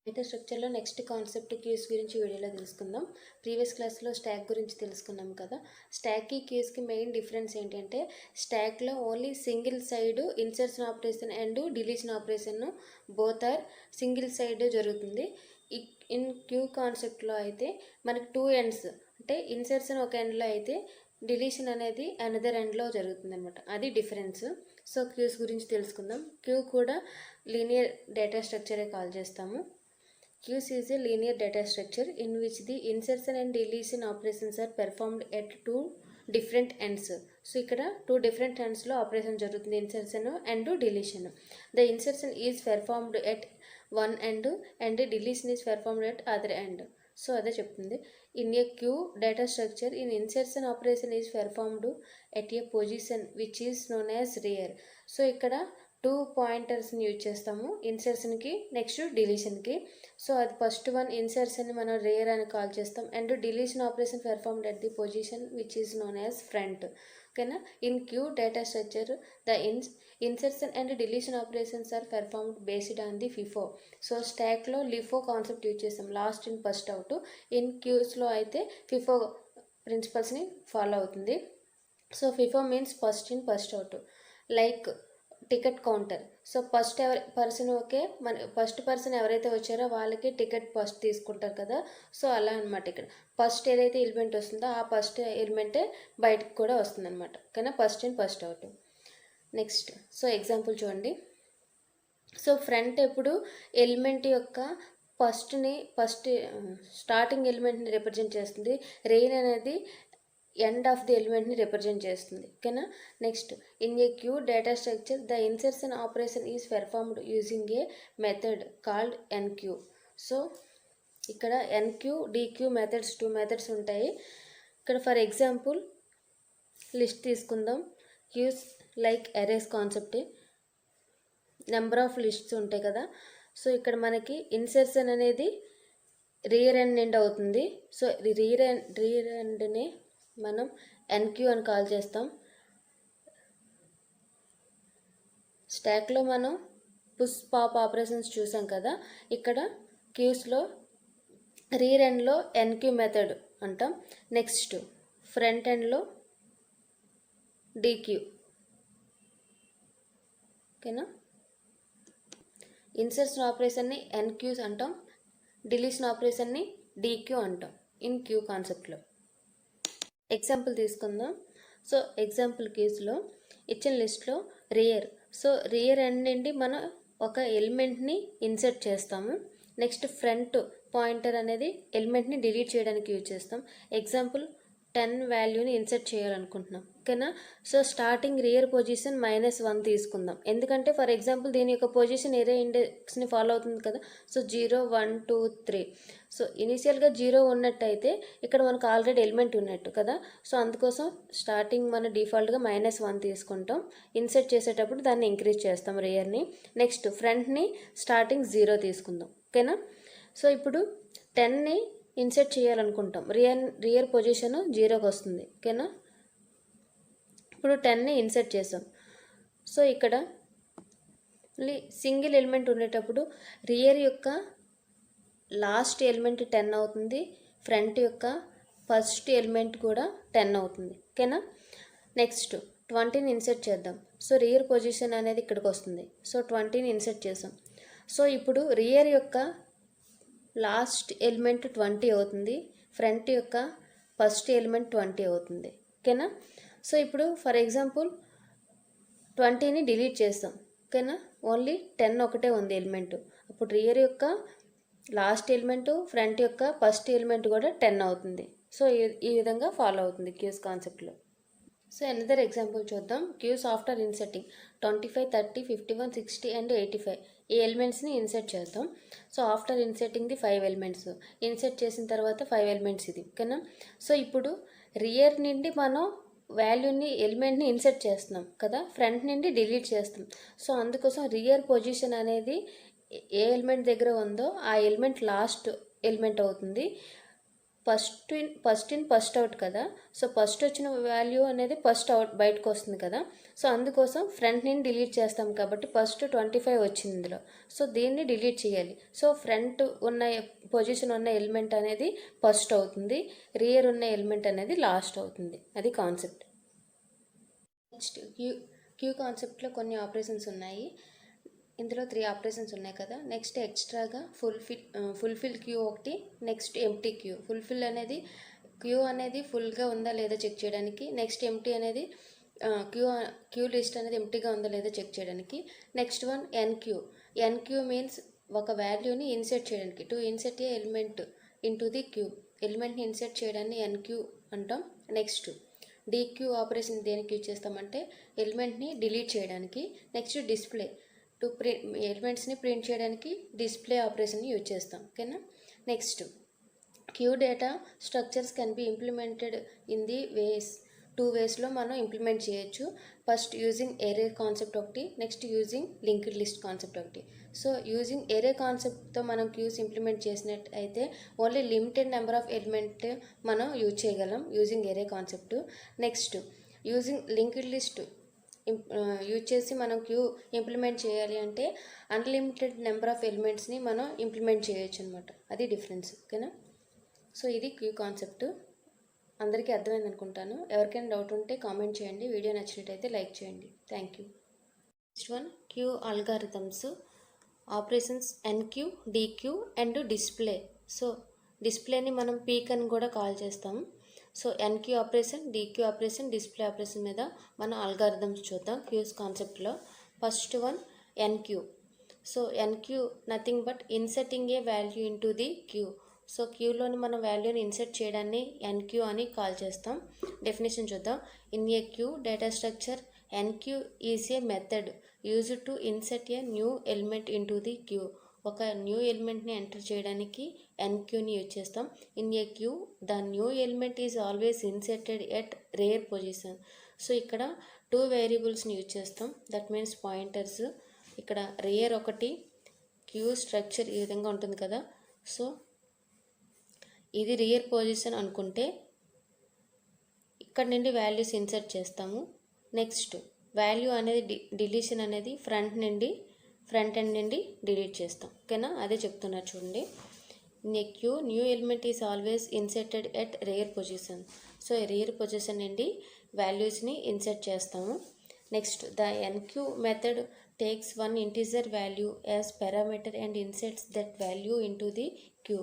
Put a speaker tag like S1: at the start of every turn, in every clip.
S1: Data స్ట్రక్చర్లో next concept cues గురించి వీడియోలో తెలుసుకుందాం. ప్రీవియస్ క్లాస్లో స్టాక్ గురించి తెలుసుకున్నాం కదా. స్టాక్కి క్యూస్కి మెయిన్ డిఫరెన్స్ ఏంటంటే స్టాక్లో only single side insertion operation and deletion operation both are single side జరుగుతుంది. ఇన్ క్యూ కాన్సెప్ట్లో అయితే మనకి టూ ఎండ్స్ అంటే ఇన్సర్షన్ ఒక ఎండ్లో అయితే డిలీషన్ అనేది అనదర్ ఎండ్లో జరుగుతుంది అనమాట. అది డిఫరెన్స్. సో క్యూస్ గురించి తెలుసుకుందాం. క్యూ కూడా లీనియర్ డేటా స్ట్రక్చరే కాల్ చేస్తాము. Queues is a linear data structure in which the insertion and deletion operations are performed at two different ends. So ఇక్కడ two different ends లో ఆపరేషన్ జరుగుతుంది, insertion and deletion. The insertion is performed at one end and deletion is performed at other end. So అదే చెప్తుంది. In a queue data structure, in insertion operation is performed at a position which is known as rear. So ఇక్కడ two పాయింటర్స్ని use చేస్తాము, ఇన్సర్షన్కి next డిలీషన్కి. So అది first one ఇన్సర్షన్ని మనం రేర్ అని కాల్ చేస్తాం and deletion operation performed at the position which is known as front. ఓకేనా. In queue data structure the insertion and deletion operations are performed based on the FIFO. So స్టాక్లో LIFO concept use చేస్తాం, last in first out. In క్యూస్లో అయితే FIFO ప్రిన్సిపల్స్ని follow అవుతుంది. So FIFO means first in first out. Like ticket counter. So first first person ఎవరైతే వచ్చారో వాళ్ళకి ticket first తీసుకుంటారు కదా. సో అలా అనమాట. ఇక్కడ ఫస్ట్ ఏదైతే ఎలిమెంట్ వస్తుందో ఆ ఫస్ట్ ఎలిమెంటే బయటకు కూడా వస్తుంది అనమాట. కానీ first in first out. Next so example చూడండి. సో ఫ్రంట్ ఎప్పుడు ఎలిమెంట్ యొక్క ఫస్ట్ స్టార్టింగ్ ఎలిమెంట్ని రిప్రజెంట్ చేస్తుంది, రెయిన్ అనేది ఎండ్ ఆఫ్ ది ఎలిమెంట్ని రిప్రజెంట్ చేస్తుంది. ఓకేనా. Next in a queue data structure the insertion operation is performed using a method called enqueue. So ఇక్కడ enqueue dequeue methods, two methods ఉంటాయి. ఇక్కడ ఫర్ ఎగ్జాంపుల్ లిస్ట్ తీసుకుందాం. Queues like arrays కాన్సెప్టే, number of lists ఉంటాయి కదా. So ఇక్కడ మనకి insertion అనేది రియర్ ఎండ్ అవుతుంది. సో రియర్ ఎండ్ని మనం ఎన్క్యూ అని కాల్ చేస్తాం. స్టాక్లో మనం పుష్ పాప్ ఆపరేషన్స్ చూసాం కదా. ఇక్కడ క్యూస్లో రియర్ ఎండ్లో ఎన్క్యూ మెథడ్ అంటాం. నెక్స్ట్ ఫ్రంట్ ఎండ్లో డిక్యూ. ఓకేనా. ఇన్సర్షన్ ఆపరేషన్ని ఎన్క్యూస్ అంటాం, డిలీషన్ ఆపరేషన్ని డిక్యూ అంటాం ఇన్ క్యూ కాన్సెప్ట్లో. ఎగ్జాంపుల్ తీసుకుందాం. సో ఎగ్జాంపుల్ కేసులో ఇచ్చిన లిస్ట్లో రియర్. సో రియర్ ఎండ్ నుండి మనం ఒక ఎలిమెంట్ని ఇన్సర్ట్ చేస్తాము. నెక్స్ట్ ఫ్రంట్ పాయింటర్ అనేది ఎలిమెంట్ని డిలీట్ చేయడానికి యూజ్ చేస్తాం. ఎగ్జాంపుల్ 10 వాల్యూని ఇన్సర్ట్ చేయాలనుకుంటున్నాం. ఓకేనా. సో స్టార్టింగ్ రియర్ పొజిషన్ -1 తీసుకుందాం, ఎందుకంటే ఫర్ ఎగ్జాంపుల్ దీని యొక్క పొజిషన్ ఏరే ఇండెక్స్ని ఫాలో అవుతుంది కదా. సో 0 1 2 3. సో ఇనీషియల్గా 0 ఉన్నట్టయితే ఇక్కడ మనకు ఆల్రెడీ ఎలిమెంట్ ఉన్నట్టు కదా. సో అందుకోసం స్టార్టింగ్ మన డిఫాల్ట్గా -1 తీసుకుంటాం. ఇన్సర్ట్ చేసేటప్పుడు దాన్ని ఇంక్రీజ్ చేస్తాం రియర్ని. నెక్స్ట్ ఫ్రంట్ని స్టార్టింగ్ 0 తీసుకుందాం. ఓకేనా. సో ఇప్పుడు 10ని ఇన్సర్ట్ చేయాలనుకుంటాం, రియర్ పొజిషన్ 0కి వస్తుంది. ఓకేనా. ఇప్పుడు 10ని ఇన్సర్ట్ చేసాం. సో ఇక్కడ సింగిల్ ఎలిమెంట్ ఉండేటప్పుడు రియర్ యొక్క లాస్ట్ ఎలిమెంట్ 10 అవుతుంది, ఫ్రంట్ యొక్క ఫస్ట్ ఎలిమెంట్ కూడా 10 అవుతుంది. ఓకేనా. నెక్స్ట్ 20ని ఇన్సర్ట్ చేద్దాం. సో రియర్ పొజిషన్ అనేది ఇక్కడికి వస్తుంది. సో 20ని ఇన్సర్ట్ చేసాం. సో ఇప్పుడు రియర్ యొక్క లాస్ట్ ఎలిమెంట్ 20 అవుతుంది, ఫ్రంట్ యొక్క ఫస్ట్ ఎలిమెంట్ 20 అవుతుంది. ఓకేనా. సో ఇప్పుడు ఫర్ ఎగ్జాంపుల్ 20ని డిలీట్ చేస్తాం. ఓకేనా. ఓన్లీ 10 ఒకటే ఉంది ఎలిమెంట్. అప్పుడు రియర్ యొక్క లాస్ట్ ఎలిమెంట్, ఫ్రంట్ యొక్క ఫస్ట్ ఎలిమెంట్ కూడా 10 అవుతుంది. సో ఈ విధంగా ఫాలో అవుతుంది క్యూస్ కాన్సెప్ట్లో. సో అనదర్ ఎగ్జాంపుల్ చూద్దాం. క్యూస్ ఆఫ్టర్ ఇన్సర్టింగ్ 25 30 51 60 అండ్ 85 ఈ ఎలిమెంట్స్ని ఇన్సర్ట్ చేద్దాం. So after inserting the 5 elements, insert చేసిన తర్వాత 5 ఎలిమెంట్స్ ఇది. ఓకేనా. సో ఇప్పుడు రియర్ నుండి మనం ఎలిమెంట్ని ఇన్సర్ట్ చేస్తున్నాం కదా, ఫ్రంట్ నుండి డిలీట్ చేస్తాం. సో అందుకోసం రియర్ పొజిషన్ అనేది ఏ ఎలిమెంట్ దగ్గర ఉందో ఆ ఎలిమెంట్ లాస్ట్ ఎలిమెంట్ అవుతుంది. ఫస్ట్ అవుట్ కదా. సో ఫస్ట్ వచ్చిన వాల్యూ అనేది ఫస్ట్ అవుట్ బయటకు వస్తుంది కదా. సో అందుకోసం ఫ్రంట్ నుండి డిలీట్ చేస్తాం కాబట్టి ఫస్ట్ 25 వచ్చింది ఇందులో. సో దీన్ని డిలీట్ చేయాలి. సో ఫ్రంట్ ఉన్న పొజిషన్ ఉన్న ఎలిమెంట్ అనేది ఫస్ట్ అవుతుంది, రియర్ ఉన్న ఎలిమెంట్ అనేది లాస్ట్ అవుతుంది. అది కాన్సెప్ట్. నెక్స్ట్ క్యూ కాన్సెప్ట్లో కొన్ని ఆపరేషన్స్ ఉన్నాయి. ఇందులో 3 ఆపరేషన్స్ ఉన్నాయి కదా. నెక్స్ట్ ఎక్స్ట్రాగా ఫుల్ఫిల్ క్యూ ఒకటి, నెక్స్ట్ ఎంప్టీ క్యూ. ఫుల్ఫిల్ అనేది క్యూ అనేది ఫుల్గా ఉందా లేదా చెక్ చేయడానికి. నెక్స్ట్ ఎంప్టీ అనేది క్యూ లిస్ట్ అనేది ఎంప్టీగా ఉందా లేదా చెక్ చేయడానికి. నెక్స్ట్ వన్ ఎన్క్యూ మీన్స్ ఒక వాల్యూని ఇన్సర్ట్ చేయడానికి, to insert a element into the queue. ఎలిమెంట్ని ఇన్సర్ట్ చేయడాన్ని ఎన్క్యూ అంటాం. నెక్స్ట్ డీక్యూ ఆపరేషన్ దేనికి యూజ్ చేస్తామంటే ఎలిమెంట్ని డిలీట్ చేయడానికి. నెక్స్ట్ డిస్ప్లే, టు ఎలిమెంట్స్ని ప్రింట్ చేయడానికి డిస్ప్లే ఆపరేషన్ని యూజ్ చేస్తాం. ఓకేనా. Next queue data structures can be implemented in the two వేస్లో మనం ఇంప్లిమెంట్ చేయొచ్చు. ఫస్ట్ యూజింగ్ ఏరే కాన్సెప్ట్ ఒకటి, next using linked list concept ఒకటి. సో యూజింగ్ ఏరే కాన్సెప్ట్తో మనం క్యూస్ ఇంప్లిమెంట్ చేసినట్టు అయితే only limited number of element మనం యూజ్ చేయగలం using array concept. Next using linked list use చేసి మనం క్యూ ఇంప్లిమెంట్ చేయాలి అంటే అన్లిమిటెడ్ నెంబర్ ఆఫ్ ఎలిమెంట్స్ని మనం ఇంప్లిమెంట్ చేయొచ్చు అనమాట. అది డిఫరెన్స్. ఓకేనా. సో ఇది క్యూ కాన్సెప్ట్. అందరికీ అర్థమైంది అనుకుంటాను. ఎవరికైనా డౌట్ ఉంటే కామెంట్ చేయండి. వీడియో నచ్చినట్టయితే లైక్ చేయండి. Thank you. Next one queue algorithms operations enqueue, dequeue and display. So డిస్ప్లేని మనం పీక్ అని కూడా కాల్ చేస్తాము. So enqueue operation, dequeue operation, display operation మీద మనం అల్గారిథమ్స్ చూద్దాం క్యూస్ కాన్సెప్ట్లో. First one enqueue. So enqueue nothing but inserting a value into the queue. So క్యూలోని మనం వాల్యూని ఇన్సర్ట్ చేయడాన్ని ఎన్క్యూ అని కాల్ చేస్తాం. డెఫినేషన్ చూద్దాం. In a queue data structure enqueue is a method used to insert a new element into the queue. ఒక new ఎలిమెంట్ని enter చేయడానికి ఎన్క్యూని యూజ్ చేస్తాం. In a queue the new element is always inserted at rear position. So ఇక్కడ 2 వేరియబుల్స్ని use చేస్తాం. That means pointers. ఇక్కడ rear ఒకటి, క్యూ స్ట్రక్చర్ ఈ విధంగా ఉంటుంది కదా. సో ఇది రియర్ పొజిషన్ అనుకుంటే ఇక్కడ నుండి వాల్యూస్ ఇన్సర్ట్ చేస్తాము. నెక్స్ట్ వాల్యూ అనేది డిలీషన్ అనేది ఫ్రంట్ ఎండ్ నుండి డిలీట్ చేస్తాం. ఓకేనా. అదే చెప్తున్నారు చూడండి. In a queue new element is always inserted at rear position. So rear position నుండి వాల్యూస్ని ఇన్సర్ట్ చేస్తాము. Next the enqueue method takes one integer value as parameter and inserts that value into the queue.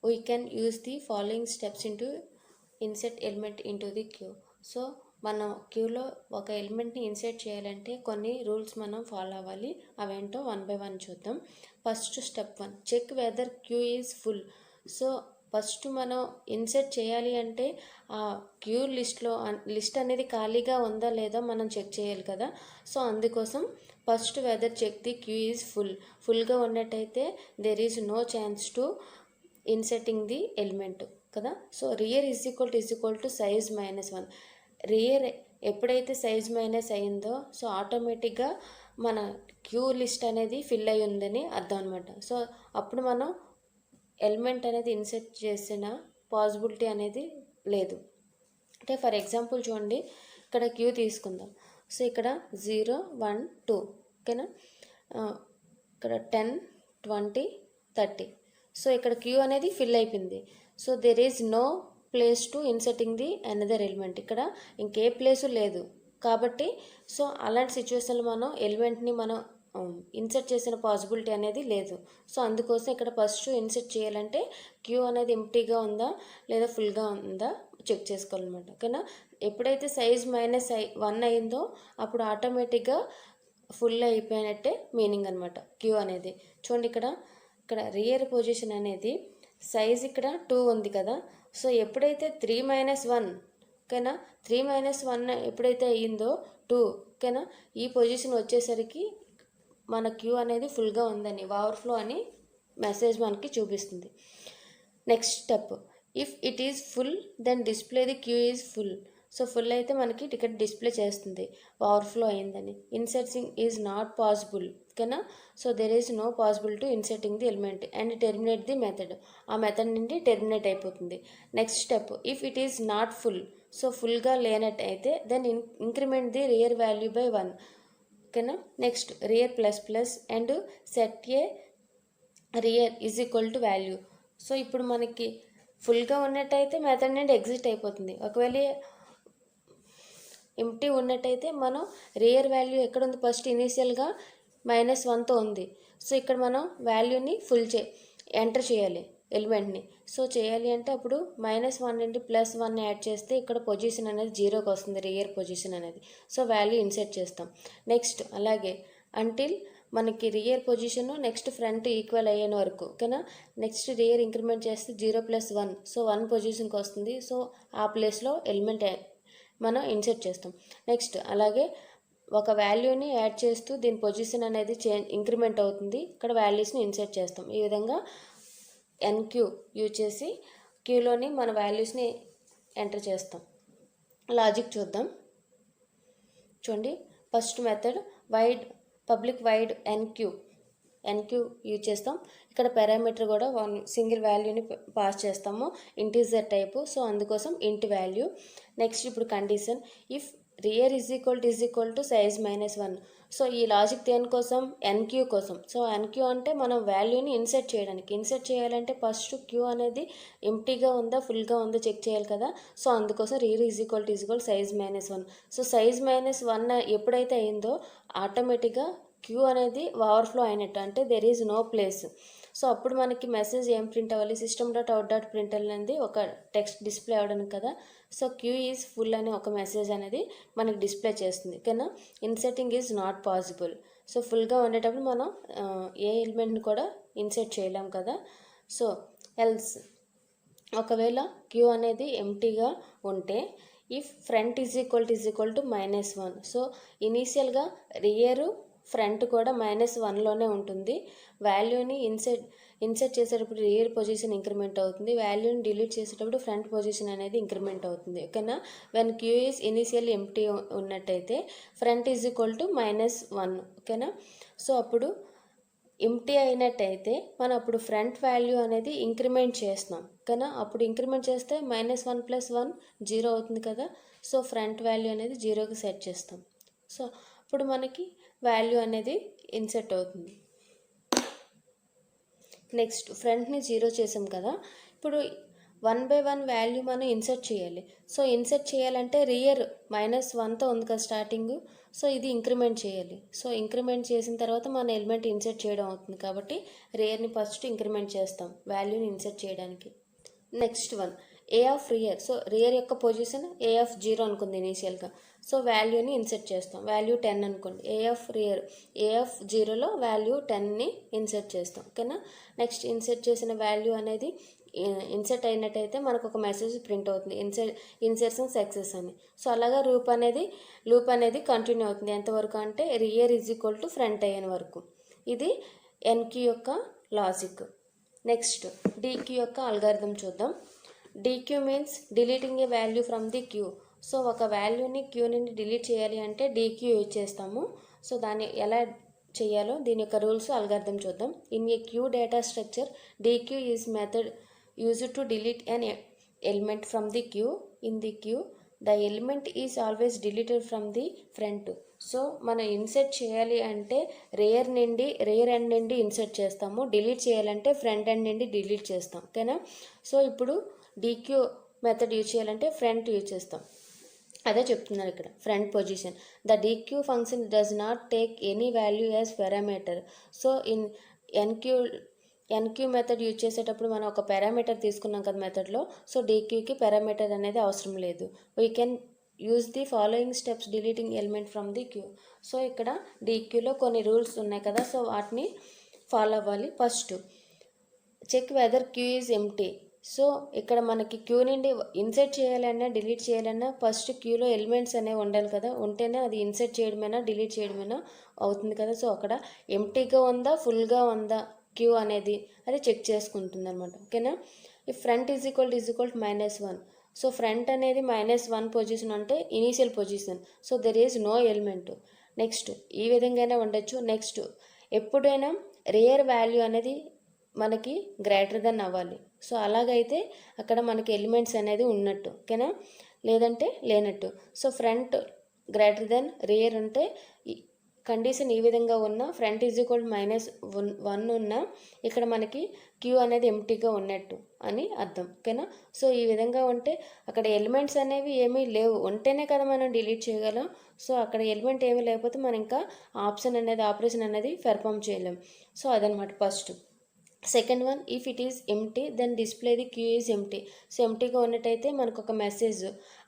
S1: We can use the following steps into insert element into the queue. So మనం క్యూలో ఒక ఎలిమెంట్ని insert చేయాలంటే కొన్ని rules మనం follow అవ్వాలి. అవేంటో 1 by 1 చూద్దాం. First step 1 check whether queue is full. So first మనం ఇన్సర్ట్ చేయాలి అంటే ఆ క్యూ లిస్ట్ అనేది ఖాళీగా ఉందా లేదా మనం చెక్ చేయాలి కదా. సో అందుకోసం first whether check the queue is ఫుల్గా ఉన్నట్టయితే there is no chance to inserting the element కదా. So rear is equal to size -1. Rear ఎప్పుడైతే సైజ్ మైనస్ అయిందో సో ఆటోమేటిక్గా మన క్యూ లిస్ట్ అనేది ఫిల్ అయి ఉందని అర్థం అనమాట. సో అప్పుడు మనం ఎలిమెంట్ అనేది ఇన్సర్ట్ చేసిన పాసిబిలిటీ అనేది లేదు. అంటే ఫర్ ఎగ్జాంపుల్ చూడండి, ఇక్కడ క్యూ తీసుకుందాం. సో ఇక్కడ 0 1 2 ఓకేనా. ఇక్కడ 10 20 30. సో ఇక్కడ క్యూ అనేది ఫిల్ అయిపోయింది. So there is no place to inserting the another element. ఇక్కడ ఇంకే ప్లేసు లేదు కాబట్టి సో అలాంటి సిచ్యువేషన్లో మనం ఎలిమెంట్ని మనం ఇన్సర్ట్ చేసిన పాసిబిలిటీ అనేది లేదు. సో అందుకోసం ఇక్కడ ఫస్ట్ ఇన్సర్ట్ చేయాలంటే క్యూ అనేది ఎంప్టీగా ఉందా లేదా ఫుల్గా ఉందా చెక్ చేసుకోవాలన్నమాట. ఓకేనా. ఎప్పుడైతే సైజ్ -1 అయిందో అప్పుడు ఆటోమేటిక్గా ఫుల్ అయిపోయినట్టే మీనింగ్ అనమాట క్యూ అనేది. చూడండి ఇక్కడ రియర్ పొజిషన్ అనేది సైజ్ ఇక్కడ 2 ఉంది కదా. సో ఎప్పుడైతే 3 - 1 ఓకేనా, 3 - 1 ఎప్పుడైతే అయ్యిందో 2 ఓకేనా, ఈ పొజిషన్ వచ్చేసరికి మన క్యూ అనేది ఫుల్గా ఉందని ఓవర్ఫ్లో అని మెసేజ్ మనకి చూపిస్తుంది. Next step, if it is full then display the queue is full. So full అయితే మనకి టికెట్ డిస్ప్లే చేస్తుంది ఓవర్ఫ్లో అయిందని. ఇన్సర్టింగ్ ఈజ్ నాట్ పాసిబుల్ ఓకేనా. So there is no possible to inserting the element and terminate the method. ఆ method నుండి terminate అయిపోతుంది. Next step, if it is not full, so ఫుల్గా లేనట్టయితే then increment the rear value by 1. ఓకేనా. Next rear plus plus and set a rear is equal to value. So ఇప్పుడు మనకి ఫుల్గా ఉన్నట్టయితే మెథడ్ నుండి ఎగ్జిట్ అయిపోతుంది. ఒకవేళ ఎంటీ ఉన్నట్టయితే మనం రియర్ వాల్యూ ఎక్కడ ఉంది, ఫస్ట్ ఇనీషియల్గా -1తో ఉంది. సో ఇక్కడ మనం వాల్యూని ఫుల్ ఎంటర్ చేయాలి ఎలిమెంట్ని. సో చేయాలి అంటే అప్పుడు -1 నుండి +1 యాడ్ చేస్తే ఇక్కడ పొజిషన్ అనేది 0కి వస్తుంది, రియర్ పొజిషన్ అనేది. సో వాల్యూ ఇన్సెట్ చేస్తాం. నెక్స్ట్ అలాగే అంటిల్ మనకి rear position next front equal అయ్యేన వరకు. ఓకేనా. నెక్స్ట్ రియర్ ఇంక్రిమెంట్ చేస్తే 0 + 1, సో 1 పొజిషన్కి వస్తుంది. సో ఆ ప్లేస్లో ఎలిమెంట్ మనం ఇన్సెట్ చేస్తాం. నెక్స్ట్ అలాగే ఒక వాల్యూని యాడ్ చేస్తూ దీని పొజిషన్ అనేది ఇంక్రిమెంట్ అవుతుంది. ఇక్కడ వాల్యూస్ని ఇన్సెట్ చేస్తాం. ఈ విధంగా ఎన్క్యూ యూజ్ చేసి క్యూలోని మన వాల్యూస్ని ఎంటర్ చేస్తాం. లాజిక్ చూద్దాం. చూడండి, first method public wide NQ use చేస్తాం. ఇక్కడ పారామీటర్ కూడా సింగిల్ వాల్యూని పాస్ చేస్తాము, ఇంటీజర్ టైపు. సో అందుకోసం ఇంట్ వాల్యూ. నెక్స్ట్ ఇప్పుడు condition, if rear is equal to size -1. So ఈ లాజిక్ దేనికోసం, ఎన్క్యూ కోసం. సో ఎన్క్యూ అంటే మనం వాల్యూని ఇన్సెట్ చేయడానికి. ఇన్సెట్ చేయాలంటే ఫస్ట్ క్యూ అనేది ఎంప్టీగా ఉందా ఫుల్గా ఉందా చెక్ చేయాలి కదా. సో అందుకోసం rear is equal size -1. So size -1 ఎప్పుడైతే అయిందో ఆటోమేటిక్గా క్యూ అనేది ఓవర్ఫ్లో అయినట్టు, అంటే there is no place. So అప్పుడు మనకి మెసేజ్ ఏం ప్రింట్ అవ్వాలి, system.out.println అనేది ఒక టెక్స్ట్ డిస్ప్లే అవ్వడానికి కదా. సో క్యూ ఈజ్ ఫుల్ అనే ఒక మెసేజ్ అనేది మనకి డిస్ప్లే చేస్తుంది. ఓకేనా. ఇన్సెటింగ్ ఈజ్ నాట్ పాసిబుల్. సో ఫుల్గా ఉండేటప్పుడు మనం ఏ ఎలిమెంట్ని కూడా ఇన్సెట్ చేయలేం కదా. సో ఎల్స్ ఒకవేళ క్యూ అనేది ఎంటీగా ఉంటే if front is equal to -1. So ఇనీషియల్గా రియరు ఫ్రంట్ కూడా -1లోనే ఉంటుంది. వాల్యూని ఇన్సెట్ చేసేటప్పుడు రియర్ పొజిషన్ ఇంక్రిమెంట్ అవుతుంది. వాల్యూని డిలీట్ చేసేటప్పుడు ఫ్రంట్ పొజిషన్ అనేది ఇంక్రిమెంట్ అవుతుంది. ఓకేనా. When queue is initially empty ఉన్నట్టయితే ఫ్రంట్ ఈజ్ ఈక్వల్ టు -1. ఓకేనా. సో అప్పుడు ఎంప్టీ అయినట్టయితే మనం అప్పుడు ఫ్రంట్ వాల్యూ అనేది ఇంక్రిమెంట్ చేస్తున్నాం. ఓకేనా. అప్పుడు ఇంక్రిమెంట్ చేస్తే -1 + 1 0 అవుతుంది కదా. సో ఫ్రంట్ వాల్యూ అనేది 0కి సెట్ చేస్తాం. సో ఇప్పుడు మనకి వాల్యూ అనేది ఇన్సెట్ అవుతుంది. నెక్స్ట్ ఫ్రంట్ని 0 చేసాం కదా. ఇప్పుడు 1 by 1 వాల్యూ మనం ఇన్సెట్ చేయాలి. సో ఇన్సెట్ చేయాలంటే రియర్ -1తో ఉంది కదా స్టార్టింగ్. సో ఇది ఇంక్రిమెంట్ చేయాలి. సో ఇంక్రిమెంట్ చేసిన తర్వాత మన ఎలిమెంట్ ఇన్సెట్ చేయడం అవుతుంది కాబట్టి రియర్ని ఫస్ట్ ఇంక్రిమెంట్ చేస్తాం వాల్యూని ఇన్సెట్ చేయడానికి. Next one A of rear. So rear యొక్క పొజిషన్ A0 అనుకుంది ఇనీషియల్గా. సో వాల్యూని ఇన్సెట్ చేస్తాం. వాల్యూ 10 అనుకోండి. A0లో వాల్యూ 10ని ఇన్సెట్ చేస్తాం. ఓకేనా. నెక్స్ట్ ఇన్సెట్ చేసిన వాల్యూ అనేది ఇన్సెట్ అయినట్టయితే మనకు ఒక మెసేజ్ ప్రింట్ అవుతుంది, ఇన్సెర్షన్ సక్సెస్ అని. సో అలాగా లూప్ అనేది కంటిన్యూ అవుతుంది. ఎంతవరకు అంటే rear is equal to front అయ్యేన వరకు. ఇది ఎన్క్యూ యొక్క లాజిక్. నెక్స్ట్ డీక్యూ యొక్క అల్గారిథం చూద్దాం. Dequeue means deleting a value from the queue. So ఒక వాల్యూని క్యూ నుండి డిలీట్ చేయాలి అంటే డీక్యూ యూజ్ చేస్తాము. సో దాన్ని ఎలా చేయాలో దీని యొక్క రూల్స్ అల్గారిథం చూద్దాం. In a queue data structure dequeue is method used to delete an element from the queue. In the queue the element is always deleted from the front. So మనం insert చేయాలి అంటే rear end నుండి insert చేస్తాము. Delete చేయాలంటే front end నుండి delete చేస్తాం. ఓకేనా. So ఇప్పుడు డీక్యూ మెథడ్ యూజ్ చేయాలంటే ఫ్రంట్ యూజ్ చేస్తాం. అదే చెప్తున్నారు ఇక్కడ, front position. The dequeue function does not take any value as parameter. So in NQ method use చేసేటప్పుడు మనం ఒక పారామీటర్ తీసుకున్నాం కదా మెథడ్లో. సో డీక్యూకి పారామీటర్ అనేది అవసరం లేదు. We can use the following steps deleting element from the queue. So ఇక్కడ డీక్యూలో కొన్ని రూల్స్ ఉన్నాయి కదా. సో వాటిని ఫాలో అవ్వాలి. First check whether queue is empty. So ఇక్కడ మనకి క్యూ నుండి ఇన్సెట్ చేయాలన్నా డిలీట్ చేయాలన్నా ఫస్ట్ క్యూలో ఎలిమెంట్స్ అనేవి ఉండాలి కదా. ఉంటేనే అది ఇన్సెట్ చేయడమైనా డిలీట్ చేయడమైనా అవుతుంది కదా. సో అక్కడ ఎంప్టీగా ఉందా ఫుల్గా ఉందా క్యూ అనేది అది చెక్ చేసుకుంటుంది అనమాట. ఓకేనా. ఈ front is equal to -1. So front అనేది -1 పొజిషన్ అంటే initial position. So there is no element. Next ఈ విధంగానే ఉండొచ్చు. నెక్స్ట్ ఎప్పుడైనా రియర్ వాల్యూ అనేది మనకి గ్రేటర్ దెన్ అవ్వాలి. సో అలాగైతే అక్కడ మనకి ఎలిమెంట్స్ అనేది ఉన్నట్టు, ఓకేనా, లేదంటే లేనట్టు. So front greater then rear ఉంటే కండిషన్ ఈ విధంగా ఉన్న ఫ్రంట్ ఈజ్ ఈక్వల్ -1 ఉన్న ఇక్కడ మనకి క్యూ అనేది ఎంటీగా ఉన్నట్టు అని అర్థం, ఓకేనా. సో ఈ విధంగా ఉంటే అక్కడ ఎలిమెంట్స్ అనేవి ఏమీ లేవు, ఉంటేనే కదా మనం డిలీట్ చేయగలం. సో అక్కడ ఎలిమెంట్ ఏమీ లేకపోతే మనం ఇంకా ఆపరేషన్ అనేది పెర్ఫామ్ చేయలేం. సో అదనమాట first. Second one, if it is empty then display the queue is empty. So ఎంటీగా ఉన్నట్టయితే మనకు ఒక message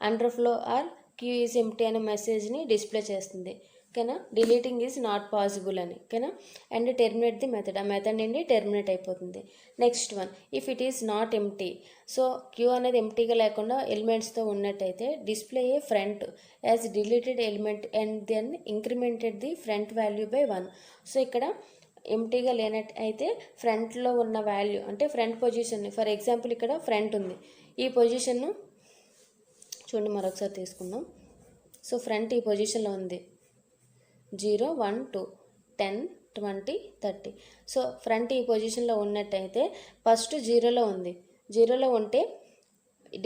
S1: underflow or queue is empty అనే మెసేజ్ని డిస్ప్లే చేస్తుంది, ఓకేనా. డిలీటింగ్ ఈజ్ నాట్ పాసిబుల్ అని, ఓకేనా. అండ్ టెర్మినేట్ ది మెథడ్, ఆ మెథడ్ నుండి టెర్మినేట్ అయిపోతుంది. Next one, if it is not empty. So queue అనేది ఎంటీగా లేకుండా ఎలిమెంట్స్తో ఉన్నట్టయితే display a front as deleted element and then incremented the front value by 1. So ఇక్కడ ఎంటీగా లేనట్టు అయితే ఫ్రంట్లో ఉన్న వాల్యూ అంటే ఫ్రంట్ పొజిషన్, ఫర్ ఎగ్జాంపుల్ ఇక్కడ ఫ్రంట్ ఉంది, ఈ పొజిషన్ను చూడండి మరొకసారి తీసుకుందాం. సో ఫ్రంట్ ఈ పొజిషన్లో ఉంది 0 1 2 10 20 30. సో ఫ్రంట్ ఈ పొజిషన్లో ఉన్నట్టయితే ఫస్ట్ 0లో ఉంది, 0లో ఉంటే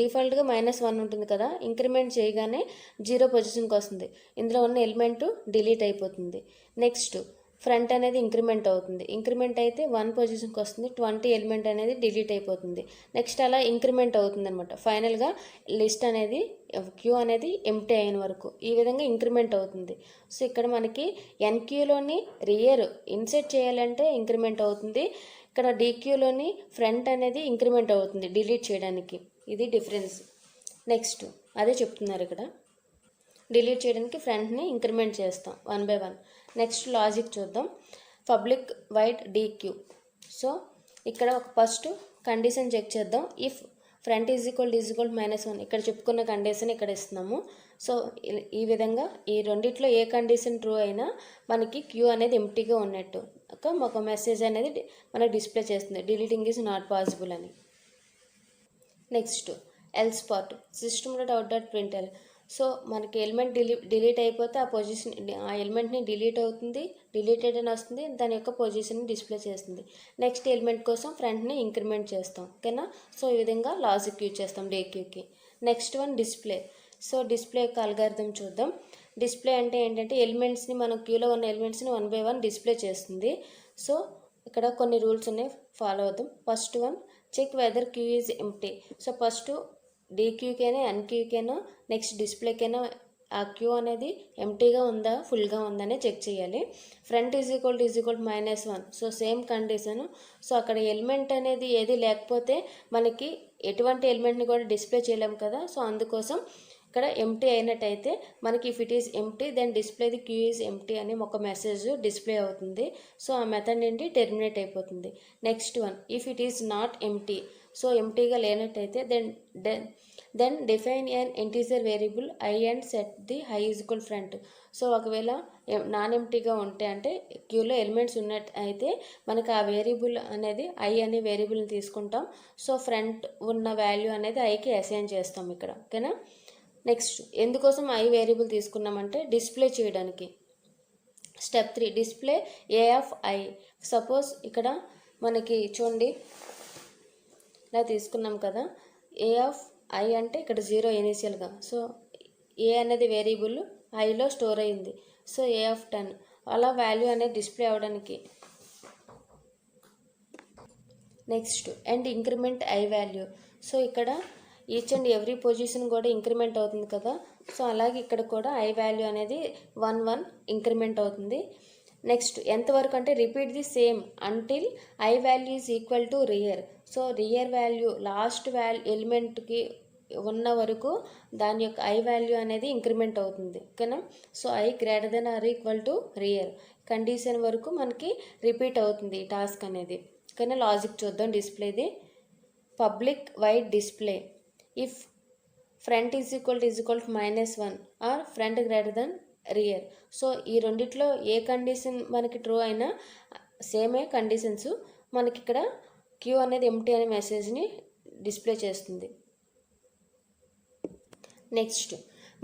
S1: డిఫాల్ట్గా -1 ఉంటుంది కదా, ఇంక్రిమెంట్ చేయగానే 0 పొజిషన్కి వస్తుంది, ఇందులో ఉన్న ఎలిమెంట్ డిలీట్ అయిపోతుంది. నెక్స్ట్ ఫ్రంట్ అనేది ఇంక్రిమెంట్ అవుతుంది, ఇంక్రిమెంట్ అయితే 1 పొజిషన్కి వస్తుంది, 20 ఎలిమెంట్ అనేది డిలీట్ అయిపోతుంది. నెక్స్ట్ అలా ఇంక్రిమెంట్ అవుతుంది అనమాట. ఫైనల్గా లిస్ట్ అనేది క్యూ అనేది ఎంటీ అయిన వరకు ఈ విధంగా ఇంక్రిమెంట్ అవుతుంది. సో ఇక్కడ మనకి ఎన్క్యూలోని రియర్ ఇన్సెట్ చేయాలంటే ఇంక్రిమెంట్ అవుతుంది, ఇక్కడ డీక్యూలోని ఫ్రంట్ అనేది ఇంక్రిమెంట్ అవుతుంది డిలీట్ చేయడానికి. ఇది డిఫరెన్స్. నెక్స్ట్ అదే చెప్తున్నారు ఇక్కడ, డిలీట్ చేయడానికి ఫ్రంట్ని ఇంక్రిమెంట్ చేస్తాం 1 by 1. నెక్స్ట్ లాజిక్ చూద్దాం. Public wide DQ. సో ఇక్కడ ఒక ఫస్ట్ కండిషన్ చెక్ చేద్దాం. ఇఫ్ ఫ్రంట్ ఈజ్ ఈక్వల్ -1 ఇక్కడ చెప్పుకున్న కండిషన్ ఇక్కడ ఇస్తున్నాము. సో ఈ విధంగా ఈ రెండిట్లో ఏ కండిషన్ ట్రూ అయినా మనకి క్యూ అనేది ఎంటీగా ఉన్నట్టు, ఒక మెసేజ్ అనేది మనకి డిస్ప్లే చేస్తుంది, డిలీటింగ్ ఈజ్ నాట్ పాసిబుల్ అని. Next else part, system dot println. So మనకి ఎలిమెంట్ డిలీట్ అయిపోతే ఆ ఎలిమెంట్ని డిలీట్ అవుతుంది, డిలీటెడ్ అని వస్తుంది, దాని యొక్క పొజిషన్ని డిస్ప్లే చేస్తుంది. నెక్స్ట్ ఎలిమెంట్ కోసం ఫ్రంట్ని ఇంక్రిమెంట్ చేస్తాం, ఓకేనా. సో ఈ విధంగా లాజిక్ యూజ్ చేస్తాం డేక్యూకి. Next one display. So display యొక్క అల్గారిథం చూద్దాం. డిస్ప్లే అంటే ఏంటంటే ఎలిమెంట్స్ని మనం క్యూలో ఉన్న ఎలిమెంట్స్ని 1 by 1 డిస్ప్లే చేస్తుంది. సో ఇక్కడ కొన్ని రూల్స్ ఉన్నాయి, ఫాలో అవుతాం. First one, check whether queue is empty. So first డీక్యూకైనా ఎన్క్యూకైనా నెక్స్ట్ డిస్ప్లేకైనా ఆ క్యూ అనేది ఎంటీగా ఉందా ఫుల్గా ఉందా అని చెక్ చేయాలి. Front is equal -1. So same condition. So అక్కడ ఎలిమెంట్ అనేది ఏది లేకపోతే మనకి ఎటువంటి ఎలిమెంట్ని కూడా డిస్ప్లే చేయలేము కదా. సో అందుకోసం ఇక్కడ ఎంటీ అయినట్టయితే మనకి if it is empty then display the queue is empty అని ఒక మెసేజ్ డిస్ప్లే అవుతుంది. సో ఆ మెథడ్ నుండి టెర్మినేట్ అయిపోతుంది. Next one, if it is not empty. So ఎంటీగా లేనట్టయితే then define an integer variable I and set the I is equal front. So ఒకవేళ non ఎంటీగా ఉంటే అంటే క్యూలో ఎలిమెంట్స్ ఉన్నట్టు అయితే మనకు ఆ వేరియబుల్ అనేది ఐ అనే వేరియబుల్ని తీసుకుంటాం. సో ఫ్రంట్ ఉన్న వాల్యూ అనేది ఐకి అసైన్ చేస్తాం ఇక్కడ, ఓకేనా. నెక్స్ట్ ఎందుకోసం ఐ వేరియబుల్ తీసుకున్నామంటే డిస్ప్లే చేయడానికి. Step 3, display A of I. Suppose ఇక్కడ మనకి చూడండి ఇలా తీసుకున్నాం కదా, ఏ ఆఫ్ ఐ అంటే ఇక్కడ 0 ఇనీషియల్గా. సో ఏ అనేది వేరియబుల్ ఐలో స్టోర్ అయింది. సో ఏ ఆఫ్ 10 అలా వాల్యూ అనేది డిస్ప్లే అవ్వడానికి. Next and increment I value. So ఇక్కడ ఈచ్ అండ్ ఎవ్రీ పొజిషన్ కూడా ఇంక్రిమెంట్ అవుతుంది కదా. సో అలాగే ఇక్కడ కూడా ఐ వాల్యూ అనేది 1 1 ఇంక్రిమెంట్ అవుతుంది. నెక్స్ట్ ఎంతవరకు అంటే repeat the same until I value is equal to rear. So rear value last ఎలిమెంట్కి ఉన్న వరకు దాని యొక్క ఐ వాల్యూ అనేది ఇంక్రిమెంట్ అవుతుంది, ఓకేనా. So i greater then or equal to rear condition వరకు మనకి రిపీట్ అవుతుంది ఈ టాస్క్ అనేది, ఓకేనా. లాజిక్ చూద్దాం డిస్ప్లేది. Public void display if front is equal to -1 or front greater then rear. So ఈ రెండిట్లో ఏ కండిషన్ మనకి ట్రూ అయినా సేమే కండిషన్స్ మనకి ఇక్కడ క్యూ అనేది ఎంటీ అనే మెసేజ్ని డిస్ప్లే చేస్తుంది. నెక్స్ట్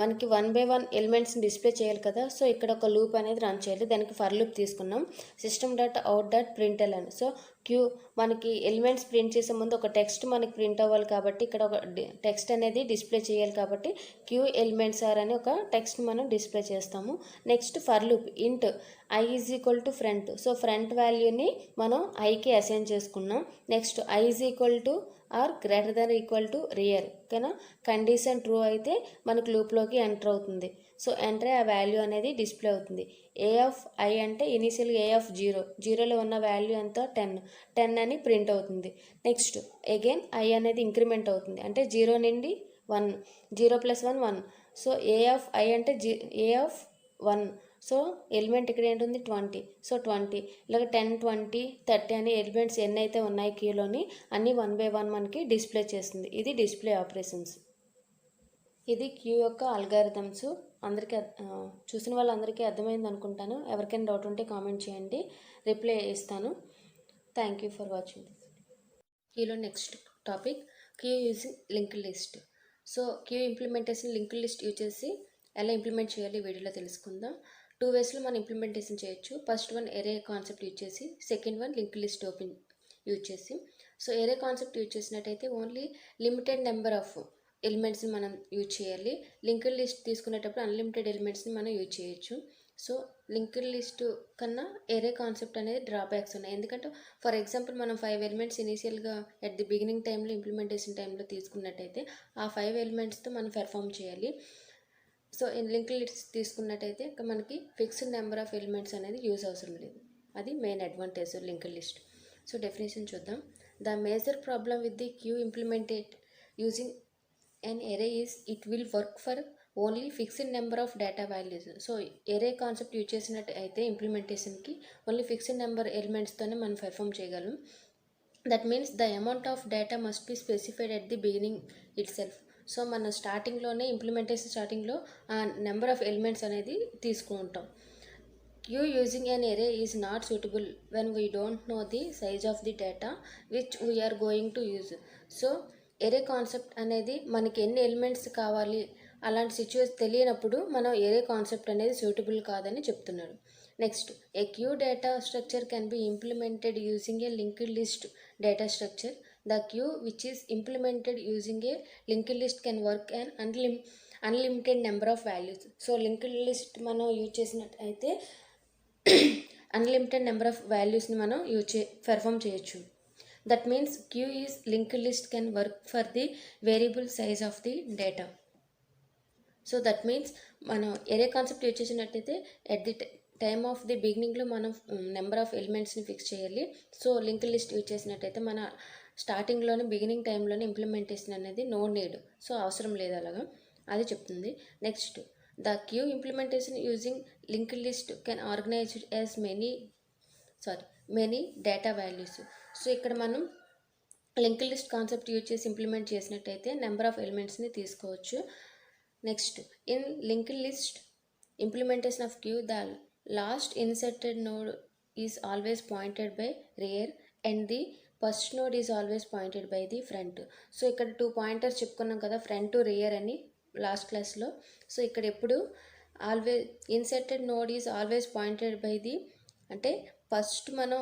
S1: మనకి 1 by 1 ఎలిమెంట్స్ని డిస్ప్లే చేయాలి కదా. సో ఇక్కడ ఒక లూప్ అనేది రన్ చేయాలి. దానికి ఫర్ లూప్ తీసుకున్నాం. system.out.println. సో క్యూ మనకి ఎలిమెంట్స్ ప్రింట్ చేసే ముందు ఒక టెక్స్ట్ మనకి ప్రింట్ అవ్వాలి కాబట్టి ఇక్కడ ఒక టెక్స్ట్ అనేది డిస్ప్లే చేయాలి కాబట్టి క్యూ ఎలిమెంట్స్ ఆర్ అని ఒక టెక్స్ట్ మనం డిస్ప్లే చేస్తాము. నెక్స్ట్ ఫర్ లూప్ ఇంట్ i is equal to front. So front వాల్యూని మనం ఐకి అసైన్ చేసుకున్నాం. Next i is equal to are greater than equal to rear. ఓకేనా, కండిషన్ ట్రూ అయితే మనకు లూప్లోకి ఎంటర్ అవుతుంది. సో ఎంటర్ ఆ వాల్యూ అనేది డిస్ప్లే అవుతుంది. ఏ ఆఫ్ ఐ అంటే ఇనీషియల్గా ఏ ఆఫ్ 0లో ఉన్న వాల్యూ ఎంత 10 అని ప్రింట్ అవుతుంది. నెక్స్ట్ అగైన్ ఐ అనేది ఇంక్రిమెంట్ అవుతుంది అంటే 0 నుండి 1, 0 + 1 1. సో ఏ ఆఫ్ ఐ అంటే ఏ ఆఫ్ 1. సో ఎలిమెంట్ ఇక్కడ ఏంటుంది 20. సో 20 ఇలాగ 10, 20, 30 అని ఎలిమెంట్స్ ఎన్ని అయితే ఉన్నాయి క్యూలోని అన్నీ 1 by 1 మనకి డిస్ప్లే చేస్తుంది. ఇది డిస్ప్లే ఆపరేషన్స్. ఇది క్యూ యొక్క అల్గారిథమ్స్. అందరికీ చూసిన వాళ్ళందరికీ అర్థమైంది అనుకుంటాను. ఎవరికైనా డౌట్ ఉంటే కామెంట్ చేయండి, రిప్లై ఇస్తాను. Thank you for watching this. క్యూలో next topic queue using link list. So queue implementation link list use చేసి ఎలా ఇంప్లిమెంట్ చేయాలి వీడియోలో తెలుసుకుందాం. 2 waysలో మనం ఇంప్లిమెంటేషన్ చేయొచ్చు. ఫస్ట్ వన్ ఎరే కాన్సెప్ట్ యూజ్ చేసి, second one link list open use చేసి. సో ఎరే కాన్సెప్ట్ యూజ్ చేసినట్టయితే ఓన్లీ లిమిటెడ్ నెంబర్ ఆఫ్ ఎలిమెంట్స్ని మనం యూజ్ చేయాలి. లింక్డ్ లిస్ట్ తీసుకునేటప్పుడు అన్లిమిటెడ్ ఎలిమెంట్స్ని మనం యూజ్ చేయొచ్చు. సో లింక్డ్ లిస్ట్ కన్నా ఎరే కాన్సెప్ట్ అనేది డ్రాబ్యాక్స్ ఉన్నాయి. ఎందుకంటే ఫర్ ఎగ్జాంపుల్ మనం 5 ఎలిమెంట్స్ ఇనీషియల్గా ఎట్ ది బిగినింగ్ టైంలో ఇంప్లిమెంటేషన్ టైంలో తీసుకున్నట్టయితే ఆ 5 ఎలిమెంట్స్తో మనం పెర్ఫామ్ చేయాలి. సో లింక్డ్ లిస్ట్ తీసుకున్నట్టయితే మనకి ఫిక్స్డ్ నెంబర్ ఆఫ్ ఎలిమెంట్స్ అనేది యూజ్ అవసరం లేదు. అది main advantage linked list. So definition చూద్దాం. The major problem with the queue implemented using an array is it will work for only fixed number of data values. So array concept use చేసినట్టు అయితే ఇంప్లిమెంటేషన్కి only fixed number ఎలిమెంట్స్తోనే మనం perform చేయగలం. That means the amount of data must be specified at the beginning itself. So మన స్టార్టింగ్లోనే implementation స్టార్టింగ్లో ఆ నెంబర్ ఆఫ్ ఎలిమెంట్స్ అనేది తీసుకుంటాం. Queue using an array is not suitable when we don't know the size of the data which we are going to use. So array concept అనేది మనకి ఎన్ని elements కావాలి అలాంటి సిచ్యువేషన్ తెలియనప్పుడు మనం ఎరే కాన్సెప్ట్ అనేది సూటబుల్ కాదని చెప్తున్నాడు. Next a queue data structure can be implemented using a linked list data structure. The queue which is implemented using a linked list can work and unlimited number of values. So linked list మనం use చేసినట్టయితే unlimited number of వాల్యూస్ని మనం perform చేయొచ్చు. That means queue is linked list can work for the variable size of the data. So that means మనం ఎరే concept use చేసినట్టయితే at the time of the బిగినింగ్లో మనం number of ఎలిమెంట్స్ని fix చేయాలి. So link list use చేసినట్టయితే మన స్టార్టింగ్లోనే beginning టైంలోనే implementation అనేది నో నీడ్. సో అవసరం లేదు అలాగా, అది చెప్తుంది. Next the queue implementation using link list can organize as many data values. So ఇక్కడ మనం లింక్ లిస్ట్ కాన్సెప్ట్ యూజ్ చేసి ఇంప్లిమెంట్ చేసినట్టయితే నెంబర్ ఆఫ్ ఎలిమెంట్స్ని తీసుకోవచ్చు. Next in link list implementation of queue the last inserted node is always pointed by rear and the first node is always pointed by the front. So ఇక్కడ 2 pointers చెప్పుకున్నాం కదా, front rear అని last క్లాస్లో. So ఇక్కడ ఎప్పుడు always inserted node is always pointed by the అంటే first మనం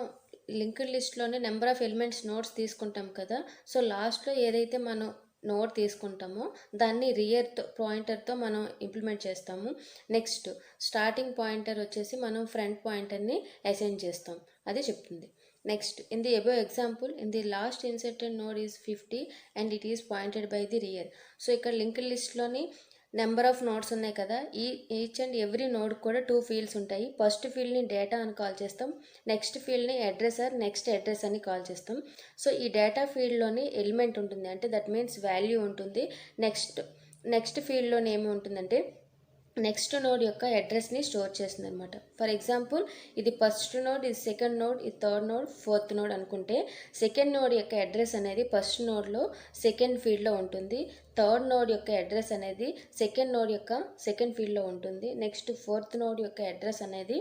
S1: linked లిస్ట్లోనే నెంబర్ ఆఫ్ ఎలిమెంట్స్ నోట్స్ తీసుకుంటాం కదా. సో లాస్ట్లో ఏదైతే మనం నోట్ తీసుకుంటామో దాన్ని రియర్ పాయింటర్తో మనం ఇంప్లిమెంట్ చేస్తాము. నెక్స్ట్ స్టార్టింగ్ పాయింటర్ వచ్చేసి మనం ఫ్రంట్ పాయింటర్ని అసైన్ చేస్తాం, అది చెప్తుంది. Next in the above example in the last inserted node is 50 and it is pointed by the rear. So ఇక్కడ లింక్డ్ లిస్ట్లోని నెంబర్ ఆఫ్ నోడ్స్ ఉన్నాయి కదా, ఈచ్ అండ్ ఎవ్రీ నోడ్ కూడా 2 fields ఉంటాయి. ఫస్ట్ ఫీల్డ్ని data అని కాల్ చేస్తాం, next ఫీల్డ్ని address are next address అని కాల్ చేస్తాం. సో ఈ డేటా ఫీల్డ్లోని ఎలిమెంట్ ఉంటుంది అంటే దట్ మీన్స్ వాల్యూ ఉంటుంది. నెక్స్ట్ ఫీల్డ్లోని ఏమి ఉంటుందంటే నెక్స్ట్ నోడ్ యొక్క అడ్రస్ని స్టోర్ చేస్తుంది అనమాట. ఫర్ ఎగ్జాంపుల్ ఇది ఫస్ట్ నోడ్, ఇది సెకండ్ నోడ్, ఇది థర్డ్ నోడ్, ఫోర్త్ నోడ్ అనుకుంటే సెకండ్ నోడ్ యొక్క అడ్రస్ అనేది ఫస్ట్ నోడ్లో సెకండ్ ఫీల్డ్లో ఉంటుంది. థర్డ్ నోడ్ యొక్క అడ్రస్ అనేది సెకండ్ నోడ్ యొక్క సెకండ్ ఫీల్డ్లో ఉంటుంది. నెక్స్ట్ ఫోర్త్ నోడ్ యొక్క అడ్రస్ అనేది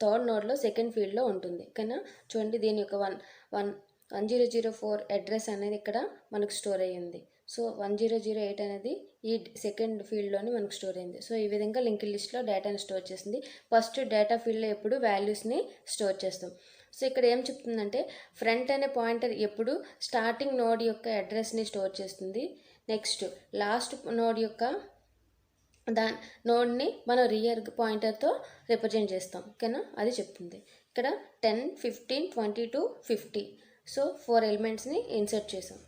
S1: థర్డ్ నోడ్లో సెకండ్ ఫీల్డ్లో ఉంటుంది. కానీ చూడండి దీని యొక్క 1004 అడ్రస్ అనేది ఇక్కడ మనకు స్టోర్ అయ్యింది. సో 1008 అనేది ఈ సెకండ్ ఫీల్డ్లోని మనకు స్టోర్ అయింది. సో ఈ విధంగా లింక్డ్ లిస్ట్లో డేటాని స్టోర్ చేసింది. ఫస్ట్ డేటా ఫీల్డ్లో ఎప్పుడు వాల్యూస్ని స్టోర్ చేస్తాం. సో ఇక్కడ ఏం చెప్తుందంటే ఫ్రంట్ అనే పాయింటర్ ఎప్పుడు స్టార్టింగ్ నోడ్ యొక్క అడ్రస్ని స్టోర్ చేస్తుంది. నెక్స్ట్ లాస్ట్ నోడ్ యొక్క నోడ్ని మనం రియర్ పాయింటర్తో రిప్రజెంట్ చేస్తాం. ఓకేనా, అది చెప్తుంది. ఇక్కడ 10, 15, 22, 50. సో 4 ఎలిమెంట్స్ని ఇన్సర్ట్ చేసాం.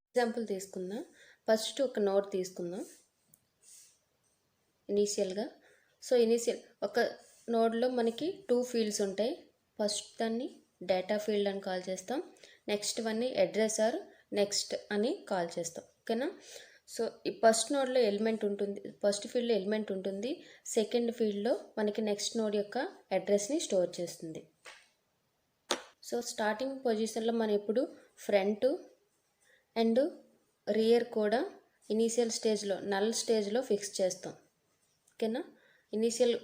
S1: ఎగ్జాంపుల్ తీసుకుందాం. ఫస్ట్ ఒక నోడ్ తీసుకుందాం ఇనీషియల్గా. సో ఇనీషియల్ ఒక నోడ్లో మనకి 2 ఫీల్డ్స్ ఉంటాయి. ఫస్ట్ దాన్ని డేటా ఫీల్డ్ అని కాల్ చేస్తాం. నెక్స్ట్ వన్ని అడ్రస్ ఆర్ నెక్స్ట్ అని కాల్ చేస్తాం. ఓకేనా. సో ఈ ఫస్ట్ నోడ్లో ఎలిమెంట్ ఉంటుంది, ఫస్ట్ ఫీల్డ్లో ఎలిమెంట్ ఉంటుంది. సెకండ్ ఫీల్డ్లో మనకి నెక్స్ట్ నోడ్ యొక్క అడ్రస్ని స్టోర్ చేస్తుంది. సో స్టార్టింగ్ పొజిషన్లో మనం ఎప్పుడు ఫ్రంట్ అండ్ రియర్ కూడా ఇనీషియల్ స్టేజ్లో నల్ స్టేజ్లో ఫిక్స్ చేస్తాం. ఓకేనా. Initial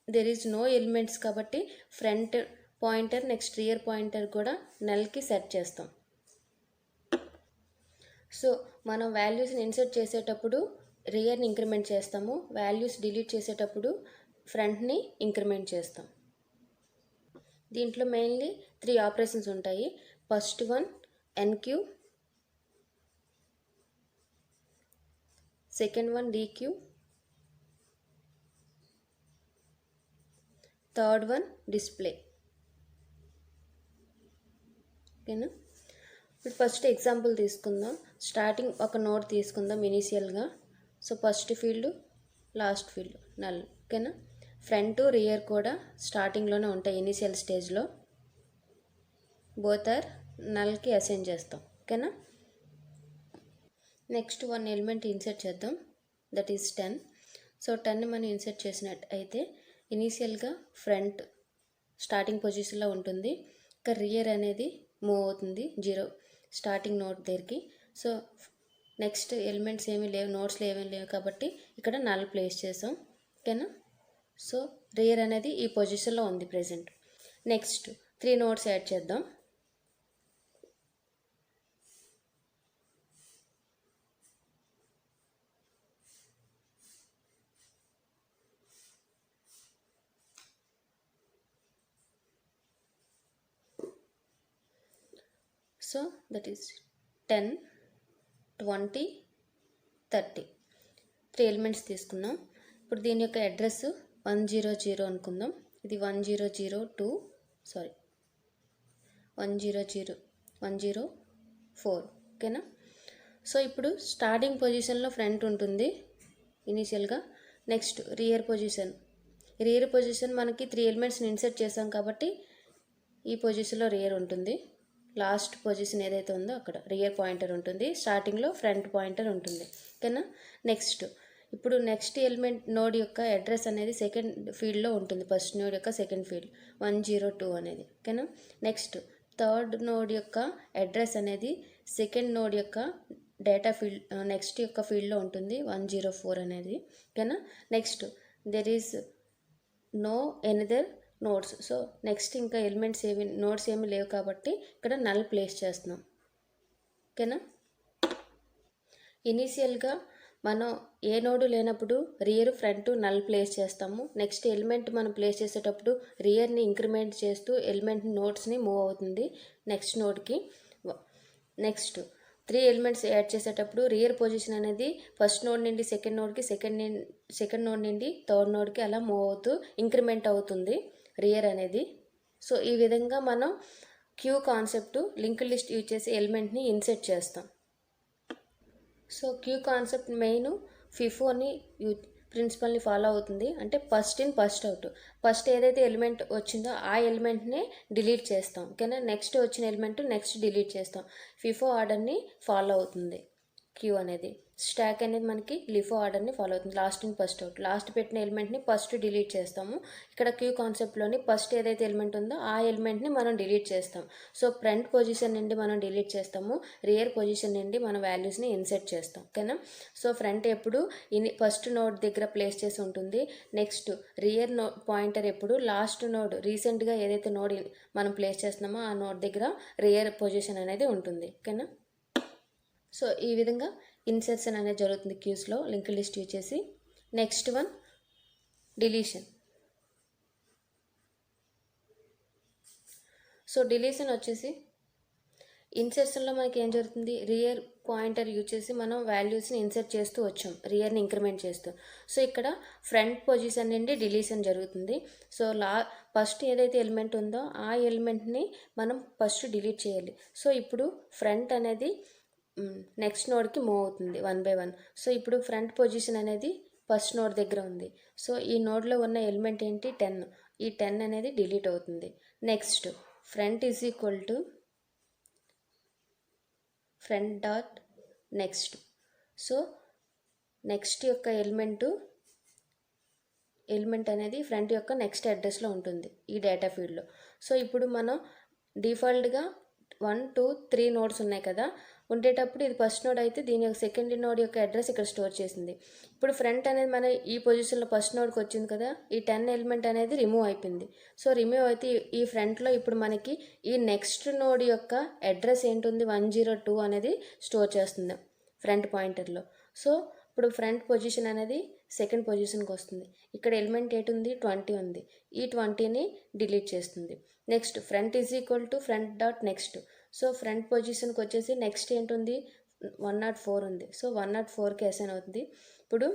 S1: there is no elements కాబట్టి front pointer next rear pointer కూడా నల్కి సెట్ చేస్తాం. సో మనం వాల్యూస్ని ఇన్సర్ట్ చేసేటప్పుడు రియర్ని ఇంక్రిమెంట్ చేస్తాము, వాల్యూస్ డిలీట్ చేసేటప్పుడు ఫ్రంట్ని ఇంక్రిమెంట్ చేస్తాం. దీంట్లో మెయిన్లీ 3 ఆపరేషన్స్ ఉంటాయి. First one enqueue, second one dequeue, third one display. ఓకేనా. ఇప్పుడు ఫస్ట్ ఎగ్జాంపుల్ తీసుకుందాం. స్టార్టింగ్ ఒక నోడ్ తీసుకుందాం ఇనీషియల్గా. So first field last field null. ఓకేనా. ఫ్రంట్ రియర్ కూడా స్టార్టింగ్లోనే ఉంటాయి ఇనీషియల్ స్టేజ్లో. బోత్ ఆర్ నల్కి అసైన్ చేస్తాం. ఓకేనా. నెక్స్ట్ 1 ఎలిమెంట్ ఇన్సర్ట్ చేద్దాం, దట్ ఈస్ 10. సో 10ని మనం ఇన్సర్ట్ చేసినట్టు అయితే ఇనీషియల్గా ఫ్రంట్ స్టార్టింగ్ పొజిషన్లో ఉంటుంది. ఇంకా రియర్ అనేది మూవ్ అవుతుంది 0 స్టార్టింగ్ నోడ్ దగ్గరికి. సో నెక్స్ట్ ఎలిమెంట్స్ ఏమీ లేవు, నోట్స్లో ఏమీ లేవు కాబట్టి ఇక్కడ నల్ ప్లేస్ చేసాం. ఓకేనా. సో రియర్ అనేది ఈ పొజిషన్లో ఉంది ప్రెజెంట్. నెక్స్ట్ 3 నోట్స్ యాడ్ చేద్దాం. So that is 10, 20, 30. 3 ఎలిమెంట్స్ తీసుకుందాం. ఇప్పుడు దీని యొక్క అడ్రస్ 100 అనుకుందాం. ఇది 10002 సారీ 104. ఓకేనా. సో ఇప్పుడు స్టార్టింగ్ పొజిషన్లో ఫ్రంట్ ఉంటుంది ఇనీషియల్గా. నెక్స్ట్ రియర్ పొజిషన్ మనకి 3 ఎలిమెంట్స్ని ఇన్సర్ట్ చేసాం కాబట్టి ఈ పొజిషన్లో రియర్ ఉంటుంది. లాస్ట్ పొజిషన్ ఏదైతే ఉందో అక్కడ రియర్ పాయింటర్ ఉంటుంది, స్టార్టింగ్లో ఫ్రంట్ పాయింటర్ ఉంటుంది. ఓకేనా. నెక్స్ట్ ఇప్పుడు నెక్స్ట్ ఎలిమెంట్ నోడ్ యొక్క అడ్రస్ అనేది సెకండ్ ఫీల్డ్లో ఉంటుంది, ఫస్ట్ నోడ్ యొక్క సెకండ్ ఫీల్డ్ 102 అనేది. ఓకేనా. నెక్స్ట్ థర్డ్ నోడ్ యొక్క అడ్రస్ అనేది సెకండ్ నోడ్ యొక్క డేటా ఫీల్డ్ నెక్స్ట్ యొక్క ఫీల్డ్లో ఉంటుంది 104 అనేది. ఓకేనా. Next there is no another nodes. So next ఇంకా ఎలిమెంట్స్ నోట్స్ ఏమి లేవు కాబట్టి ఇక్కడ నల్ ప్లేస్ చేస్తున్నాం. ఓకేనా. ఇనీషియల్గా మనం ఏ నోడు లేనప్పుడు రియర్ ఫ్రంట్ నల్ ప్లేస్ చేస్తాము. నెక్స్ట్ ఎలిమెంట్ మనం ప్లేస్ చేసేటప్పుడు రియర్ని ఇంక్రిమెంట్ చేస్తూ ఎలిమెంట్ నోట్స్ని మూవ్ అవుతుంది నెక్స్ట్ నోడ్కి. నెక్స్ట్ 3 ఎలిమెంట్స్ యాడ్ చేసేటప్పుడు రియర్ పొజిషన్ అనేది ఫస్ట్ నోడ్ నుండి సెకండ్ నోడ్కి, సెకండ్ నోడ్ నుండి థర్డ్ నోడ్కి అలా మూవ్ అవుతూ ఇంక్రిమెంట్ అవుతుంది రియర్ అనేది. సో ఈ విధంగా మనం queue concept linked list use చేసి ఎలిమెంట్ని ఇన్సర్ట్ చేస్తాం. సో క్యూ కాన్సెప్ట్ మెయిన్ ఫిఫోని ప్రిన్సిపల్ని ఫాలో అవుతుంది. అంటే first in first out. First ఏదైతే ఎలిమెంట్ వచ్చిందో ఆ ఎలిమెంట్నే డిలీట్ చేస్తాం. ఓకేనా. నెక్స్ట్ వచ్చిన ఎలిమెంట్ నెక్స్ట్ డిలీట్ చేస్తాం. ఫిఫో ఆర్డర్ని ఫాలో అవుతుంది క్యూ అనేది. స్టాక్ అనేది మనకి లిఫో ఆర్డర్ని ఫాలో అవుతుంది, last in first out. Last పెట్టిన ఎలిమెంట్ని ఫస్ట్ డిలీట్ చేస్తాము. ఇక్కడ క్యూ కాన్సెప్ట్లోని ఫస్ట్ ఏదైతే ఎలిమెంట్ ఉందో ఆ ఎలిమెంట్ని మనం డిలీట్ చేస్తాం. సో ఫ్రంట్ పొజిషన్ నుండి మనం డిలీట్ చేస్తాము, రియర్ పొజిషన్ నుండి మన వాల్యూస్ని ఇన్సర్ట్ చేస్తాం. ఓకేనా. సో ఫ్రంట్ ఎప్పుడు ఫస్ట్ నోడ్ దగ్గర ప్లేస్ చేసి ఉంటుంది. నెక్స్ట్ రియర్ పాయింటర్ ఎప్పుడు లాస్ట్ నోడ్ రీసెంట్గా ఏదైతే నోడ్ మనం ప్లేస్ చేస్తున్నామో ఆ నోడ్ దగ్గర రియర్ పొజిషన్ అనేది ఉంటుంది. ఓకేనా. సో ఈ విధంగా ఇన్సర్షన్ అనేది జరుగుతుంది క్యూస్లో లింక్డ్ లిస్ట్ యూజ్ చేసి. Next one deletion. So deletion వచ్చేసి ఇన్సర్షన్లో మనకి ఏం జరుగుతుంది, రియర్ పాయింటర్ యూజ్ చేసి మనం వాల్యూస్ని ఇన్సర్ట్ చేస్తూ వచ్చాం, రియర్ని ఇంక్రిమెంట్ చేస్తూ. సో ఇక్కడ ఫ్రంట్ పొజిషన్ నుండి డిలీషన్ జరుగుతుంది. సో ఫస్ట్ ఏదైతే ఎలిమెంట్ ఉందో ఆ ఎలిమెంట్ని మనం ఫస్ట్ డిలీట్ చేయాలి. సో ఇప్పుడు ఫ్రంట్ అనేది నెక్స్ట్ నోడ్కి మూవ్ అవుతుంది 1 by 1. సో ఇప్పుడు ఫ్రంట్ పొజిషన్ అనేది ఫస్ట్ నోడ్ దగ్గర ఉంది. సో ఈ నోడ్లో ఉన్న ఎలిమెంట్ ఏంటి, 10. ఈ 10 అనేది డిలీట్ అవుతుంది. Next front is equal to front dot next. So next యొక్క ఎలిమెంట్ అనేది ఫ్రంట్ యొక్క నెక్స్ట్ అడ్రస్లో ఉంటుంది ఈ డేటా ఫీల్డ్లో. సో ఇప్పుడు మనం డిఫాల్ట్గా 1, 2, 3 నోడ్స్ ఉన్నాయి కదా, ఉండేటప్పుడు ఇది ఫస్ట్ నోడ్ అయితే దీని యొక్క సెకండ్ నోడ్ యొక్క అడ్రస్ ఇక్కడ స్టోర్ చేసింది. ఇప్పుడు ఫ్రంట్ అనేది మన ఈ పొజిషన్లో ఫస్ట్ నోడ్కి వచ్చింది కదా, ఈ 10 ఎలిమెంట్ అనేది రిమూవ్ అయిపోయింది. సో రిమూవ్ అయితే ఈ ఫ్రంట్లో ఇప్పుడు మనకి ఈ నెక్స్ట్ నోడ్ యొక్క అడ్రస్ ఏంటుంది, 102 అనేది స్టోర్ చేస్తుంది ఫ్రంట్ పాయింటర్లో. సో ఇప్పుడు ఫ్రంట్ పొజిషన్ అనేది సెకండ్ పొజిషన్కి వస్తుంది. ఇక్కడ ఎలిమెంట్ ఏంటి ఉంది, 20 ఉంది. ఈ 20ని డిలీట్ చేస్తుంది. Next front is equal to front dot next. So front పొజిషన్కి వచ్చేసి నెక్స్ట్ ఏంటుంది, 104 ఉంది. సో 104కి అసైన్ అవుతుంది. ఇప్పుడు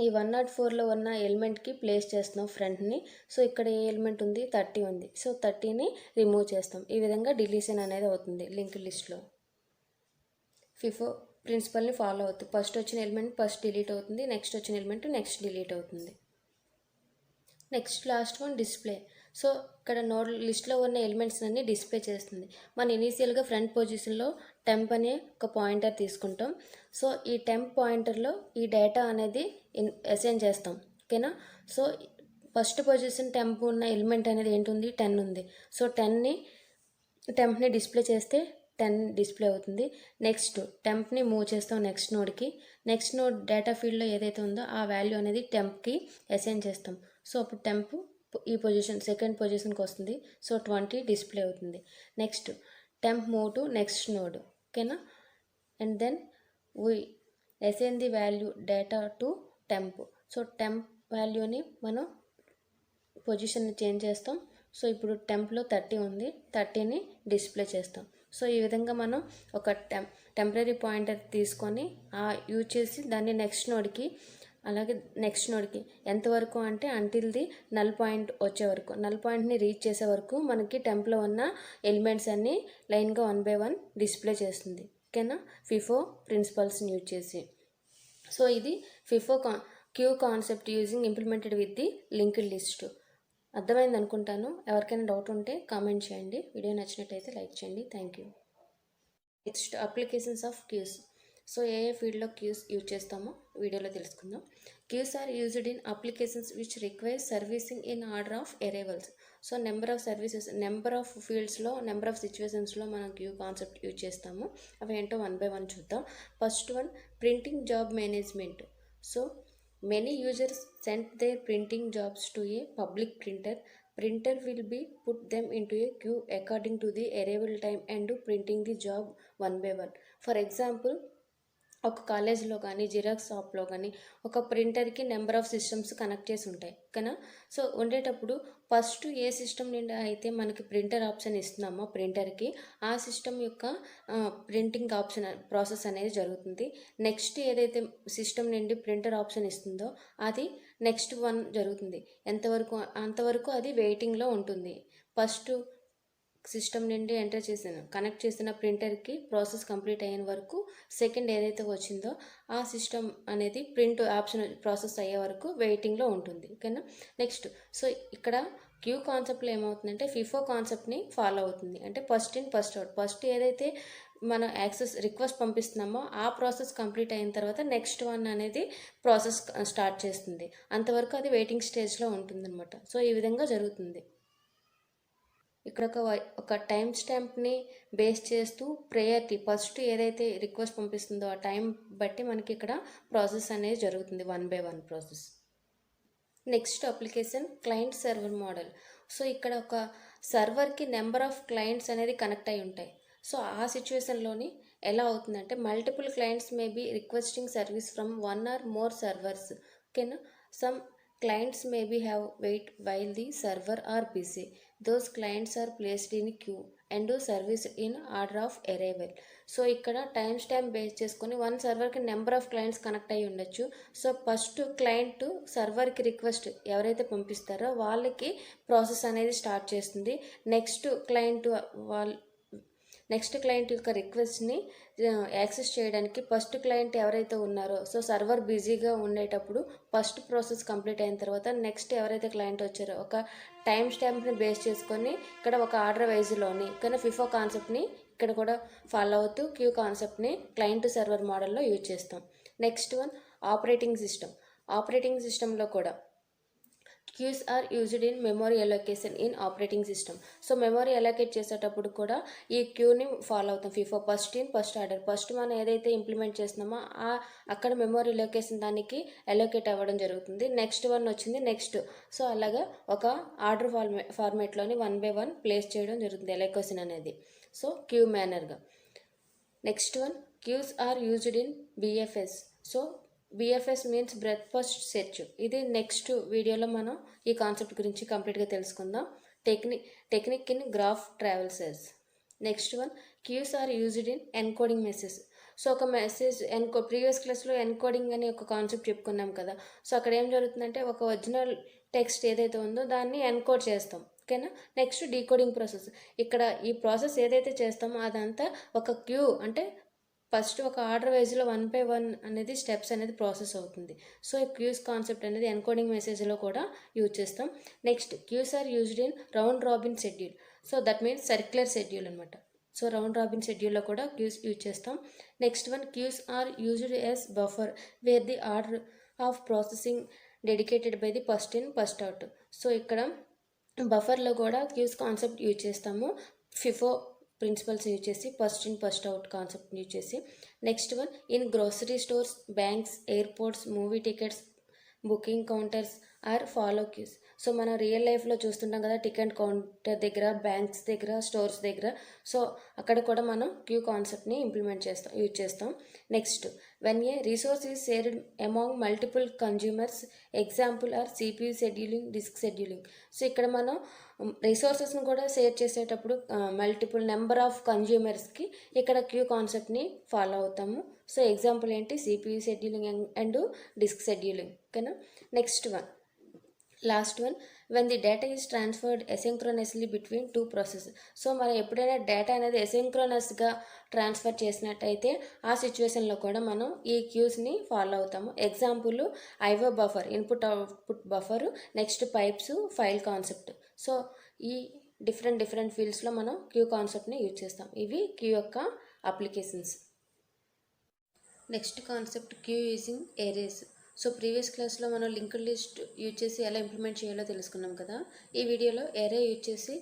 S1: ఈ 104లో ఉన్న ఎలిమెంట్కి ప్లేస్ చేస్తున్నాం ఫ్రంట్ని. సో ఇక్కడ ఏ ఎలిమెంట్ ఉంది, 30 ఉంది. సో 30ని రిమూవ్ చేస్తాం. ఈ విధంగా డిలీషన్ అనేది అవుతుంది లింక్డ్ లిస్ట్లో. FIFO ప్రిన్సిపల్ని ఫాలో అవుతుంది. ఫస్ట్ వచ్చిన ఎలిమెంట్ ఫస్ట్ డిలీట్ అవుతుంది, నెక్స్ట్ వచ్చిన ఎలిమెంట్ నెక్స్ట్ డిలీట్ అవుతుంది. Next last one display. So ఇక్కడ నోడ్ లిస్ట్లో ఉన్న ఎలిమెంట్స్ అన్ని డిస్ప్లే చేస్తుంది. మనం ఇనీషియల్గా ఫ్రంట్ పొజిషన్లో టెంప్ అనే ఒక పాయింటర్ తీసుకుంటాం. సో ఈ టెంప్ పాయింటర్లో ఈ డేటా అనేది అసైన్ చేస్తాం, ఓకేనా. సో ఫస్ట్ పొజిషన్ టెంప్ ఉన్న ఎలిమెంట్ అనేది ఏంటుంది, 10 ఉంది. సో టెంప్ని డిస్ప్లే చేస్తే 10 డిస్ప్లే అవుతుంది. నెక్స్ట్ టెంప్ని మూవ్ చేస్తాం నెక్స్ట్ నోడ్కి. నెక్స్ట్ నోడ్ డేటా ఫీల్డ్లో ఏదైతే ఉందో ఆ వాల్యూ అనేది టెంప్కి అసైన్ చేస్తాం. సో అప్పుడు టెంప్ ఈ పొజిషన్ సెకండ్ పొజిషన్కి వస్తుంది. సో 20 డిస్ప్లే అవుతుంది. Next temp move to next node, ఓకేనా. And then we assign the value data to temp. So temp వాల్యూని మనం పొజిషన్ని చేంజ్ చేస్తాం. సో ఇప్పుడు టెంప్లో 30 ఉంది, 30ని డిస్ప్లే చేస్తాం. సో ఈ విధంగా మనం ఒక టెంపరీ పాయింటర్ తీసుకొని యూజ్ చేసి దాన్ని నెక్స్ట్ నోడ్కి, అలాగే నెక్స్ట్ నోడ్కి ఎంతవరకు అంటే అంటిల్ ది నల్ పాయింట్ వచ్చే వరకు, నల్ పాయింట్ని రీచ్ చేసే వరకు మనకి టెంప్లో ఉన్న ఎలిమెంట్స్ అన్నీ లైన్గా 1 by 1 డిస్ప్లే చేస్తుంది, ఓకేనా. FIFO ప్రిన్సిపల్స్ని యూజ్ చేసి. సో ఇది FIFO queue concept using implemented with the linked list. అర్థమైంది అనుకుంటాను. ఎవరికైనా డౌట్ ఉంటే కామెంట్ చేయండి. వీడియో నచ్చినట్టయితే లైక్ చేయండి. Thank you. Next applications of queues. So ఏ ఫీల్డ్లో క్యూస్ యూజ్ చేస్తామో వీడియోలో తెలుసుకుందాం. Queues are used in applications which require servicing in order of arrivals. So number of services, number of ఫీల్డ్స్లో, నెంబర్ ఆఫ్ సిచ్యువేషన్స్లో మనం క్యూ కాన్సెప్ట్ యూజ్ చేస్తాము. అవి ఏంటో 1 by 1 చూద్దాం. First one printing job management. So many users send their printing jobs to a public printer. Printer will be put them into a queue according to the arrival time and do printing the job 1 by 1. For example, ఒక కాలేజ్లో కానీ xerox షాప్లో కానీ ఒక ప్రింటర్కి number of systems connect చేసి ఉంటాయి కదా. So ఉండేటప్పుడు ఫస్ట్ ఏ సిస్టమ్ నుండి అయితే మనకి ప్రింటర్ ఆప్షన్ ఇస్తున్నామో ప్రింటర్కి, ఆ సిస్టమ్ యొక్క ప్రింటింగ్ ఆప్షన్ ప్రాసెస్ అనేది జరుగుతుంది. నెక్స్ట్ ఏదైతే సిస్టమ్ నుండి ప్రింటర్ ఆప్షన్ ఇస్తుందో అది నెక్స్ట్ వన్ జరుగుతుంది. అంతవరకు అది వెయిటింగ్లో ఉంటుంది. ఫస్ట్ సిస్టమ్ నుండి కనెక్ట్ చేసిన ప్రింటర్కి ప్రాసెస్ కంప్లీట్ అయిన వరకు సెకండ్ ఏదైతే వచ్చిందో ఆ సిస్టమ్ అనేది ప్రింట్ ఆప్షన్ ప్రాసెస్ అయ్యే వరకు వెయిటింగ్లో ఉంటుంది, ఓకేనా. నెక్స్ట్ సో ఇక్కడ క్యూ కాన్సెప్ట్లో ఏమవుతుందంటే FIFO కాన్సెప్ట్ని ఫాలో అవుతుంది. అంటే first in first out. First ఏదైతే మనం రిక్వెస్ట్ పంపిస్తున్నామో ఆ ప్రాసెస్ కంప్లీట్ అయిన తర్వాత నెక్స్ట్ వన్ అనేది ప్రాసెస్ స్టార్ట్ చేస్తుంది. అంతవరకు అది వెయిటింగ్ స్టేజ్లో ఉంటుందన్నమాట. సో ఈ విధంగా జరుగుతుంది. ఇక్కడ ఒక టైం స్టాంప్ని బేస్ చేస్తూ ప్రయారిటీ ఫస్ట్ ఏదైతే రిక్వెస్ట్ పంపిస్తుందో ఆ టైం బట్టి మనకి ఇక్కడ ప్రాసెస్ అనేది జరుగుతుంది, 1 by 1 process. Next application client server model. So ఇక్కడ ఒక సర్వర్కి నెంబర్ ఆఫ్ క్లయింట్స్ అనేది కనెక్ట్ అయి ఉంటాయి. సో ఆ సిచ్యువేషన్లోని ఎలా అవుతుందంటే multiple clients may be requesting service from one or more servers. ఓకేనా. Some clients may be have wait while the server are busy. Those clients are placed in queue and do service in order of arrival. So ఇక్కడ time stamp base చేసుకొని one సర్వర్కి number of clients connect అయ్యి ఉండొచ్చు. So first client సర్వర్కి request ఎవరైతే పంపిస్తారో వాళ్ళకి process అనేది స్టార్ట్ చేస్తుంది. నెక్స్ట్ క్లయింట్ యొక్క రిక్వెస్ట్ని యాక్సెస్ చేయడానికి ఫస్ట్ క్లయింట్ ఎవరైతే ఉన్నారో, సో సర్వర్ బిజీగా ఉండేటప్పుడు ఫస్ట్ ప్రాసెస్ కంప్లీట్ అయిన తర్వాత నెక్స్ట్ ఎవరైతే క్లయింట్ వచ్చారో ఒక టైం స్టాంప్ని బేస్ చేసుకొని ఇక్కడ ఒక ఆర్డర్ వైజ్లోని కానీ ఫిఫో కాన్సెప్ట్ని ఇక్కడ కూడా ఫాలో అవుతూ క్యూ కాన్సెప్ట్ని క్లయింట్ సర్వర్ మోడల్లో యూజ్ చేస్తాం. నెక్స్ట్ వన్ ఆపరేటింగ్ సిస్టంలో కూడా queues are used in memory allocation in operating system. So memory allocate చేసేటప్పుడు కూడా ఈ క్యూని ఫాలో అవుతాం. FIFO first in first order. First మనం ఏదైతే ఇంప్లిమెంట్ చేస్తున్నామో అక్కడ మెమరీ అలొకేషన్ దానికి అలొకేట్ అవ్వడం జరుగుతుంది. నెక్స్ట్ వన్ వచ్చింది నెక్స్ట్. సో అలాగా ఒక ఆర్డర్ ఫార్మేట్లోని 1 by 1 ప్లేస్ చేయడం జరుగుతుంది అలొకేషన్ అనేది. సో క్యూ మేనర్గా. Next one queues are used in BFS. So BFS means breadth first search. ఇది నెక్స్ట్ వీడియోలో మనం ఈ కాన్సెప్ట్ గురించి కంప్లీట్గా తెలుసుకుందాం. Technique in graph traversals. Next one queues are used in encoding message. So ఒక మెసేజ్ ప్రీవియస్ క్లాస్లో ఎన్కోడింగ్ అని ఒక కాన్సెప్ట్ చెప్పుకున్నాం కదా. సో అక్కడ ఏం జరుగుతుందంటే ఒక ఒరిజినల్ టెక్స్ట్ ఏదైతే ఉందో దాన్ని ఎన్కోడ్ చేస్తాం. ఓకేనా. Next decoding process. ఇక్కడ ఈ ప్రాసెస్ ఏదైతే చేస్తామో అదంతా ఒక క్యూ అంటే ఫస్ట్ ఒక ఆర్డర్ వైజ్లో 1 by 1 అనేది స్టెప్స్ అనేది ప్రాసెస్ అవుతుంది. సో ఈ క్యూస్ కాన్సెప్ట్ అనేది ఎన్కోడింగ్ మెసేజ్లో కూడా యూజ్ చేస్తాం. Next queues are used in round robin schedule. So that means circular schedule అనమాట. సో రౌండ్ రాబిన్ షెడ్యూల్లో కూడా క్యూస్ యూజ్ చేస్తాం. Next one queues are used as buffer where the order of processing dedicated by the first in first out. So ఇక్కడ బఫర్లో కూడా queues concept use చేస్తాము. FIFO principles use చేసి first in first out concept use చేసి. Next one in grocery stores, banks, airports, movie tickets, booking counters are follow queues. So మనం real లైఫ్లో చూస్తుంటాం కదా టికెట్ కౌంటర్ దగ్గర, బ్యాంక్స్ దగ్గర, stores దగ్గర. సో అక్కడ కూడా మనం క్యూ కాన్సెప్ట్ని యూజ్ చేస్తాం. Next when a resource is shared among multiple consumers, example or CPU scheduling, disk scheduling. So ఇక్కడ మనం రిసోర్సెస్ని కూడా షేర్ చేసేటప్పుడు మల్టిపుల్ నెంబర్ ఆఫ్ కన్జ్యూమర్స్కి ఇక్కడ క్యూ కాన్సెప్ట్ని ఫాలో అవుతాము. సో ఎగ్జాంపుల్ ఏంటి, CPU scheduling and disk scheduling. ఓకేనా. Next one last one when the data is transferred asynchronously between two process. So మనం ఎప్పుడైనా డేటా అనేది ఎసింక్రోనస్గా ట్రాన్స్ఫర్ చేసినట్టయితే ఆ సిచ్యువేషన్లో కూడా మనం ఈ క్యూస్ని ఫాలో అవుతాము. Example IO buffer, input output buffer, next pipes, file concept. So ఈ డిఫరెంట్ ఫీల్డ్స్లో మనం క్యూ కాన్సెప్ట్ని యూజ్ చేస్తాం. ఇవి క్యూ యొక్క applications. Next concept queue using arrays. So previous క్లాస్లో మనం లింక్డ్ లిస్ట్ యూజ్ చేసి ఎలా ఇంప్లిమెంట్ చేయాలో తెలుసుకున్నాం కదా. ఈ వీడియోలో ఏరే యూజ్ చేసి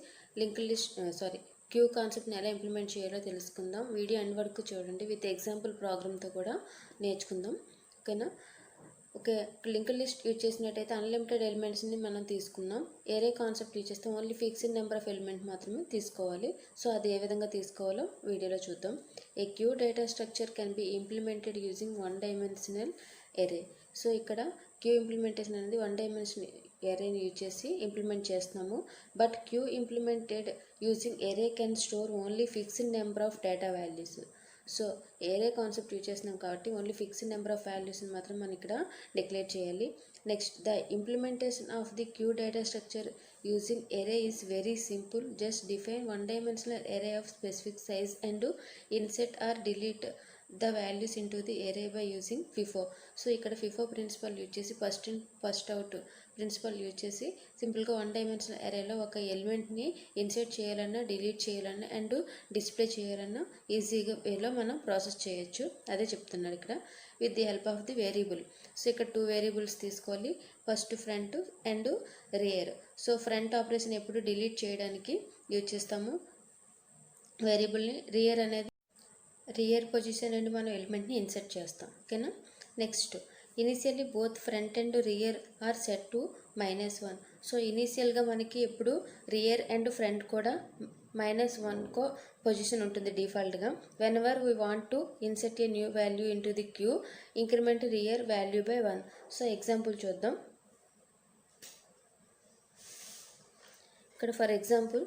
S1: క్యూ కాన్సెప్ట్ని ఎలా ఇంప్లిమెంట్ చేయాలో తెలుసుకుందాం. వీడియో ఎండ్ వరకు చూడండి. విత్ ఎగ్జాంపుల్ ప్రోగ్రామ్తో కూడా నేర్చుకుందాం. ఓకేనా. ఓకే, లింక్డ్ లిస్ట్ యూజ్ చేసినట్టయితే అన్లిమిటెడ్ ఎలిమెంట్స్ని మనం తీసుకున్నాం. ఏరే కాన్సెప్ట్ యూజ్ చేస్తాం, only fixed number of element మాత్రమే తీసుకోవాలి. సో అది ఏ విధంగా తీసుకోవాలో వీడియోలో చూద్దాం. A queue data structure can be implemented using 1 dimensional array. So ఇక్కడ క్యూ ఇంప్లిమెంటేషన్ అనేది 1 dimensional ఎరేని యూజ్ చేసి ఇంప్లిమెంట్ చేస్తున్నాము. But queue implemented using array can store only fixed number of data values. So array concept use చేస్తున్నాం కాబట్టి only fixed number of వాల్యూస్ని మాత్రం మనం ఇక్కడ డిక్లేర్ చేయాలి. Next the implementation of the queue data structure using array is very simple. Just define 1 dimensional array of specific size and insert or delete the values into the array by using FIFO. So ఇక్కడ FIFO principle use చేసి first in first out principle use చేసి సింపుల్గా 1 dimensional ఎరేలో ఒక ఎలిమెంట్ని insert చేయాలన్నా, delete చేయాలన్నా and display చేయాలన్నా ఈజీగా వేలో మనం ప్రాసెస్ చేయొచ్చు. అదే చెప్తున్నాడు ఇక్కడ. With the help of the variable. So ఇక్కడ 2 వేరియబుల్స్ తీసుకోవాలి. First front and rear. So front operation ఎప్పుడు డిలీట్ చేయడానికి యూజ్ చేస్తాము వేరియబుల్ని. రియర్ పొజిషన్ అండ్ మనం ఎలిమెంట్ని ఇన్సర్ట్ చేస్తాం. ఓకేనా. Next initially both front and rear are set to -1. So ఇనీషియల్గా మనకి ఎప్పుడు రియర్ అండ్ ఫ్రంట్ కూడా -1 కో పొజిషన్ ఉంటుంది డిఫాల్ట్గా. Whenever we want to insert a new value into the queue, increment rear value by 1. So example చూద్దాం. ఇక్కడ for example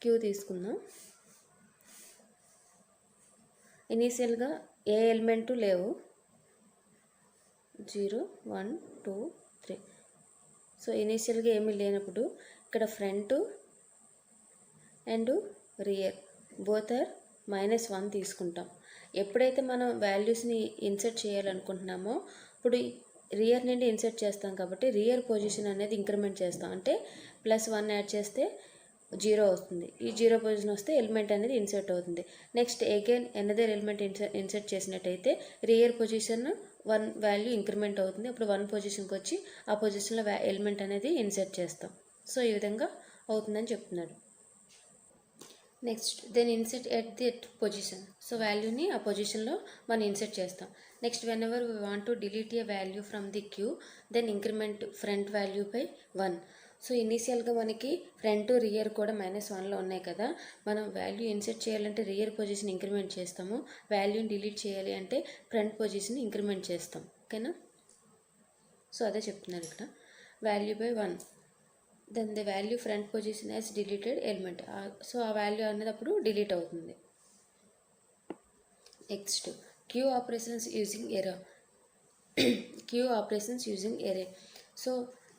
S1: queue తీసుకుందాం. ఇనీషియల్గా ఏ ఎలిమెంటు లేవు, 0 1 2 3. సో ఇనీషియల్గా ఏమీ లేనప్పుడు ఇక్కడ front and rear both are -1 తీసుకుంటాం. ఎప్పుడైతే మనం వాల్యూస్ని ఇన్సర్ట్ చేయాలనుకుంటున్నామో ఇప్పుడు రియర్ నుండి ఇన్సర్ట్ చేస్తాం కాబట్టి రియర్ పొజిషన్ అనేది ఇంక్రిమెంట్ చేస్తాం. అంటే +1 యాడ్ చేస్తే 0 వస్తుంది. ఈ 0 పొజిషన్ వస్తే ఎలిమెంట్ అనేది ఇన్సర్ట్ అవుతుంది. Next again another element insert చేసినట్టయితే రియర్ పొజిషన్ 1 వాల్యూ ఇంక్రిమెంట్ అవుతుంది. అప్పుడు 1 పొజిషన్కి వచ్చి ఆ పొజిషన్లో ఎలిమెంట్ అనేది ఇన్సర్ట్ చేస్తాం. సో ఈ విధంగా అవుతుందని చెప్తున్నాడు. Next then insert at the position. So వాల్యూని ఆ పొజిషన్లో మనం ఇన్సర్ట్ చేస్తాం. Next whenever we want to delete a value from the queue, then increment front value by 1. So ఇనీషియల్గా మనకి ఫ్రంట్ రియర్ కూడా -1లో ఉన్నాయి కదా, మనం వాల్యూ ఇన్సర్ట్ చేయాలంటే రియర్ పొజిషన్ ఇంక్రిమెంట్ చేస్తాము, వాల్యూని డిలీట్ చేయాలి అంటే ఫ్రంట్ పొజిషన్ ఇంక్రిమెంట్ చేస్తాం. ఓకేనా? సో అదే చెప్తున్నారు ఇక్కడ, value by 1, then the value front position as deleted element. So ఆ వాల్యూ అనేది అప్పుడు డిలీట్ అవుతుంది. Next queue operations using array. Queue operations using array. So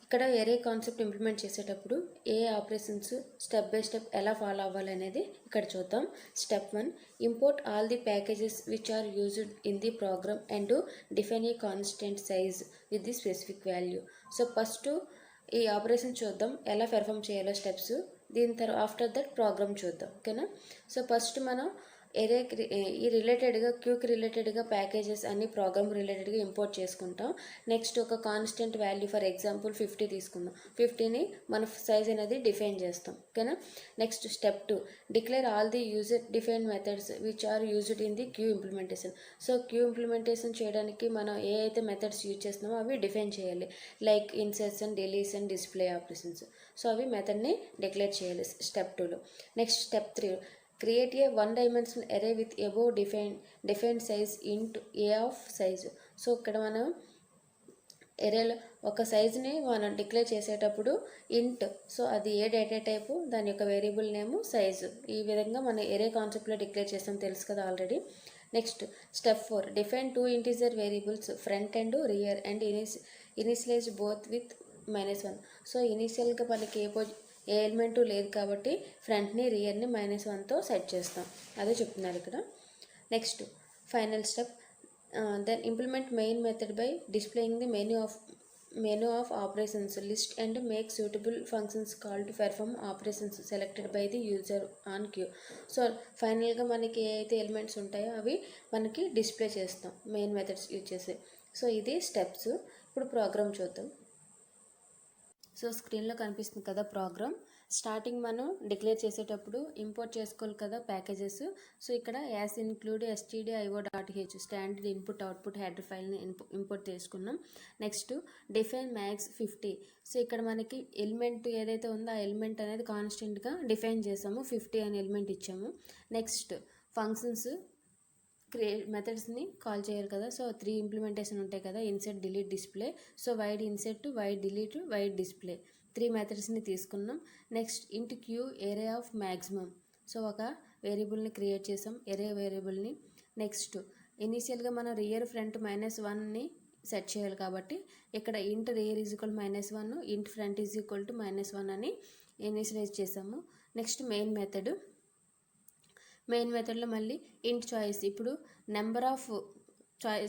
S1: ఇక్కడ ఎరే కాన్సెప్ట్ ఇంప్లిమెంట్ చేసేటప్పుడు ఏ ఆపరేషన్స్ స్టెప్ బై స్టెప్ ఎలా ఫాలో అవ్వాలి అనేది ఇక్కడ చూద్దాం. Step 1, import all the packages which are used in the program and define a constant size with the specific value. So first ఈ operation చూద్దాం ఎలా పెర్ఫామ్ చేయాలో స్టెప్స్, దీని తర్వాత ఆఫ్టర్ దట్ ప్రోగ్రామ్ చూద్దాం. ఓకేనా? సో ఫస్ట్ మనం ఎరే ఈ రిలేటెడ్గా క్యూకి రిలేటెడ్గా ప్యాకేజెస్ అన్ని ప్రోగ్రామ్ రిలేటెడ్గా ఇంపోర్ట్ చేసుకుంటాం. నెక్స్ట్ ఒక కాన్స్టెంట్ వాల్యూ ఫర్ ఎగ్జాంపుల్ 50 తీసుకుందాం. 50ని మన సైజ్ అనేది డిఫైన్ చేస్తాం. ఓకేనా? Next step 2, declare all the user define methods which are used in the queue implementation. So queue implementation చేయడానికి మనం ఏ అయితే మెథడ్స్ యూజ్ చేస్తున్నామో అవి డిఫైన్ చేయాలి. Like insertion, deletion, display operations. So అవి మెథడ్ని డిక్లేర్ చేయాలి స్టెప్ 2లో. Next step 3, create A 1-dimensional array with above define size ఇంట్ ఏ ఆఫ్ సైజ్. సో ఇక్కడ మనం ఎరేలో ఒక సైజుని మనం డిక్లేర్ చేసేటప్పుడు ఇంట్, సో అది ఏ డేటా టైపు, దాని యొక్క వేరియబుల్ నేము, సైజు, ఈ విధంగా మనం ఎరే కాన్సెప్ట్లో డిక్లేర్ చేస్తాం, తెలుసు కదా already. Next step 4, define 2 integer variables front and rear and initialise both with -1. So ఇనీషియల్గా మనకి ఏ ఎలిమెంటు లేదు కాబట్టి ఫ్రంట్ని రియర్ని -1తో సెట్ చేస్తాం, అదే చెప్తున్నారు ఇక్కడ. Next final step, then implement main method by displaying the menu of operations list and make suitable functions call to perform operations selected by the user on queue. So ఫైనల్గా మనకి ఏ అయితే elements ఉంటాయో అవి మనకి డిస్ప్లే చేస్తాం main methods use చేసి. So ఇది steps. ఇప్పుడు ప్రోగ్రామ్ చూద్దాం. సో స్క్రీన్లో కనిపిస్తుంది కదా ప్రోగ్రామ్. స్టార్టింగ్ మనం డిక్లేర్ చేసేటప్పుడు ఇంపోర్ట్ చేసుకోవాలి కదా ప్యాకేజెస్. సో ఇక్కడ as include stdio.h standard input output header ఫైల్ని ఇంపోర్ట్ చేసుకున్నాం. Next define max 50. సో ఇక్కడ మనకి ఎలిమెంట్ ఏదైతే ఉందో ఆ ఎలిమెంట్ అనేది కాన్స్టెంట్గా డిఫైన్ చేసాము, 50 అనే ఎలిమెంట్ ఇచ్చాము. నెక్స్ట్ ఫంక్షన్స్ మెథడ్స్ని కాల్ చేయాలి కదా. సో 3 ఇంప్లిమెంటేషన్ ఉంటాయి కదా, insert, delete, display. So wide insert, wide delete, wide display, 3 మెథడ్స్ని తీసుకున్నాం. నెక్స్ట్ ఇంట్ క్యూ ఏరే ఆఫ్ మ్యాక్సిమం. సో ఒక వేరియబుల్ని క్రియేట్ చేసాం, ఎరే వేరియబుల్ని. నెక్స్ట్ ఇనీషియల్గా మనం రియర్ ఫ్రంట్ -1ని సెట్ చేయాలి కాబట్టి ఇక్కడ ఇంట్ రియర్ -1, ఇంట్ ఫ్రంట్ -1 అని ఇనిషియలైజ్ చేసాము. నెక్స్ట్ మెయిన్ మెథడ్లో మళ్ళీ ఇంట్ చాయిస్. ఇప్పుడు నెంబర్ ఆఫ్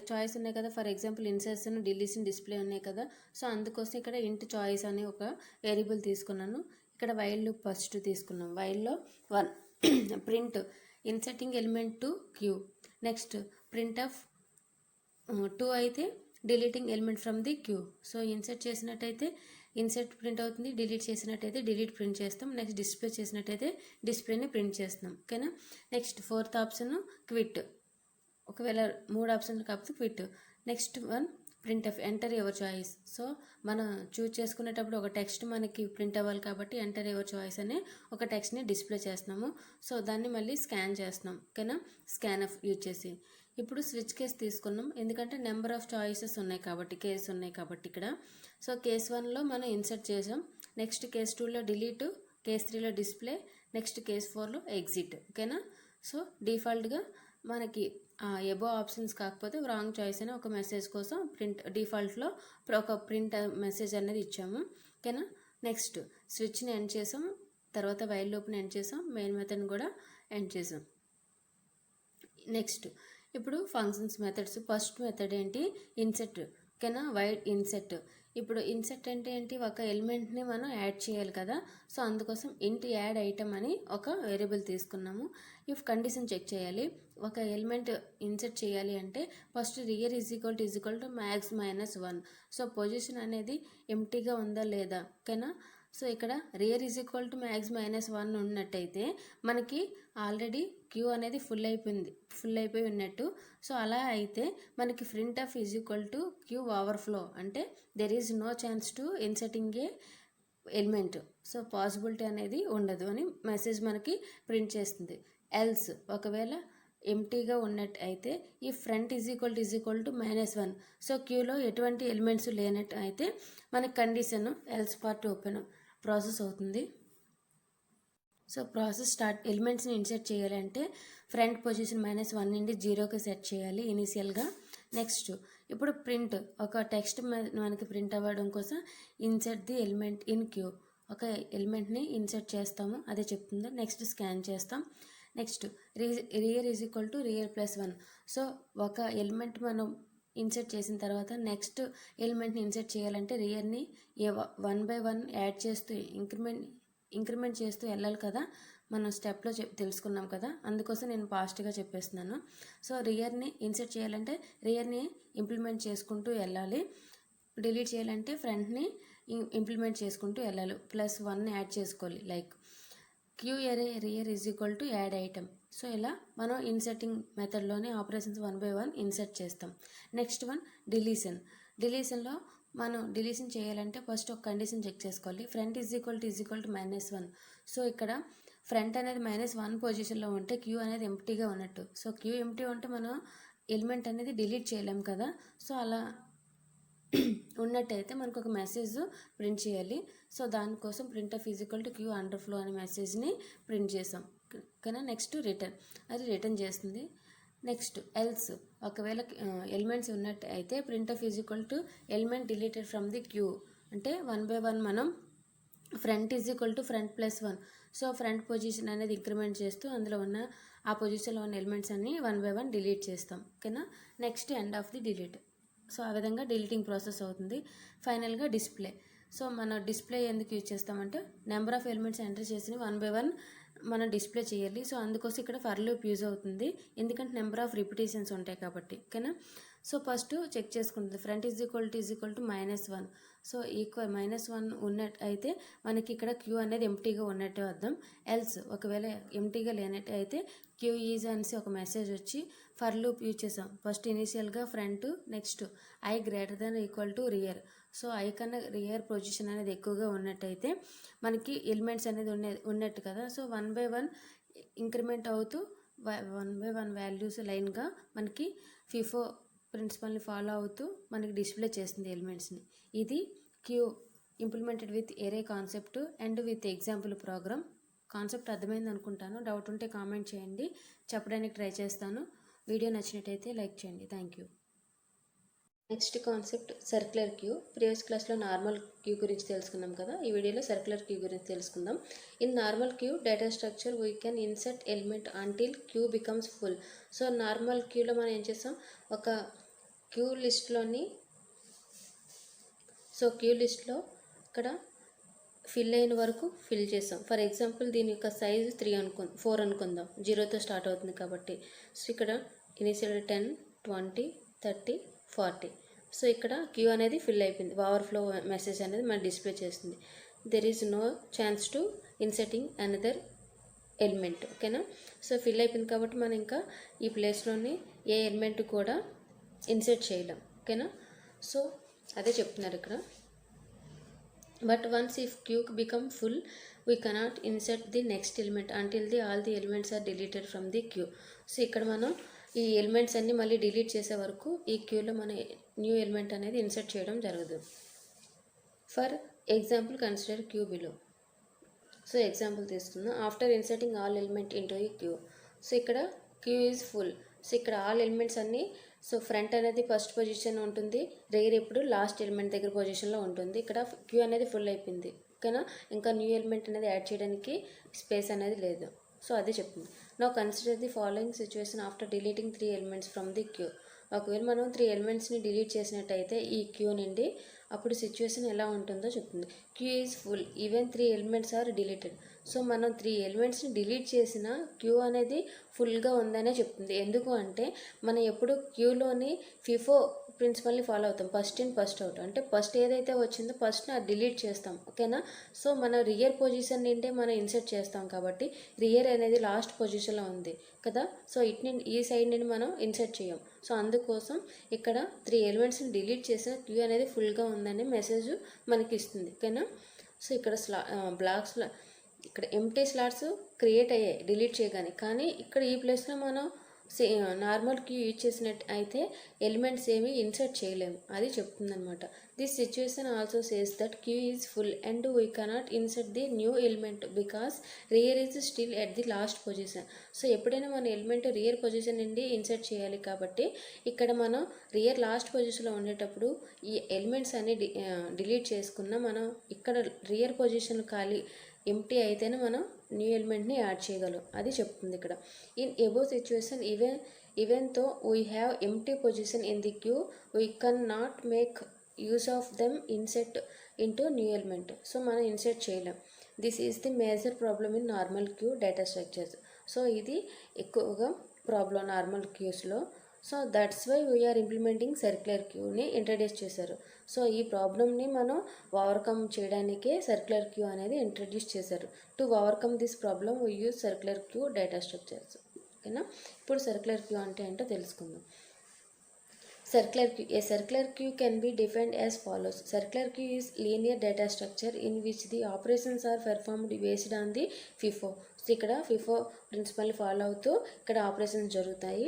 S1: చాయిస్ ఉన్నాయి కదా, for example insertion, deletion, display ఉన్నాయి కదా. సో అందుకోసం ఇక్కడ ఇంట్ చాయిస్ అనే ఒక వేరియబుల్ తీసుకున్నాను. ఇక్కడ వైల్ లూప్ ఫస్ట్ తీసుకున్నాం. వైల్లో 1 print inserting element to queue. Next print of 2 అయితే deleting element from the queue. So insert చేసినట్టయితే ఇన్సర్ట్ ప్రింట్ అవుతుంది, డిలీట్ చేసినట్టయితే డిలీట్ ప్రింట్ చేస్తాం. నెక్స్ట్ డిస్ప్లే చేసినట్టయితే డిస్ప్లేని ప్రింట్ చేస్తాం. ఓకేనా? నెక్స్ట్ 4th ఆప్షన్ క్విట్, ఒకవేళ 3 ఆప్షన్లు కాకపోతే quit. Next 1 print of enter your choice. So మనం చూజ్ చేసుకునేటప్పుడు ఒక టెక్స్ట్ మనకి ప్రింట్ అవ్వాలి కాబట్టి ఎంటర్ యువర్ చాయిస్ అనే ఒక టెక్స్ట్ని డిస్ప్లే చేస్తున్నాము. సో దాన్ని మళ్ళీ స్కాన్ చేస్తున్నాం. ఓకేనా, స్కాన్ ఆఫ్ యూజ్ చేసి. ఇప్పుడు స్విచ్ కేస్ తీసుకున్నాం, ఎందుకంటే నెంబర్ ఆఫ్ చాయిసెస్ ఉన్నాయి కాబట్టి, కేస్ ఉన్నాయి కాబట్టి ఇక్కడ. సో కేస్ 1లో మనం ఇన్సర్ట్ చేసాం, నెక్స్ట్ కేస్ 2లో డిలీట్, కేస్ 3లో డిస్ప్లే, నెక్స్ట్ కేస్ 4లో ఎగ్జిట్. ఓకేనా. సో డిఫాల్ట్గా మనకి ఎబో ఆప్షన్స్ కాకపోతే రాంగ్ చాయిస్ అనే ఒక మెసేజ్ కోసం ప్రింట్ డిఫాల్ట్లో ఒక ప్రింట్ మెసేజ్ అనేది ఇచ్చాము. ఓకేనా. నెక్స్ట్ స్విచ్ని ఎండ్ చేసాం, తర్వాత వైల్ లూప్ని ఎండ్ చేసాం, మెయిన్ మెథడ్ని కూడా ఎండ్ చేసాం. నెక్స్ట్ ఇప్పుడు ఫంక్షన్స్ మెథడ్స్. ఫస్ట్ మెథడ్ ఏంటి, ఇన్సెట్. ఓకేనా, వైడ్ ఇన్సెట్. ఇప్పుడు ఇన్సెట్ అంటే ఏంటి, ఒక ఎలిమెంట్ని మనం యాడ్ చేయాలి కదా. సో అందుకోసం ఇంట్ యాడ్ ఐటమ్ అని ఒక వేరియబుల్ తీసుకున్నాము. ఇఫ్ కండిషన్ చెక్ చేయాలి, ఒక ఎలిమెంట్ ఇన్సెట్ చేయాలి అంటే first rear is equal to max -1. So position అనేది ఎంటీగా ఉందా లేదా. ఓకేనా. సో ఇక్కడ rear is equal to max -1 ఉన్నట్టయితే మనకి ఆల్రెడీ క్యూ అనేది ఫుల్ అయిపోయి ఉన్నట్టు. సో అలా అయితే మనకి print of is equal to queue overflow, అంటే there is no chance to inserting a element. So possibility అనేది ఉండదు అని మెసేజ్ మనకి ప్రింట్ చేస్తుంది. ఎల్స్ ఒకవేళ ఎంటీగా ఉన్నట్టు అయితే ఈ front is equal to -1. So క్యూలో ఎటువంటి ఎలిమెంట్స్ లేనట్టు అయితే మనకి condition else part open process అవుతుంది. So process start. ఎలిమెంట్స్ని ఇన్సర్ట్ చేయాలంటే ఫ్రంట్ పొజిషన్ -1 నుండి 0కి సెట్ చేయాలి ఇనీషియల్గా. నెక్స్ట్ ఇప్పుడు ప్రింట్, ఒక టెక్స్ట్ మనకి ప్రింట్ అవ్వడం కోసం insert the element in queue. ఒక ఎలిమెంట్ని ఇన్సర్ట్ చేస్తాము, అదే చెప్తుంది. నెక్స్ట్ స్కాన్ చేస్తాం. Next rear is equal to rear +1. So ఒక ఎలిమెంట్ మనం ఇన్సర్ట్ చేసిన తర్వాత నెక్స్ట్ ఎలిమెంట్ని ఇన్సర్ట్ చేయాలంటే రియర్ని 1 by 1 యాడ్ చేస్తూ ఇంక్రిమెంట్ చేస్తూ వెళ్ళాలి కదా. మనం స్టెప్లో తెలుసుకున్నాం కదా, అందుకోసం నేను ఫాస్ట్గా చెప్పేస్తున్నాను. సో రియర్ని ఇన్సర్ట్ చేయాలంటే రియర్ని ఇంప్లిమెంట్ చేసుకుంటూ వెళ్ళాలి, డిలీట్ చేయాలంటే ఫ్రంట్ని ఇంప్లిమెంట్ చేసుకుంటూ వెళ్ళాలి, +1 యాడ్ చేసుకోవాలి. Like queue rear is equal to add item. So ఇలా మనం ఇన్సర్టింగ్ మెథడ్లోనే ఆపరేషన్స్ 1 by 1 ఇన్సర్ట్ చేస్తాం. Next one deletion. డిలీషన్లో మనం డిలీషన్ చేయాలంటే ఫస్ట్ ఒక కండిషన్ చెక్ చేసుకోవాలి. Front is equal to -1. So ఇక్కడ ఫ్రంట్ అనేది -1 పొజిషన్లో ఉంటే క్యూ అనేది ఎంప్టీగా ఉన్నట్టు. సో క్యూ ఎంప్టీ ఉంటే మనం ఎలిమెంట్ అనేది డిలీట్ చేయలేం కదా. సో అలా ఉన్నట్టయితే మనకు ఒక మెసేజ్ ప్రింట్ చేయాలి. సో దానికోసం print of is equal to queue underflow అనే మెసేజ్ని ప్రింట్ చేసాం. కానీ నెక్స్ట్ రిటర్న్, అది రిటర్న్ చేస్తుంది. నెక్స్ట్ ఎల్స్, ఒకవేళ ఎలిమెంట్స్ ఉన్నట్టు అయితే print of is equal to element deleted from the queue. అంటే 1 by 1 మనం front is equal to front +1. So front position అనేది ఇంక్రిమెంట్ చేస్తూ అందులో ఉన్న ఆ పొజిషన్లో ఉన్న ఎలిమెంట్స్ అన్ని 1 by 1 డిలీట్ చేస్తాం. ఓకేనా. Next end of the delete. So ఆ విధంగా డిలీటింగ్ ప్రాసెస్ అవుతుంది. ఫైనల్గా డిస్ప్లే. సో మనం డిస్ప్లే ఎందుకు యూజ్ చేస్తామంటే నెంబర్ ఆఫ్ ఎలిమెంట్స్ ఎంటర్ చేసి 1 by 1 మనం డిస్ప్లే చేయాలి. సో అందుకోసం ఇక్కడ ఫర్ లూప్ యూజ్ అవుతుంది, ఎందుకంటే నెంబర్ ఆఫ్ రిపిటేషన్స్ ఉంటాయి కాబట్టి. ఓకేనా. సో ఫస్ట్ చెక్ చేసుకుంటుంది, front is equal to -1. So equal -1 ఉన్నట్టు అయితే మనకి ఇక్కడ క్యూ అనేది ఎంప్టీగా ఉన్నట్టు అర్థం. ఎల్స్ ఒకవేళ ఎంప్టీగా లేనట్టు అయితే క్యూ ఈజ్ అనేసి ఒక మెసేజ్ వచ్చి ఫర్ లూప్ యూజ్ చేసాం. ఫస్ట్ ఇనీషియల్గా front, next i > rear. So I కన్నా రియర్ పొజిషన్ అనేది ఎక్కువగా ఉన్నట్టయితే మనకి ఎలిమెంట్స్ అనేది ఉన్నట్టు కదా. సో 1 by 1 ఇంక్రిమెంట్ అవుతూ 1 by 1 వాల్యూస్ లైన్గా మనకి ఫిఫో ప్రిన్సిపల్ని ఫాలో అవుతూ మనకి డిస్ప్లే చేస్తుంది ఎలిమెంట్స్ని. ఇది క్యూ ఇంప్లిమెంటెడ్ విత్ ఏరే concept and with example programme. Concept అర్థమైంది అనుకుంటాను. డౌట్ ఉంటే కామెంట్ చేయండి, చెప్పడానికి ట్రై చేస్తాను. వీడియో నచ్చినట్టయితే లైక్ చేయండి. Thank you. Next concept circular queue. Previous క్లాస్లో నార్మల్ క్యూ గురించి తెలుసుకున్నాం కదా, ఈ వీడియోలో సర్క్యులర్ క్యూ గురించి తెలుసుకుందాం. In normal queue data structure we can insert element until queue becomes full. So normal క్యూలో మనం ఏం చేస్తాం, ఒక క్యూ లిస్ట్లోని క్యూ లిస్ట్లో ఇక్కడ ఫిల్ అయిన వరకు ఫిల్ చేస్తాం. ఫర్ ఎగ్జాంపుల్ దీని యొక్క సైజు 4 అనుకుందాం, 0తో స్టార్ట్ అవుతుంది కాబట్టి. సో ఇక్కడ ఇనిషియల్ 10, 20, 30, 40. సో ఇక్కడ క్యూ అనేది ఫిల్ అయిపోయింది, ఓవర్ఫ్లో మెసేజ్ అనేది మనం డిస్ప్లే చేస్తుంది. There is no chance to inserting another element. ఓకేనా. సో ఫిల్ అయిపోయింది కాబట్టి మనం ఇంకా ఈ ప్లేస్లోని ఏ ఎలిమెంట్ కూడా ఇన్సర్ట్ చేయలేం. ఓకేనా. సో అదే చెప్తున్నారు ఇక్కడ. But once if queue become full we cannot insert the next element until all the elements are deleted from the queue. So ఇక్కడ మనం ఈ ఎలిమెంట్స్ అన్నీ మళ్ళీ డిలీట్ చేసే వరకు ఈ క్యూలో మనం న్యూ ఎలిమెంట్ అనేది ఇన్సర్ట్ చేయడం జరగదు. For example consider queue below. So example తీసుకుందాం. After inserting all element into ఈ క్యూ. సో ఇక్కడ క్యూ ఈజ్ ఫుల్. సో ఇక్కడ ఆల్ ఎలిమెంట్స్ అన్నీ, సో ఫ్రంట్ అనేది ఫస్ట్ పొజిషన్ ఉంటుంది, రేర్ ఎప్పుడు లాస్ట్ ఎలిమెంట్ దగ్గర పొజిషన్లో ఉంటుంది. ఇక్కడ క్యూ అనేది ఫుల్ అయిపోయింది, ఓకేనా. ఇంకా న్యూ ఎలిమెంట్ అనేది యాడ్ చేయడానికి స్పేస్ అనేది లేదు. సో అదే చెప్తుంది. Now consider the following situation after deleting 3 elements from the queue. ఒకవేళ మనం 3 ఎలిమెంట్స్ని డిలీట్ చేసినట్టయితే ఈ క్యూ నుండి అప్పుడు సిచ్యువేషన్ ఎలా ఉంటుందో చెప్తుంది. Queue is full even 3 elements are deleted. So మనం 3 ఎలిమెంట్స్ని డిలీట్ చేసిన క్యూ అనేది ఫుల్గా ఉందనే చెప్తుంది. ఎందుకు అంటే మనం ఎప్పుడు క్యూలోని ఫిఫో ప్రిన్సిపల్ని ఫాలో అవుతాం, ఫస్ట్ ఇన్ ఫస్ట్ అవుట్. అంటే ఫస్ట్ ఏదైతే వచ్చిందో ఫస్ట్ని అది డిలీట్ చేస్తాం, ఓకేనా. సో మన రియర్ పొజిషన్ నుండే మనం ఇన్సర్ట్ చేస్తాం కాబట్టి రియర్ అనేది లాస్ట్ పొజిషన్లో ఉంది కదా. సో ఈ సైడ్ నుండి మనం ఇన్సర్ట్ చేయం. సో అందుకోసం ఇక్కడ 3 ఎలిమెంట్స్ని డిలీట్ చేసిన క్యూ అనేది ఫుల్గా ఉందనే మెసేజ్ మనకి ఇస్తుంది, ఓకేనా. సో ఇక్కడ బ్లాక్స్లో ఇక్కడ ఎంప్టీ స్లాట్స్ క్రియేట్ అయ్యాయి డిలీట్ చేయగానే, కానీ ఇక్కడ ఈ ప్లేస్లో మనం నార్మల్ క్యూ యూజ్ చేసినట్టు అయితే ఎలిమెంట్స్ ఏమి ఇన్సర్ట్ చేయలేము, అది చెప్తుందనమాట. This situation also says that queue is full and we cannot insert the new element because rear is still at the last position. So ఎప్పుడైనా మన ఎలిమెంట్ రియర్ పొజిషన్ నుండి insert చేయాలి కాబట్టి ఇక్కడ మనం రియర్ లాస్ట్ పొజిషన్లో ఉండేటప్పుడు ఈ ఎలిమెంట్స్ అన్ని డిలీట్ చేసుకున్న మనం ఇక్కడ రియర్ పొజిషన్ ఖాళీ ఎంప్టీ అయితేనే మనం న్యూ ఎలిమెంట్ని యాడ్ చేయగలం, అది చెప్తుంది ఇక్కడ. In above situation even though we have empty position in the queue we can not make use of them insert into new element. So మనం ఇన్సెట్ చేయలేం. This is the major problem in normal queue data structures. So ఇది ఎక్కువగా problem normal క్యూస్లో. So that's why we are implementing circular క్యూని introduce చేశారు. So ఈ ప్రాబ్లమ్ని మనం ఓవర్కమ్ చేయడానికే సర్క్యులర్ క్యూ అనేది ఇంట్రడ్యూస్ చేశారు. To overcome this problem we use circular queue data structures, ఓకేనా. ఇప్పుడు సర్క్యులర్ క్యూ అంటే ఏంటో తెలుసుకుందాం. Circular queue. A circular queue can be defined as follows. Circular queue is linear data structure in which the operations are performed based on the FIFO. So ఇక్కడ FIFO principle follow అవుతూ ఇక్కడ operations జరుగుతాయి.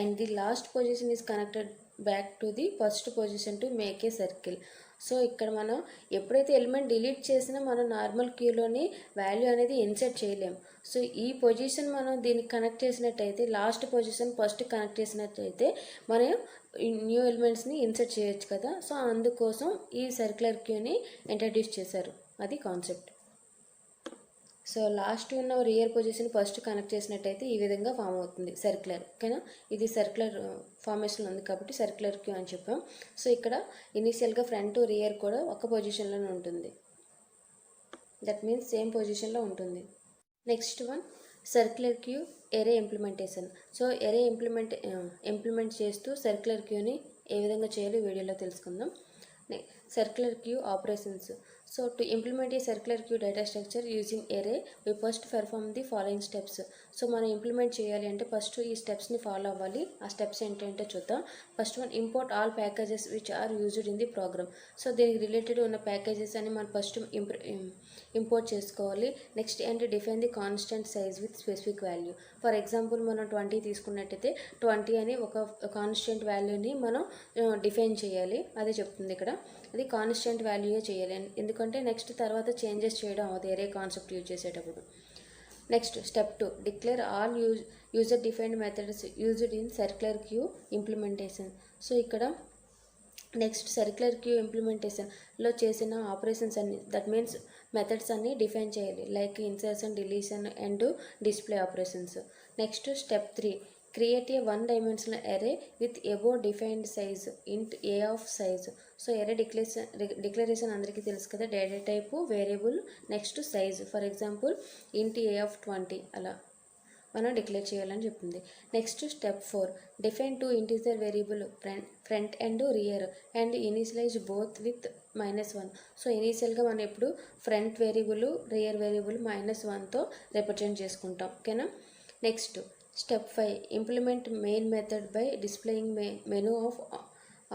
S1: And the last position is connected back to the first position to make a circle. So ఇక్కడ మనం ఎప్పుడైతే element delete చేసినా మనం normal క్యూలోని value అనేది ఇన్సర్ట్ చేయలేం. సో ఈ పొజిషన్ మనం దీనికి కనెక్ట్ చేసినట్టయితే లాస్ట్ పొజిషన్ ఫస్ట్ కనెక్ట్ చేసినట్టయితే మనం న్యూ ఎలిమెంట్స్ని ఇన్సర్ట్ చేయొచ్చు కదా. సో అందుకోసం ఈ సర్క్యులర్ క్యూని ఇంట్రడ్యూస్ చేశారు, అది కాన్సెప్ట్. సో లాస్ట్ ఉన్న రియర్ పొజిషన్ ఫస్ట్ కనెక్ట్ చేసినట్టయితే ఈ విధంగా ఫామ్ అవుతుంది సర్క్యులర్, ఓకేనా. ఇది సర్క్యులర్ ఫార్మేషన్ ఉంది కాబట్టి సర్క్యులర్ క్యూ అని చెప్పాం. సో ఇక్కడ ఇనీషియల్గా ఫ్రంట్ రియర్ కూడా ఒక పొజిషన్లోనే ఉంటుంది, దట్ మీన్స్ సేమ్ పొజిషన్లో ఉంటుంది. Next one circular queue array implementation. So array implement చేస్తూ సర్క్యులర్ క్యూని ఏ విధంగా చేయాలో వీడియోలో తెలుసుకుందాం. Circular queue operations. So to implement a circular queue data structure using array, we first perform the following steps. So మనం ఇంప్లిమెంట్ చేయాలి అంటే ఫస్ట్ ఈ స్టెప్స్ని ఫాలో అవ్వాలి. ఆ స్టెప్స్ ఏంటంటే చూద్దాం. First one, import all packages which are used in the program. So దీనికి related ఉన్న ప్యాకేజెస్ అని మనం ఫస్ట్ ఇంపోర్ట్ చేసుకోవాలి. Next and define the constant size with specific value. For example మనం 20 తీసుకున్నట్టయితే 20 అని ఒక కాన్స్టెంట్ వాల్యూని మనం డిఫైన్ చేయాలి, అదే చెప్తుంది ఇక్కడ. అది కాన్స్టెంట్ వాల్యూయే చేయాలి, ఎందుకంటే నెక్స్ట్ తర్వాత చేంజెస్ చేయడం అవుతుంది వేరే కాన్సెప్ట్ యూజ్ చేసేటప్పుడు. Next step 2, declare all user defined methods used in circular queue implementation. So ఇక్కడ నెక్స్ట్ సర్క్యులర్ క్యూ ఇంప్లిమెంటేషన్లో చేసిన ఆపరేషన్స్ అన్ని, దట్ మీన్స్ మెథడ్స్ అన్ని డిఫైన్ చేయాలి, like insertion, deletion and display operations. Next step 3, create a 1 dimensional array with above defined size int a of size. So array declaration అందరికీ తెలుసు కదా, data type, variable, next size. For example int a of 20 అలా మనం declare చేయాలని చెప్తుంది. Next step 4, define 2 integer variable front and rear and initialize both with -1. So ఇనీషియల్గా మనం ఎప్పుడు ఫ్రంట్ వేరియబుల్ రియర్ వేరియబుల్ -1తో రిప్రజెంట్ చేసుకుంటాం, ఓకేనా. Next step 5, implement main method by displaying menu of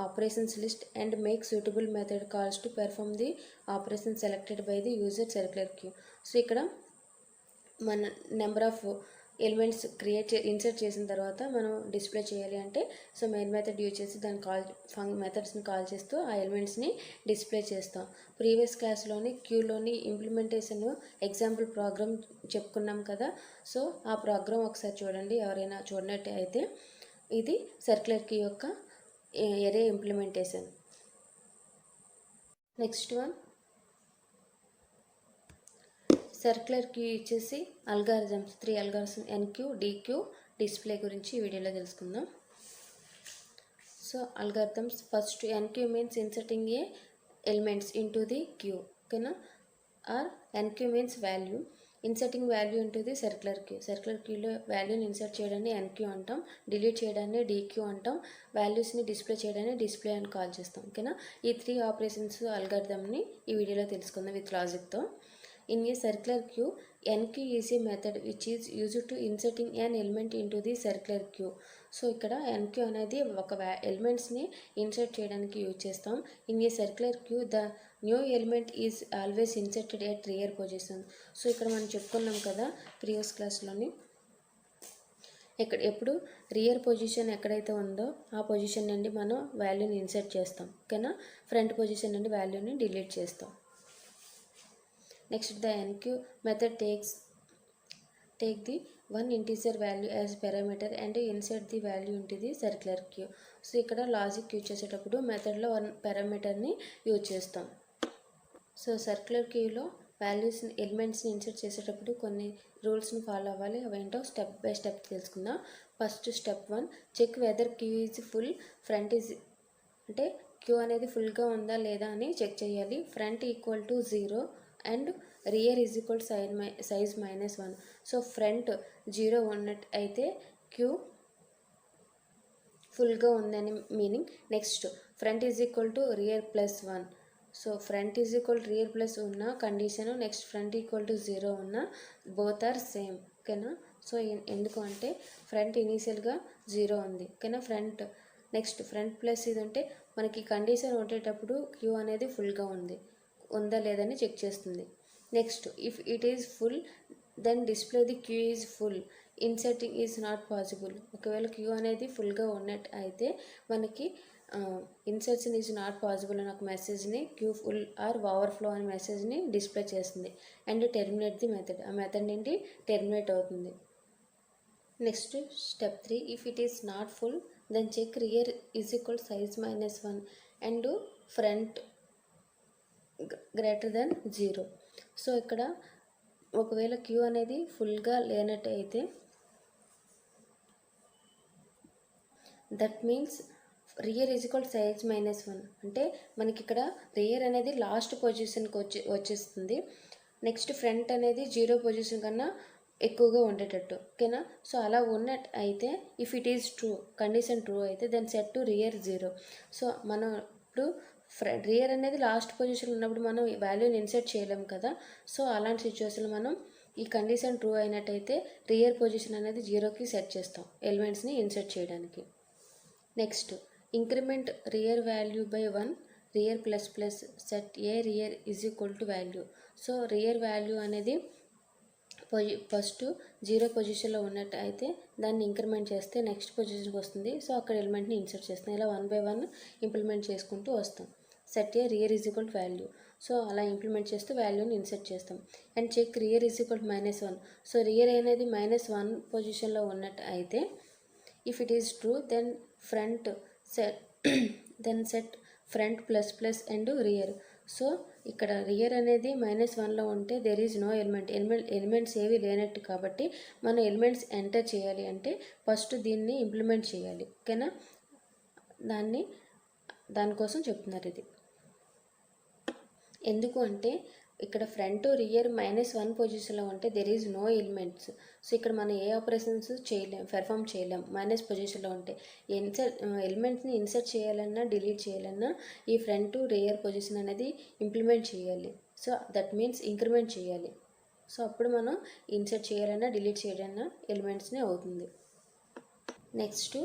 S1: operations list and make suitable method calls to perform the operation selected by the user circular queue. So ఇక్కడ మన number of elements insert చేసిన తర్వాత మనం display చేయాలి అంటే so main method use చేసి దాని మెథడ్స్ని call చేస్తూ ఆ ఎలిమెంట్స్ని డిస్ప్లే చేస్తాం. ప్రీవియస్ క్లాస్లోని క్యూలోని ఇంప్లిమెంటేషన్ ఎగ్జాంపుల్ ప్రోగ్రామ్ చెప్పుకున్నాం కదా. సో ఆ ప్రోగ్రామ్ ఒకసారి చూడండి, ఎవరైనా చూడనట్టు అయితే. ఇది సర్క్యులర్ కీ యొక్క array implementation. Next one circular queue ఇచ్చేసి algorithms 3 algorithms enqueue, dequeue, display గురించి ఈ వీడియోలో తెలుసుకుందాం. So algorithms first enqueue means inserting a elements into the queue, ఓకేనా. Or enqueue means value, inserting value into the circular queue. Circular క్యూలో వాల్యూని insert చేయడాన్ని enqueue అంటాం, డిలీట్ చేయడాన్ని డిక్యూ అంటాం, వాల్యూస్ని డిస్ప్లే చేయడాన్ని డిస్ప్లే అని కాల్ చేస్తాం, ఓకేనా. ఈ 3 ఆపరేషన్స్ అల్గారిథమ్ని ఈ వీడియోలో తెలుసుకుందాం with లాజిక్తో. In a circular queue, NQ is a method which is used to inserting an element into the circular queue. So ఇక్కడ NQ అనేది ఒక ఎలిమెంట్స్ని ఇన్సర్ట్ చేయడానికి యూజ్ చేస్తాం. In a circular queue the new element is always inserted at rear position. So ఇక్కడ మనం చెప్పుకున్నాం కదా ప్రీవియస్ క్లాస్లోని, ఎప్పుడు రియర్ పొజిషన్ ఎక్కడైతే ఉందో ఆ పొజిషన్ నుండి మనం వాల్యూని ఇన్సర్ట్ చేస్తాం, ఓకేనా. ఫ్రంట్ పొజిషన్ నుండి వాల్యూని డిలీట్ చేస్తాం. Next, the NQ method take the one integer value as parameter and insert the value into the circular queue. So ఇక్కడ లాజిక్ యూజ్ చేసేటప్పుడు మెథడ్లో 1 పారామీటర్ని యూజ్ చేస్తాం. సో సర్క్యులర్ క్యూలో వాల్యూస్ని ఎలిమెంట్స్ని ఇన్సర్ట్ చేసేటప్పుడు కొన్ని రూల్స్ని ఫాలో అవ్వాలి. అవేంటో స్టెప్ బై స్టెప్ తెలుసుకుందాం. First step 1, check whether queue is full, front is అంటే క్యూ అనేది ఫుల్గా ఉందా లేదా అని చెక్ చేయాలి. Front equal to 0 and rear is equal size -1. So front 0 ఉన్నట్టు అయితే క్యూ ఫుల్గా ఉందని meaning. Next front is equal to rear +1. So front is equal rear plus ఉన్న condition, next front equal to 0 ఉన్న బోత్ ఆర్ సేమ్, ఓకేనా. So ఎందుకు అంటే front ఇనీషియల్గా 0 ఉంది, ఓకేనా. నెక్స్ట్ ఫ్రంట్ ప్లస్ ఇది ఉంటే మనకి కండిషన్ ఉండేటప్పుడు క్యూ అనేది ఫుల్గా ఉందా లేదని చెక్ చేస్తుంది. Next if it is full then display the queue is full, inserting is not possible. ఒకవేళ క్యూ అనేది ఫుల్గా ఉన్నట్టు అయితే మనకి ఇన్సర్షన్ ఈజ్ నాట్ పాసిబుల్ అని ఒక మెసేజ్ని, క్యూ ఫుల్ ఆర్ ఓవర్ఫ్లో అనే మెసేజ్ని డిస్ప్లే చేస్తుంది. అండ్ టెర్మినేట్ ది మెథడ్, ఆ మెథడ్ నుండి టెర్మినేట్ అవుతుంది. Next step 3, if it is not full then check rear is equal size -1 and front greater than 0. So ఇక్కడ ఒకవేళ క్యూ అనేది ఫుల్గా లేనట్టు అయితే that means rear is equal size -1 అంటే మనకి ఇక్కడ రియర్ అనేది లాస్ట్ పొజిషన్కి వచ్చేస్తుంది. నెక్స్ట్ ఫ్రంట్ అనేది 0 పొజిషన్ కన్నా ఎక్కువగా ఉండేటట్టు, ఓకేనా. సో అలా ఉన్నట్టు అయితే if it is true, condition true అయితే then set to rear 0. So మనం ఇప్పుడు రియర్ అనేది లాస్ట్ పొజిషన్ ఉన్నప్పుడు మనం వాల్యూని ఇన్సర్ట్ చేయలేము కదా. సో అలాంటి సిచ్యువేషన్లో మనం ఈ కండిషన్ ట్రూ అయినట్టయితే రియర్ పొజిషన్ అనేది 0కి సెట్ చేస్తాం ఎలిమెంట్స్ని ఇన్సర్ట్ చేయడానికి. Next increment rear value by 1, rear ++ set a rear is equal to value. So rear value అనేది ఫస్ట్ 0 పొజిషన్లో ఉన్నట్టు అయితే దాన్ని ఇంక్రిమెంట్ చేస్తే నెక్స్ట్ పొజిషన్కి వస్తుంది. సో అక్కడ ఎలిమెంట్ని ఇన్సర్ట్ చేస్తాం. ఇలా 1 by 1 ఇంప్లిమెంట్ చేసుకుంటూ వస్తాం. Set a rear is equal to value. So అలా ఇంప్లిమెంట్ చేస్తూ వాల్యూని ఇన్సర్ట్ చేస్తాం. And check rear is equal to -1. So rear అనేది -1 పొజిషన్లో ఉన్నట్టు అయితే if it is true then set front ++ and rear. So ఇక్కడ రియర్ అనేది -1లో ఉంటే దెర్ ఈజ్ నో ఎలిమెంట్స్ ఏవి లేనట్టు కాబట్టి మనం ఎలిమెంట్స్ ఎంటర్ చేయాలి అంటే ఫస్ట్ దీన్ని ఇంప్లిమెంట్ చేయాలి, ఓకేనా. దానికోసం చెప్తున్నారు ఇది. ఎందుకు అంటే ఇక్కడ ఫ్రంట్ రియర్ -1 పొజిషన్లో ఉంటే there is no elements. So ఇక్కడ మనం ఏ ఆపరేషన్స్ పెర్ఫామ్ చేయలేం మైనస్ పొజిషన్లో ఉంటే. ఎలిమెంట్స్ని ఇన్సర్ట్ చేయాలన్నా డిలీట్ చేయాలన్నా ఈ ఫ్రంట్ రియర్ పొజిషన్ అనేది ఇంప్లిమెంట్ చేయాలి. సో దట్ మీన్స్ ఇంక్రిమెంట్ చేయాలి. సో అప్పుడు మనం ఇన్సర్ట్ చేయాలన్నా డిలీట్ చేయాలన్నా ఎలిమెంట్స్ని అవుతుంది. Next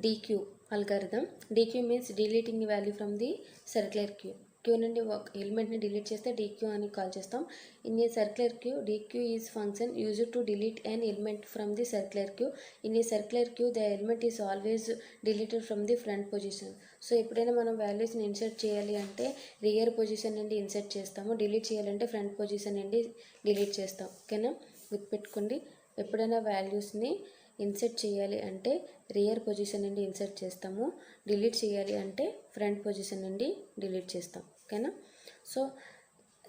S1: DQ algorithm. DQ means deleting the value from the circular queue. Queue నుండి ఒక ఎలిమెంట్ని డిలీట్ చేస్తే DQ అని కాల్ చేస్తాం. In a circular queue DQ is function used to delete an element from the circular queue. In a circular queue the element is always deleted from the front position. So ఎప్పుడైనా మనం వాల్యూస్ని insert చేయాలి అంటే rear position నుండి insert చేస్తాము, delete చేయాలంటే front position నుండి delete చేస్తాం. ఓకేనా, గుర్తుపెట్టుకోండి. ఎప్పుడైనా వాల్యూస్ని ఇన్సర్ట్ చేయాలి అంటే రియర్ పొజిషన్ నుండి ఇన్సర్ట్ చేస్తాము, డిలీట్ చేయాలి అంటే ఫ్రంట్ పొజిషన్ నుండి డిలీట్ చేస్తాం. ఓకేనా, సో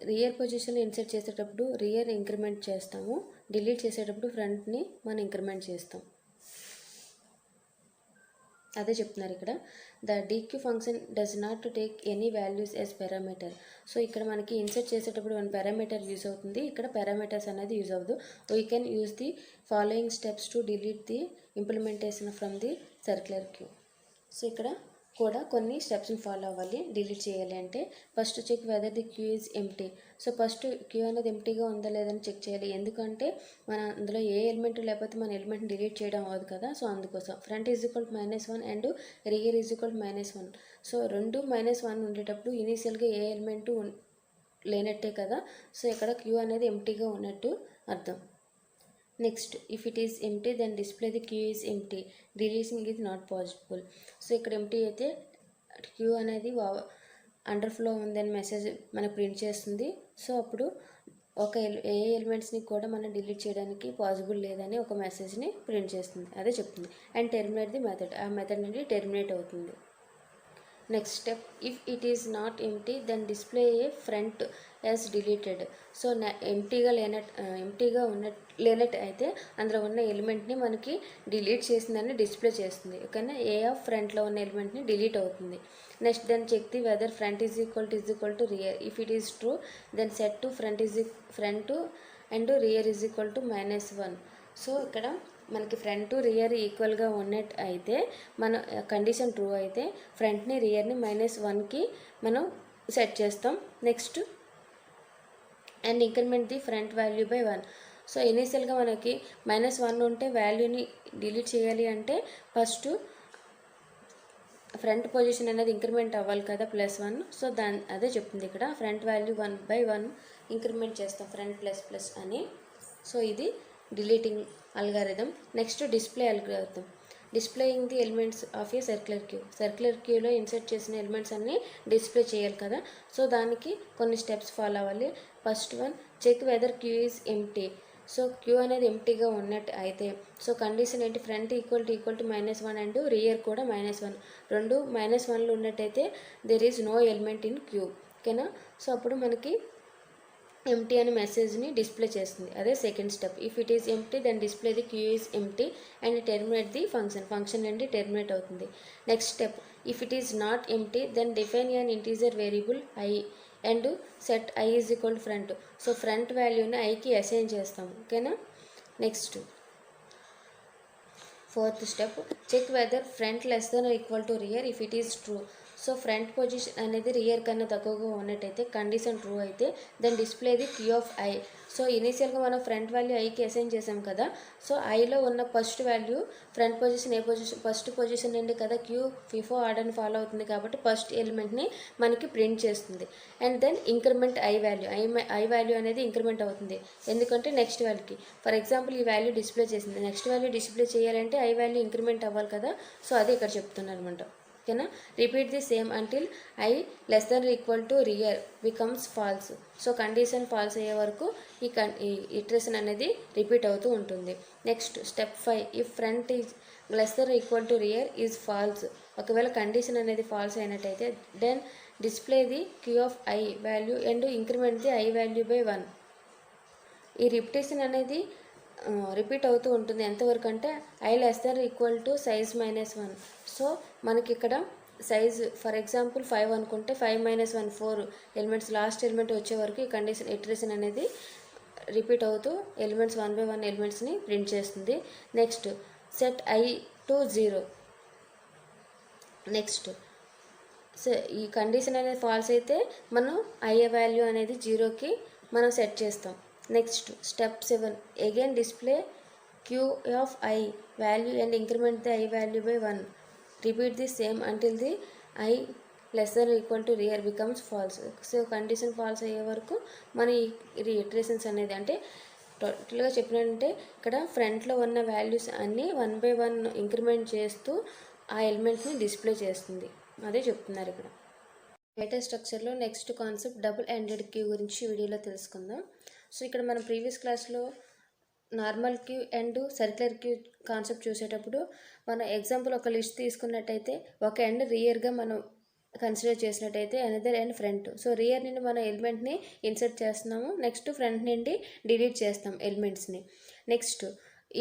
S1: రియర్ పొజిషన్లో ఇన్సర్ట్ చేసేటప్పుడు రియర్ ఇంక్రిమెంట్ చేస్తాము, డిలీట్ చేసేటప్పుడు ఫ్రంట్ని మనం ఇంక్రిమెంట్ చేస్తాం. అదే చెప్తున్నారు ఇక్కడ. The DQ function does not take any values as parameter. So ఇక్కడ మనకి ఇన్సర్ట్ చేసేటప్పుడు వన్ పారామీటర్ యూజ్ అవుతుంది, ఇక్కడ పారామీటర్స్ అనేది యూజ్ అవ్వదు. We can use the following steps to delete the implementation from the circular queue. So ఇక్కడ కూడా కొన్ని స్టెప్స్ని ఫాలో అవ్వాలి డిలీట్ చేయాలి అంటే. First check whether the queue is empty. So first queue అనేది ఎంప్టీగా ఉందా లేదని చెక్ చేయాలి. ఎందుకంటే మన అందులో ఏ ఎలిమెంట్ లేకపోతే మన ఎలిమెంట్ని డిలీట్ చేయడం అవ్వదు కదా, సో అందుకోసం. Front is equal -1 and rear is equal -1. So రెండు -1 ఉండేటప్పుడు ఇనీషియల్గా ఏ ఎలిమెంటు లేనట్టే కదా, సో ఇక్కడ క్యూ అనేది ఎంప్టీగా ఉన్నట్టు అర్థం. Next, if it is empty then display the queue is empty, deleting is not possible. So ఇక్కడ ఎంప్టీ అయితే క్యూ అనేది అండర్ఫ్లో ఉందని మెసేజ్ మనకు ప్రింట్ చేస్తుంది. సో అప్పుడు ఏ ఎలిమెంట్స్ని కూడా మనం డిలీట్ చేయడానికి పాసిబుల్ లేదని ఒక మెసేజ్ని ప్రింట్ చేస్తుంది, అదే చెప్తుంది. అండ్ టెర్మినేట్ ది మెథడ్, ఆ మెథడ్ నుండి టెర్మినేట్ అవుతుంది. Next step, if it is not empty then display a front as deleted. So ఎంప్టీగా లేనట్టు అయితే అందులో ఉన్న ఎలిమెంట్ని మనకి డిలీట్ చేసిందని డిస్ప్లే చేస్తుంది. ఓకేనా, ఏ ఆఫ్ ఫ్రంట్లో ఉన్న ఎలిమెంట్ని డిలీట్ అవుతుంది. Next, then check the whether front is equal to rear. If it is true then set to front and rear is equal to -1. So ఇక్కడ మనకి ఫ్రంట్ రియర్ ఈక్వల్గా ఉన్నట్టు అయితే మన కండిషన్ ట్రూ అయితే ఫ్రంట్ని రియర్ని -1కి మనం సెట్ చేస్తాం. Next, and increment the front value by 1. So ఇనీషియల్గా మనకి -1 ఉంటే వాల్యూని డిలీట్ చేయాలి అంటే ఫస్ట్ ఫ్రంట్ పొజిషన్ అనేది ఇంక్రిమెంట్ అవ్వాలి కదా, +1. సో అదే చెప్తుంది ఇక్కడ. ఫ్రంట్ వాల్యూ 1/1 ఇంక్రిమెంట్ చేస్తాం, ఫ్రంట్ ++ అని. సో ఇది deleting algorithm. Next, display algorithm. Displaying the elements of A circular క్యూలో ఇన్సర్ట్ చేసిన ఎలిమెంట్స్ అన్నీ డిస్ప్లే చేయాలి కదా, సో దానికి కొన్ని స్టెప్స్ ఫాలో అవ్వాలి. First one, check whether queue is empty. So queue అనేది ఎంప్టీగా ఉన్నట్టు అయితే సో కండిషన్ ఏంటి, front equal to -1 and rear కూడా -1. రెండు -1లో ఉన్నట్టయితే there is no element in queue. ఓకేనా, సో అప్పుడు మనకి ఎంప్టీ అనే మెసేజ్ని డిస్ప్లే చేస్తుంది, అదే second step. If it is empty then display the queue is empty and terminate the function నుండి టెర్మినేట్ అవుతుంది. Next step, if it is not empty then define an integer variable i and set i is equal to front. So front వాల్యూని ఐకి assign చేస్తాము. ఓకేనా, next fourth step, check whether front <= rear. If it is true, so front position అనేది rear కన్నా తక్కువగా ఉన్నట్టయితే condition true అయితే then display the queue of i. So ఇనీషియల్గా మనం ఫ్రంట్ వాల్యూ ఐకి అసైన్ చేసాం కదా, సో ఐలో ఉన్న first value front position first position నుండి కదా క్యూ ఫిఫో ఆర్డర్ని ఫాలో అవుతుంది కాబట్టి ఫస్ట్ ఎలిమెంట్ని మనకి ప్రింట్ చేస్తుంది. And then increment I value అనేది ఇంక్రిమెంట్ అవుతుంది, ఎందుకంటే నెక్స్ట్ వాల్యూకి. ఫర్ ఎగ్జాంపుల్ ఈ వాల్యూ డిస్ప్లే చేసింది, నెక్స్ట్ వాల్యూ డిస్ప్లే చేయాలంటే ఐ వాల్యూ ఇంక్రిమెంట్ అవ్వాలి కదా, సో అది ఇక్కడ చెప్తున్నారు అనమాట. ఓకేనా, repeat the same until i <= rear becomes false. So condition false అయ్యే వరకు ఈ ఇటరేషన్ అనేది రిపీట్ అవుతూ ఉంటుంది. Next step 5, if front is <= rear is false. ఒకవేళ కండిషన్ అనేది ఫాల్స్ అయినట్టయితే then display the queue of i value and increment the i value by 1. ఈ రిపిటేషన్ అనేది రిపీట్ అవుతూ ఉంటుంది ఎంతవరకు అంటే i <= సైజ్ -1. సో మనకి ఇక్కడ సైజ్ ఫర్ ఎగ్జాంపుల్ 5 అనుకుంటే 5 - 1 4 ఎలిమెంట్స్ లాస్ట్ ఎలిమెంట్ వచ్చే వరకు ఈ కండిషన్ ఇటరేషన్ అనేది రిపీట్ అవుతూ ఎలిమెంట్స్ 1/1 ఎలిమెంట్స్ని ప్రింట్ చేస్తుంది. Next, set i to 0. Next, so ఈ కండిషన్ అనేది ఫాల్స్ అయితే మనం i వాల్యూ అనేది 0కి మనం సెట్ చేస్తాం. Next step 7, again display queue of i value and increment the i value by 1. Repeat the same until the I less than equal to rear becomes false. So condition false అయ్యే వరకు మన ఈ iterations అనేది అంటే టోటల్గా చెప్పినట్టే ఇక్కడ ఫ్రంట్లో ఉన్న వాల్యూస్ అన్నీ 1 by 1 ఇంక్రిమెంట్ చేస్తూ ఆ ఎలిమెంట్స్ని డిస్ప్లే చేస్తుంది. అదే చెప్తున్నారు ఇక్కడ. డేటా స్ట్రక్చర్లో next concept double ended queue గురించి వీడియోలో తెలుసుకుందాం. సో ఇక్కడ మనం ప్రీవియస్ క్లాస్లో normal queue and circular queue concept చూసేటప్పుడు మన ఎగ్జాంపుల్ ఒక లిస్ట్ తీసుకున్నట్టయితే ఒక ఎండ్ రియర్గా మనం కన్సిడర్ చేసినట్టయితే another end front. So rear నుండి మనం ఎలిమెంట్ని ఇన్సర్ట్ చేస్తున్నాము, నెక్స్ట్ ఫ్రంట్ నుండి డిలీట్ చేస్తాం ఎలిమెంట్స్ని. నెక్స్ట్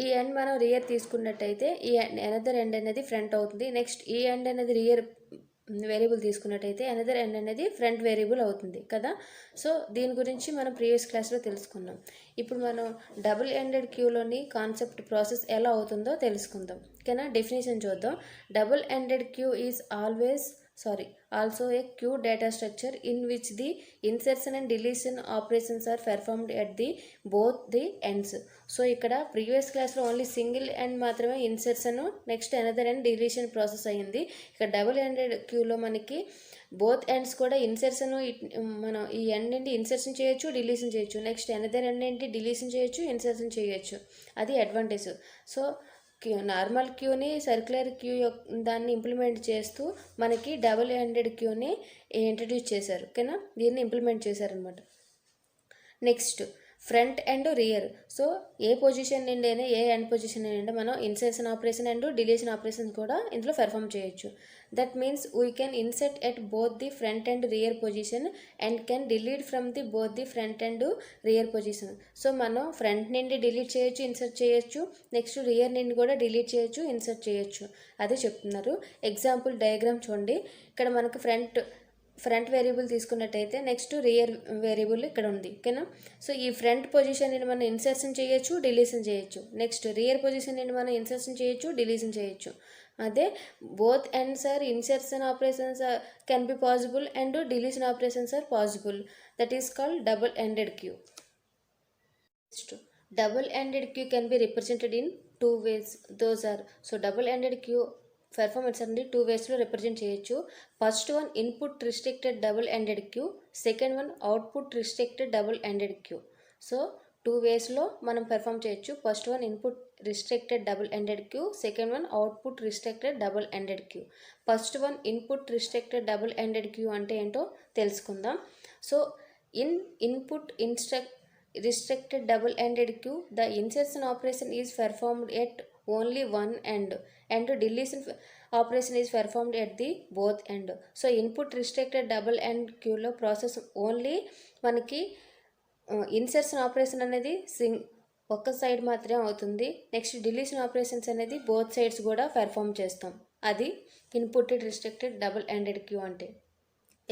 S1: ఈ ఎండ్ మనం రియర్ తీసుకున్నట్టయితే ఈ అనదర్ ఎండ్ అనేది ఫ్రంట్ అవుతుంది. నెక్స్ట్ ఈ ఎండ్ అనేది రియర్ వేరియబుల్ తీసుకున్నట్టయితే అనదర్ ఎండ్ అనేది ఫ్రంట్ వేరియబుల్ అవుతుంది కదా. సో దీని గురించి మనం ప్రీవియస్ క్లాస్లో తెలుసుకున్నాం. ఇప్పుడు మనం డబుల్ ఎండెడ్ క్యూలోని కాన్సెప్ట్ ప్రాసెస్ ఎలా అవుతుందో తెలుసుకుందాం. ఓకేనా, డెఫినేషన్ చూద్దాం. Double ended queue is also a queue data structure in which the insertion and deletion operations are performed at both the ends. So ఇక్కడ ప్రీవియస్ క్లాస్లో ఓన్లీ సింగిల్ ఎండ్ మాత్రమే insertion, next another end deletion process అయ్యింది. ఇక్కడ double ended క్యూలో మనకి both ends కూడా insertion, మనం ఈ ఎండ్ నుండి ఇన్సర్షన్ చేయొచ్చు, డిలీషన్ చేయొచ్చు, నెక్స్ట్ అనదర్ ఎండ్ నుండి డిలీషన్ చేయొచ్చు, ఇన్సర్షన్ చేయొచ్చు. అది అడ్వాంటేజ్. సో నార్మల్ క్యూని సర్క్యులర్ క్యూ దాన్ని ఇంప్లిమెంట్ చేస్తూ మనకి డబుల్ ఎండెడ్ క్యూని ఇంట్రడ్యూస్ చేశారు. ఓకేనా, దీన్ని ఇంప్లిమెంట్ చేశారనమాట. Next front and rear. So A position నుండి అయినా ఏ ఎండ్ పొజిషన్ నుండి మనం insertion operation and deletion operation కూడా ఇందులో పెర్ఫామ్ చేయొచ్చు. That means we can insert at both the front and rear position and can delete from the both the front and rear position. So మనం front నుండి delete చేయొచ్చు, insert చేయొచ్చు, next rear నుండి కూడా delete చేయొచ్చు, insert చేయొచ్చు. అదే చెప్తున్నారు. ఎగ్జాంపుల్ డయాగ్రామ్ చూడండి. ఇక్కడ మనకు ఫ్రంట్ వేరియబుల్ తీసుకున్నట్టయితే నెక్స్ట్ రియర్ వేరియబుల్ ఇక్కడ ఉంది. ఓకేనా, సో ఈ ఫ్రంట్ పొజిషన్ నుండి మనం ఇన్సర్షన్ చేయొచ్చు, డిలీషన్ చేయొచ్చు, నెక్స్ట్ రియర్ పొజిషన్ నుండి మనం ఇన్సర్షన్ చేయొచ్చు, డిలీషన్ చేయొచ్చు. అదే both ends are insertion operations can be possible and deletion operations are possible. That is called double ended queue. Next double ended queue can be represented in 2 ways. Those are, so double ended queue performance అనేది 2 waysలో represent చేయొచ్చు. First one input restricted double ended queue, second one output restricted double ended queue. So 2 waysలో మనం perform చేయొచ్చు. First one input restricted double ended queue, second one output restricted double ended queue. First one input restricted double ended queue అంటే ఏంటో తెలుసుకుందాం. So input restricted double ended queue, the insertion operation is performed at only one end and deletion operation is performed at the both end. So input restricted double end queue లో process only మనకి insertion operation అనేది ఒక్క side మాత్రమే అవుతుంది. Next deletion operations అనేది both sides కూడా perform చేస్తాం. అది input restricted double ended queue అంటే.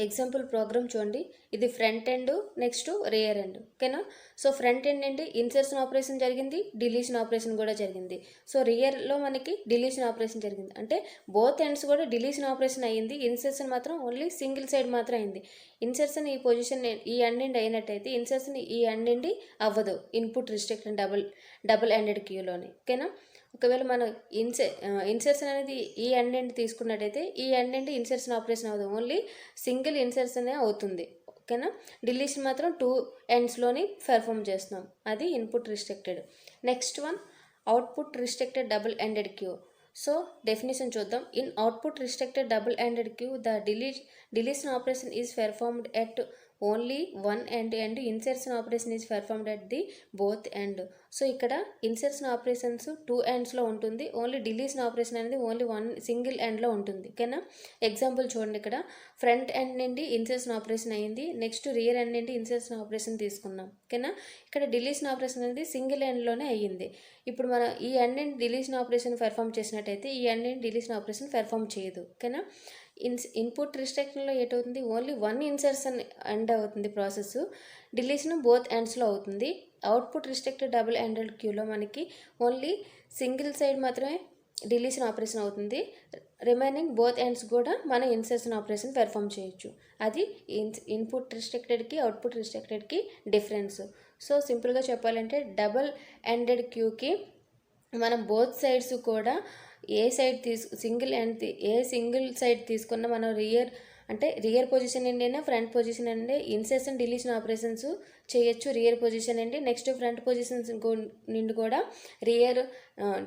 S1: ఎగ్జాంపుల్ ప్రోగ్రామ్ చూడండి. ఇది front end, next rear end. ఓకేనా, సో ఫ్రంట్ ఎండ్ నుండి ఇన్సర్షన్ ఆపరేషన్ జరిగింది, డిలీషన్ ఆపరేషన్ కూడా జరిగింది. సో రియర్లో మనకి డిలీషన్ ఆపరేషన్ జరిగింది, అంటే బోత్ ఎండ్స్ కూడా డిలీషన్ ఆపరేషన్ అయ్యింది, ఇన్సర్షన్ మాత్రం ఓన్లీ సింగిల్ సైడ్ మాత్రం అయింది. ఇన్సర్షన్ ఈ పొజిషన్ ఈ ఎండ్ నుండి అయినట్టయితే ఇన్సర్షన్ ఈ ఎండ్ నుండి అవ్వదు ఇన్పుట్ రిస్ట్రిక్టెడ్ డబుల్ ఎండెడ్ క్యూలోని. ఓకేనా, ఒకవేళ మనం ఇన్సర్షన్ అనేది ఈ ఎండ్ నుండి తీసుకున్నట్టయితే ఈ ఎండ్ నుండి ఇన్సర్షన్ ఆపరేషన్ అవ్వదు, ఓన్లీ సింగిల్ ఇన్సర్షనే అవుతుంది. ఓకేనా, డిలీషన్ మాత్రం 2 ఎండ్స్లోని పెర్ఫామ్ చేస్తున్నాం. అది input restricted. Next one output restricted double ended queue. So definition చూద్దాం. In output restricted double ended queue the deletion operation is performed at only one end and insertion operation is performed at the both end. So ఇక్కడ insertion operations 2 ఎండ్స్లో ఉంటుంది, only deletion operation అనేది only 1 single ఎండ్లో ఉంటుంది. ఓకేనా, example చూడండి. ఇక్కడ front end నుండి ఇన్సర్షన్ ఆపరేషన్ అయ్యింది, నెక్స్ట్ రియర్ ఎండ్ నుండి ఇన్సర్షన్ ఆపరేషన్ తీసుకున్నాం. ఓకేనా, ఇక్కడ డిలీషన్ ఆపరేషన్ అనేది సింగిల్ ఎండ్లోనే అయ్యింది. ఇప్పుడు మనం ఈ ఎండ్ నుండి డిలీషన్ ఆపరేషన్ పెర్ఫామ్ చేసినట్టయితే ఈ ఎండ్ నుండి డిలీషన్ ఆపరేషన్ పెర్ఫామ్ చేయదు. ఓకేనా, ఇన్పుట్ రిస్ట్రిక్షన్లో ఏటవుతుంది, ఓన్లీ 1 ఇన్సర్షన్ ఎండ్ అవుతుంది ప్రాసెస్, డిలీషన్ బోత్ ఎండ్స్లో అవుతుంది. అవుట్పుట్ రిస్ట్రిక్టెడ్ డబుల్ ఎండెడ్ క్యూలో మనకి ఓన్లీ సింగిల్ సైడ్ మాత్రమే డిలీషన్ ఆపరేషన్ అవుతుంది, రిమైనింగ్ బోత్ ఎండ్స్ కూడా మనం ఇన్సర్షన్ ఆపరేషన్ పెర్ఫామ్ చేయొచ్చు. అది ఇన్పుట్ రిస్ట్రిక్టెడ్కి అవుట్పుట్ రిస్ట్రిక్టెడ్కి డిఫరెన్స్. సో సింపుల్గా చెప్పాలంటే డబుల్ ఎండెడ్ క్యూకి మనం బోత్ సైడ్స్ కూడా ఏ సింగిల్ సైడ్ తీసుకున్న మనం రియర్ పొజిషన్ అయినా ఫ్రంట్ పొజిషన్ అంటే ఇన్సర్షన్ డిలీషన్ ఆపరేషన్స్ చేయొచ్చు రియర్ పొజిషన్ అండి. నెక్స్ట్ ఫ్రంట్ పొజిషన్స్ నుండి కూడా రియర్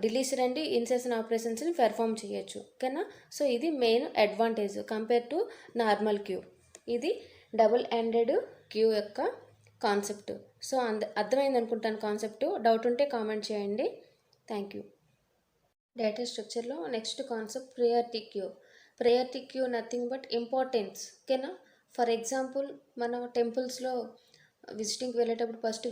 S1: డిలీషన్ అండి ఇన్సర్షన్ ఆపరేషన్స్ని పెర్ఫామ్ చేయొచ్చు. ఓకేనా? సో ఇది main advantage compare to normal queue. ఇది డబుల్ ఎండెడ్ క్యూ యొక్క కాన్సెప్ట్. సో అర్థమైంది అనుకుంటాను కాన్సెప్ట్. డౌట్ ఉంటే కామెంట్ చేయండి. Thank you. డేటా స్ట్రక్చర్లో next concept priority queue nothing but importance. ఓకేనా? ఫర్ ఎగ్జాంపుల్ మన టెంపుల్స్లో విజిటింగ్కి వెళ్ళేటప్పుడు ఫస్ట్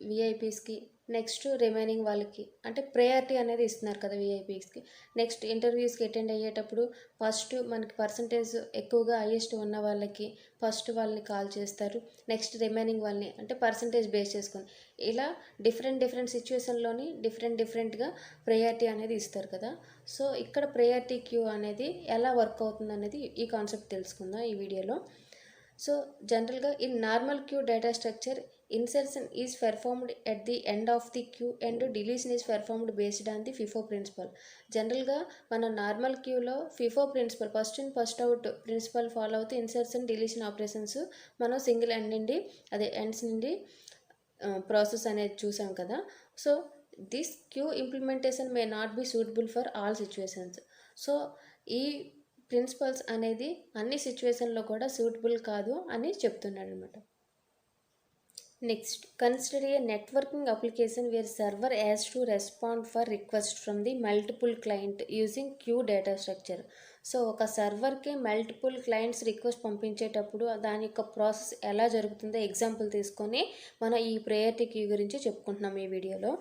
S1: విఐపీస్కి, నెక్స్ట్ రిమైనింగ్ వాళ్ళకి అంటే ప్రయారిటీ అనేది ఇస్తున్నారు కదా విఐపీస్కి. నెక్స్ట్ ఇంటర్వ్యూస్కి అటెండ్ అయ్యేటప్పుడు ఫస్ట్ మనకి పర్సంటేజ్ ఎక్కువగా హైయెస్ట్ ఉన్న వాళ్ళకి ఫస్ట్ వాళ్ళని కాల్ చేస్తారు. నెక్స్ట్ రిమైనింగ్ వాళ్ళని అంటే పర్సంటేజ్ బేస్ చేసుకొని ఇలా డిఫరెంట్ సిచ్యువేషన్లోని డిఫరెంట్గా ప్రయారిటీ అనేది ఇస్తారు కదా. సో ఇక్కడ ప్రయారిటీ క్యూ అనేది ఎలా వర్క్ అవుతుంది అనేది ఈ కాన్సెప్ట్ తెలుసుకుందాం ఈ వీడియోలో. సో జనరల్గా in normal queue data structure insertion is performed at the end of the queue and deletion is performed based on the FIFO principle. జనరల్గా మన నార్మల్ క్యూలో FIFO principle first in first out principle follow అవుతూ insertion deletion operations మనం single ends నుండి process అనేది చూసాం కదా. So this queue implementation may not be suitable for all situations. So ఈ ప్రిన్సిపల్స్ అనేది అన్ని సిచ్యువేషన్లో కూడా సూటబుల్ కాదు అని చెప్తున్నాడు అనమాట. Next, consider a networking application where server has to respond for request from the multiple client using queue data structure. So ఒక సర్వర్కి మల్టిపుల్ క్లయింట్స్ రిక్వెస్ట్ పంపించేటప్పుడు దాని యొక్క ప్రాసెస్ ఎలా జరుగుతుందో ఎగ్జాంపుల్ తీసుకొని మనం ఈ ప్రయారిటీ క్యూ గురించి చెప్పుకుంటున్నాం ఈ వీడియోలో.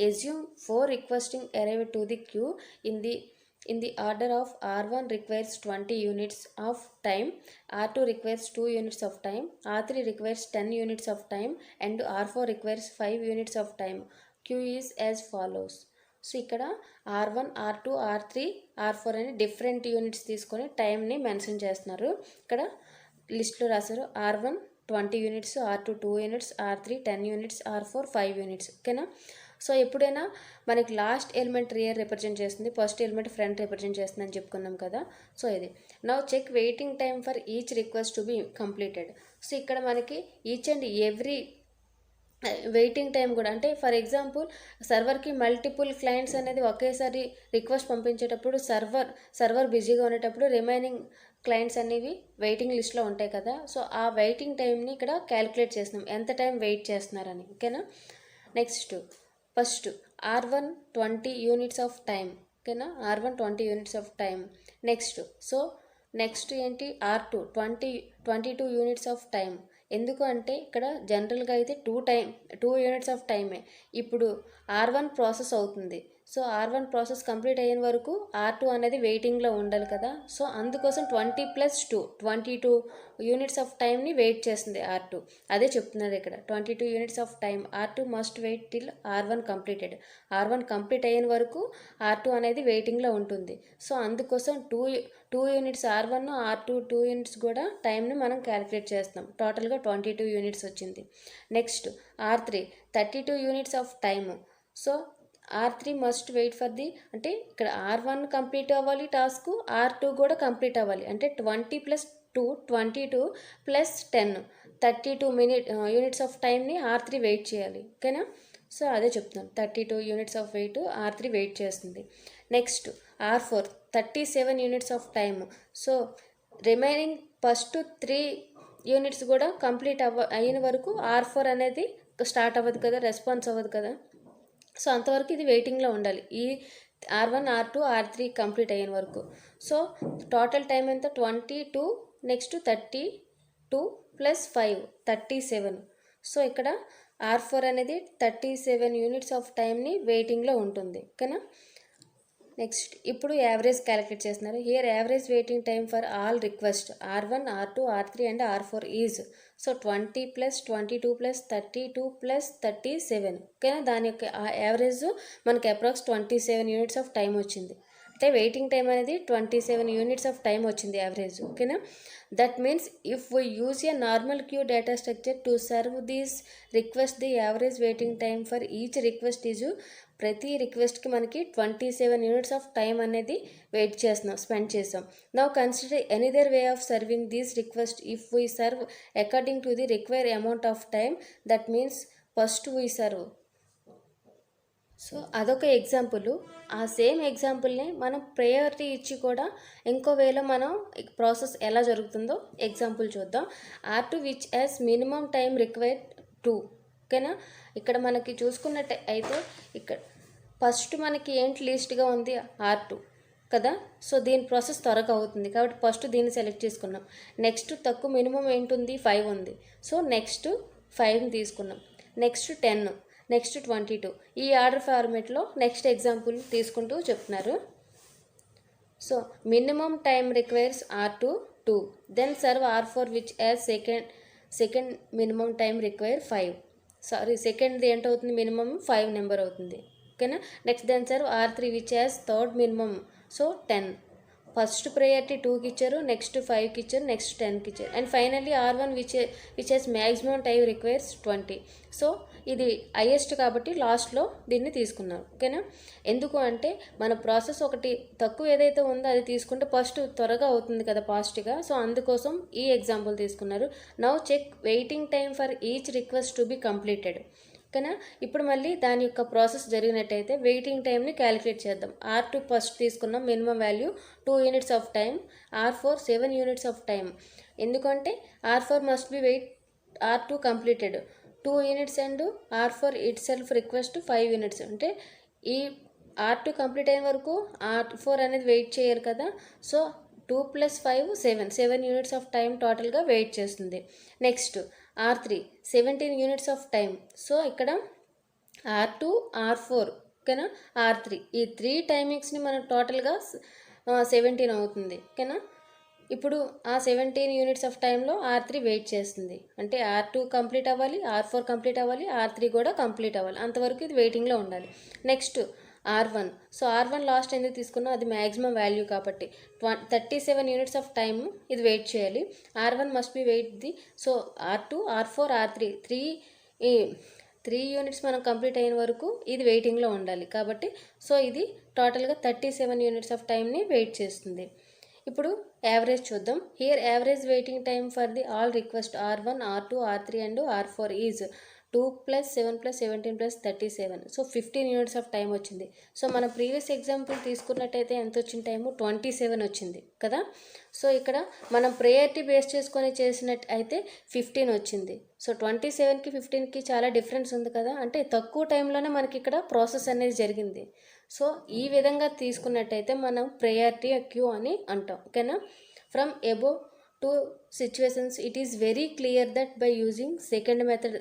S1: Assume 4 requesting arrive to the queue in the order of R1 requires 20 units of time, R2 requires 2 units of time, R3 requires 10 units of time and R4 requires 5 units of time. Q is as follows. So ఇక్కడ R1, R2, R3, R4 అని different units తీసుకొని టైంని mention చేస్తున్నారు. ఇక్కడ లిస్ట్లో రాశారు R1 20 units, R2 2 units, R3 10 units, R4 5 units. ఓకేనా? So ఎప్పుడైనా మనకి లాస్ట్ ఎలిమెంట్ రియర్ రిప్రజెంట్ చేస్తుంది, ఫస్ట్ ఎలిమెంట్ ఫ్రంట్ రిప్రజెంట్ చేస్తుంది అని చెప్పుకున్నాం కదా. సో ఇది now check waiting time for each request to be completed. So ఇక్కడ మనకి each and every waiting time కూడా అంటే ఫర్ ఎగ్జాంపుల్ సర్వర్కి మల్టిపుల్ క్లయింట్స్ అనేది ఒకేసారి రిక్వెస్ట్ పంపించేటప్పుడు సర్వర్ బిజీగా ఉండేటప్పుడు రిమైనింగ్ క్లయింట్స్ అనేవి వెయిటింగ్ లిస్ట్లో ఉంటాయి కదా. సో ఆ వెయిటింగ్ టైంని ఇక్కడ క్యాలిక్యులేట్ చేస్తున్నాం, ఎంత టైం వెయిట్ చేస్తున్నారని. ఓకేనా? Next first R1 20 units of time. ఓకేనా? R1 20 units of time. Next ఏంటి R2 22 యూనిట్స్ ఆఫ్ టైం. ఎందుకు అంటే ఇక్కడ జనరల్గా అయితే 2 యూనిట్స్ ఆఫ్ టైమే. ఇప్పుడు R1 ప్రాసెస్ అవుతుంది. సో R1 ప్రాసెస్ కంప్లీట్ అయిన వరకు R2 అనేది వెయిటింగ్లో ఉండాలి కదా. సో అందుకోసం 20 + 2 22 యూనిట్స్ ఆఫ్ టైంని వెయిట్ చేస్తుంది R2. అదే చెప్తున్నారు ఇక్కడ 22 units of time R2 must wait till R1 completed. R1 complete అయిన వరకు R2 అనేది వెయిటింగ్లో ఉంటుంది. సో అందుకోసం 2 యూనిట్స్ R1, R2 2 యూనిట్స్ కూడా టైంని మనం క్యాలిక్యులేట్ చేస్తాం. టోటల్గా 22 యూనిట్స్ వచ్చింది. Next R3 32 units of time. So R3 must wait for the అంటే ఇక్కడ R1 కంప్లీట్ అవ్వాలి టాస్క్, R2 కూడా కంప్లీట్ అవ్వాలి. అంటే 20 + 2 22 + 10 32 యూనిట్స్ ఆఫ్ టైంని R3 వెయిట్ చేయాలి. ఓకేనా? సో అదే చెప్తున్నాను 32 units of wait R3 wait చేస్తుంది. Next R4 37 units of time. So remaining first 3 units కూడా కంప్లీట్ అయిన వరకు R4 అనేది స్టార్ట్ అవ్వదు కదా, రెస్పాన్స్ అవ్వదు కదా. సో అంతవరకు ఇది వెయిటింగ్లో ఉండాలి ఈ R1, R2, R3 కంప్లీట్ అయిన వరకు. సో టోటల్ టైం ఎంత 22, నెక్స్ట్ 32 + 5 37. సో ఇక్కడ R4 అనేది 37 యూనిట్స్ ఆఫ్ టైంని వెయిటింగ్లో ఉంటుంది. ఓకేనా? నెక్స్ట్ ఇప్పుడు యావరేజ్ క్యాలిక్యులేట్ చేస్తున్నారు. Here average waiting time for all request R1, R2, R3 and R4 is so 20 + 22 + 32 + 37. ఓకేనా? దాని యొక్క యావరేజ్ మనకి అప్రాక్స్ 27 యూనిట్స్ ఆఫ్ టైం వచ్చింది. అంటే వెయిటింగ్ టైం అనేది 27 యూనిట్స్ ఆఫ్ టైం వచ్చింది యావరేజ్. ఓకేనా? That means if we use a normal queue data structure to serve these request the average waiting time for each request is ప్రతి రిక్వెస్ట్కి మనకి 27 units of time అనేది wait చేస్తున్నాం, spend చేసాం. Now consider any other way of serving these request if we serve according to the require amount of time, that means first we serve. So అదొక example. ఆ same ఎగ్జాంపుల్ని మనం priority ఇచ్చి కూడా ఇంకో వేలో మనం ప్రాసెస్ ఎలా జరుగుతుందో ఎగ్జాంపుల్ చూద్దాం. R2 which as minimum time required 2. ఓకేనా, ఇక్కడ మనకి చూసుకున్నట్టు అయితే ఇక్కడ ఫస్ట్ మనకి ఏంటి లీస్ట్గా ఉంది R2 కదా. సో దీని ప్రాసెస్ త్వరగా అవుతుంది కాబట్టి ఫస్ట్ దీన్ని సెలెక్ట్ చేసుకున్నాం. నెక్స్ట్ తక్కువ మినిమం ఏంటుంది 5 ఉంది. సో నెక్స్ట్ 5 తీసుకున్నాం. Next 10, next 22. ఈ ఆర్డర్ ఫార్మేట్లో నెక్స్ట్ ఎగ్జాంపుల్ తీసుకుంటూ చెప్తున్నారు. So minimum time requires R2 2, then serve R4 which has second minimum time require 5. సెకండ్ది ఏంటవుతుంది, మినిమం 5 నెంబర్ అవుతుంది. ఓకేనా, next then serve R3 which has third minimum, so 10. First priority 2కి ఇచ్చారు, నెక్స్ట్ 5కి ఇచ్చారు, నెక్స్ట్ 10కి ఇచ్చారు, and finally R1 which has maximum time requires 20. So ఇది హైయెస్ట్ కాబట్టి లాస్ట్లో దీన్ని తీసుకున్నారు. ఓకేనా, ఎందుకు అంటే మన ప్రాసెస్ ఒకటి తక్కువ ఏదైతే ఉందో అది తీసుకుంటే ఫస్ట్ త్వరగా అవుతుంది కదా ఫాస్ట్గా. సో అందుకోసం ఈ ఎగ్జాంపుల్ తీసుకున్నారు. Now check waiting time for each request to be completed. ఓకేనా, ఇప్పుడు మళ్ళీ దాని యొక్క ప్రాసెస్ జరిగినట్టయితే వెయిటింగ్ టైంని క్యాలిక్యులేట్ చేద్దాం. R2 ఫస్ట్ తీసుకున్నాం, minimum value 2 units of time. R4 7 units of time. ఎందుకంటే R4 must be wait R2 completed 2 units and R4 itself request 5 units. అంటే ఈ R2 కంప్లీట్ అయిన వరకు R4 అనేది వెయిట్ చేయరు కదా. సో 2 + 5 7 యూనిట్స్ ఆఫ్ టైం టోటల్గా వెయిట్ చేస్తుంది. Next R3 17 units of time. So ఇక్కడ R2 R4 ఓకేనా, R3 ఈ 3 టైమింగ్స్ని మనం టోటల్గా 17 అవుతుంది. ఓకేనా, ఇప్పుడు ఆ 17 యూనిట్స్ ఆఫ్ టైంలో R3 వెయిట్ చేస్తుంది. అంటే R2 కంప్లీట్ అవ్వాలి, R4 కంప్లీట్ అవ్వాలి, R3 కూడా కంప్లీట్ అవ్వాలి. అంతవరకు ఇది వెయిటింగ్లో ఉండాలి. Next R1. So R1 last ఎందుకు తీసుకున్నా, అది మ్యాక్సిమం వాల్యూ కాబట్టి 37 యూనిట్స్ ఆఫ్ టైమ్ ఇది వెయిట్ చేయాలి. R1 must be wait the. So R2 R4 R3 3 units మనం కంప్లీట్ అయిన వరకు ఇది వెయిటింగ్లో ఉండాలి కాబట్టి సో ఇది టోటల్గా 37 యూనిట్స్ ఆఫ్ టైంని వెయిట్ చేస్తుంది. ఇప్పుడు యావరేజ్ చూద్దాం. Here average waiting time for the all request R1 R2 R3 and R4 is 2 + 7 + 17 + 37. So 15 units of time వచ్చింది. సో మన ప్రీవియస్ ఎగ్జాంపుల్ తీసుకున్నట్టయితే ఎంత వచ్చిన టైము 27 వచ్చింది కదా. సో ఇక్కడ మనం ప్రయారిటీ బేస్ చేసుకొని చేసినట్టు అయితే 15 వచ్చింది. సో 27కి 15కి చాలా డిఫరెన్స్ ఉంది కదా. అంటే తక్కువ టైంలోనే మనకి ఇక్కడ ప్రాసెస్ అనేది జరిగింది. సో ఈ విధంగా తీసుకున్నట్టయితే మనం ప్రయారిటీ క్యూ అని అంటాం. ఓకేనా, from above two situations it is very clear that by using second method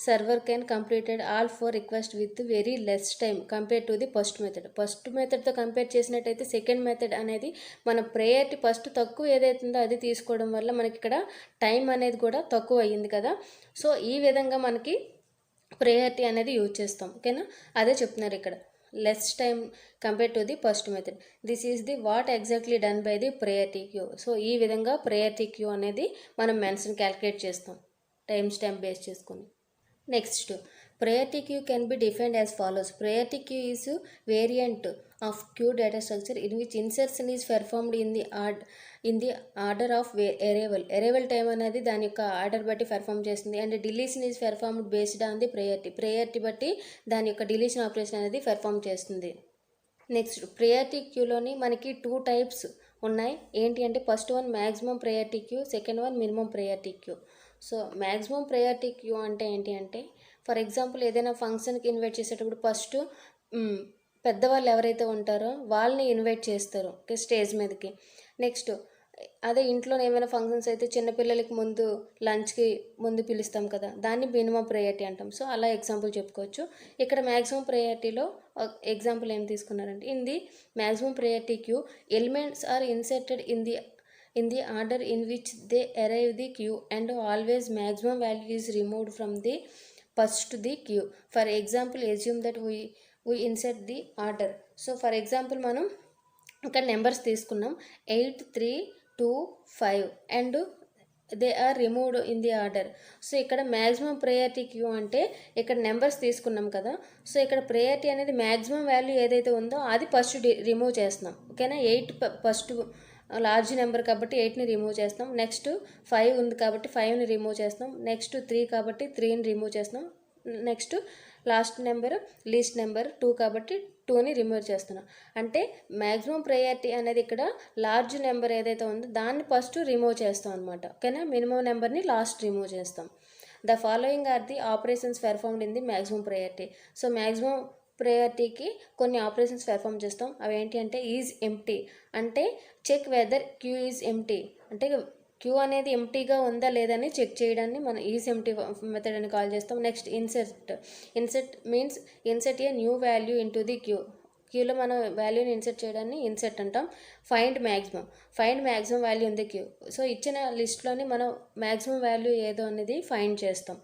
S1: server can completed all 4 requests with very less time compared to the first method తో కంపేర్ చేసినట్టయితే second method అనేది మన priority first తక్కువ ఏదైతుందో అది తీసుకోవడం వల్ల మనకి ఇక్కడ టైం అనేది కూడా తక్కువ అయ్యింది కదా. సో ఈ విధంగా మనకి ప్రయారిటీ అనేది యూజ్ చేస్తాం. ఓకేనా, అదే చెప్తున్నారు ఇక్కడ, less time compare to the first method. This is the what exactly done by the priority queue. So ఈ విధంగా ప్రయారిటీ క్యూ అనేది మనం మెన్షన్ క్యాలిక్యులేట్ చేస్తాం టైం స్టాంప్ బేస్ చేసుకొని. Next priority queue can be defined as follows. Priority queue is a variant of queue data structure in which insertion is performed in the order of arrival time అనేది దాని యొక్క order బట్టి perform చేస్తుంది. And deletion is performed based on the priority బట్టి దాని యొక్క deletion operation అనేది perform చేస్తుంది. నెక్స్ట్ ప్రయారిటీ క్యూలోని మనకి 2 టైప్స్ ఉన్నాయి. ఏంటి అంటే first one maximum priority queue, second one minimum priority queue. So maximum priority queue అంటే ఏంటి అంటే ఫర్ ఎగ్జాంపుల్ ఏదైనా ఫంక్షన్కి ఇన్వైట్ చేసేటప్పుడు ఫస్ట్ పెద్దవాళ్ళు ఎవరైతే ఉంటారో వాళ్ళని ఇన్వైట్ చేస్తారు స్టేజ్ మీదకి. నెక్స్ట్ అదే ఇంట్లో ఏమైనా ఫంక్షన్స్ అయితే చిన్నపిల్లలకి ముందు లంచ్కి ముందు పిలుస్తాం కదా, దాన్ని మినిమం ప్రయారిటీ అంటాం. సో అలా ఎగ్జాంపుల్ చెప్పుకోవచ్చు. ఇక్కడ మ్యాక్సిమం ప్రయారిటీలో ఎగ్జాంపుల్ ఏం తీసుకున్నారంటే in the maximum priority queue elements are inserted in the order in which they arrive the queue and always maximum value is removed from the first to the queue. For example, assume that we insert the order. So for example మనం ఇక్కడ numbers తీసుకున్నాం 8 3 2 5 and they are removed in the order. So ఇక్కడ maximum priority queue అంటే ఇక్కడ numbers తీసుకున్నాం కదా. So ఇక్కడ priority అనేది మ్యాక్సిమం వాల్యూ ఏదైతే ఉందో అది ఫస్ట్ రిమూవ్ చేస్తున్నాం. ఓకేనా, 8 ఫస్ట్ లార్జ్ నెంబర్ కాబట్టి 8ని రిమూవ్ చేస్తాం. నెక్స్ట్ 5 ఉంది కాబట్టి 5ని రిమూవ్ చేస్తాం. నెక్స్ట్ 3 కాబట్టి 3ని రిమూవ్ చేస్తాం. Next last number least number 2 కాబట్టి 2ని రిమూవ్ చేస్తున్నాం. అంటే మ్యాక్సిమం ప్రయారిటీ అనేది ఇక్కడ లార్జ్ నెంబర్ ఏదైతే ఉందో దాన్ని ఫస్ట్ రిమూవ్ చేస్తాం అనమాట. ఓకేనా, మినిమం నెంబర్ని లాస్ట్ రిమూవ్ చేస్తాం. The following are the operations performed in the maximum priority. So maximum ప్రయారిటీకి కొన్ని ఆపరేషన్స్ పెర్ఫామ్ చేస్తాం. అవి ఏంటి అంటే ఈజ్ ఎంప్టీ అంటే check whether queue is empty అంటే క్యూ అనేది ఎంప్టీగా ఉందా లేదని చెక్ చేయడాన్ని మనం ఈజ్ ఎంప్టీ మెథడ్ అని కాల్ చేస్తాం. Next insert means insert a new value into the క్యూలో మనం వాల్యూని ఇన్సెట్ చేయడాన్ని ఇన్సెట్ అంటాం. Find maximum value in the queue. So ఇచ్చిన లిస్ట్లోని మనం మ్యాక్సిమం వాల్యూ ఏదో అనేది ఫైండ్ చేస్తాం.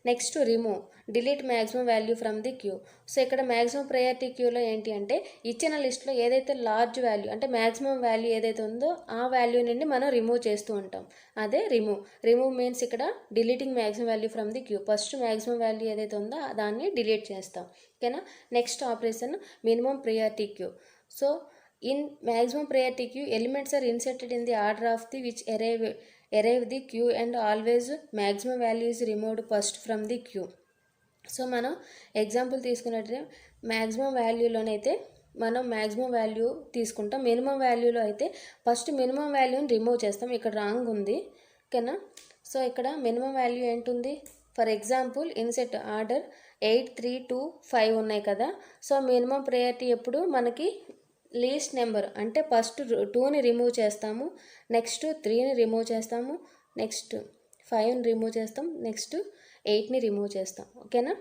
S1: Next remove delete maximum value from the queue. So ఇక్కడ మ్యాక్సిమం ప్రయారిటీ క్యూలో ఏంటి అంటే ఇచ్చిన లిస్ట్లో ఏదైతే లార్జ్ వాల్యూ అంటే మ్యాక్సిమం వాల్యూ ఏదైతే ఉందో ఆ వాల్యూ నుండి మనం రిమూవ్ చేస్తూ ఉంటాం. అదే రిమూవ్ మీన్స్ ఇక్కడ deleting maximum value from the queue. First maximum value ఏదైతే ఉందో దాన్ని డిలీట్ చేస్తాం. ఓకేనా, next operation minimum priority queue. So in maximum priority queue elements are inserted in the order of the which arrive the queue and always maximum value is removed first from the queue. So మనం example తీసుకున్నట్టే maximum వాల్యూలోనైతే మనం maximum value తీసుకుంటాం. Minimum వాల్యూలో అయితే first minimum వాల్యూని remove చేస్తాం. ఇక్కడ wrong ఉంది. ఓకేనా, so ఇక్కడ మినిమం వాల్యూ ఏంటుంది, ఫర్ ఎగ్జాంపుల్ ఇన్సెట్ ఆర్డర్ 8 3 2 5 ఉన్నాయి కదా. సో మినిమం ప్రయారిటీ ఎప్పుడు మనకి లీస్ట్ నెంబర్ అంటే ఫస్ట్ 2ని రిమూవ్ చేస్తాము. నెక్స్ట్ 3ని రిమూవ్ చేస్తాము. నెక్స్ట్ 5ని రిమూవ్ చేస్తాం. నెక్స్ట్ 8ని రిమూవ్ చేస్తాం. ఓకేనా,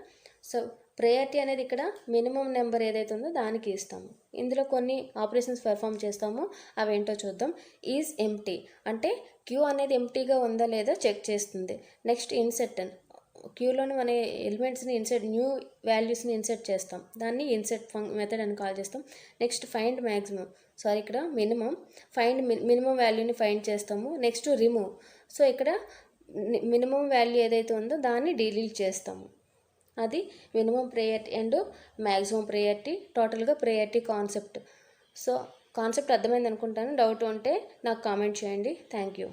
S1: సో ప్రయారిటీ అనేది ఇక్కడ మినిమం నెంబర్ ఏదైతే ఉందో దానికి ఇస్తాము. ఇందులో కొన్ని ఆపరేషన్స్ పెర్ఫామ్ చేస్తాము. అవి ఏంటో చూద్దాం. ఈజ్ ఎంప్టీ అంటే క్యూ అనేది ఎంప్టీగా ఉందా లేదా చెక్ చేస్తుంది. నెక్స్ట్ ఇన్సెట్ క్యూలోని మన ఎలిమెంట్స్ని న్యూ వాల్యూస్ని ఇన్సర్ట్ చేస్తాం. దాన్ని ఇన్సర్ట్ మెథడ్ అని కాల్ చేస్తాం. నెక్స్ట్ ఫైండ్ మ్యాక్సిమం ఇక్కడ మినిమం వాల్యూని ఫైండ్ చేస్తాము. Next remove. సో ఇక్కడ మినిమం వాల్యూ ఏదైతే ఉందో దాన్ని డిలీట్ చేస్తాము. అది minimum priority and maximum priority, టోటల్గా ప్రయారిటీ కాన్సెప్ట్. సో కాన్సెప్ట్ అర్థమైంది అనుకుంటాను. డౌట్ ఉంటే నాకు కామెంట్ చేయండి. Thank you.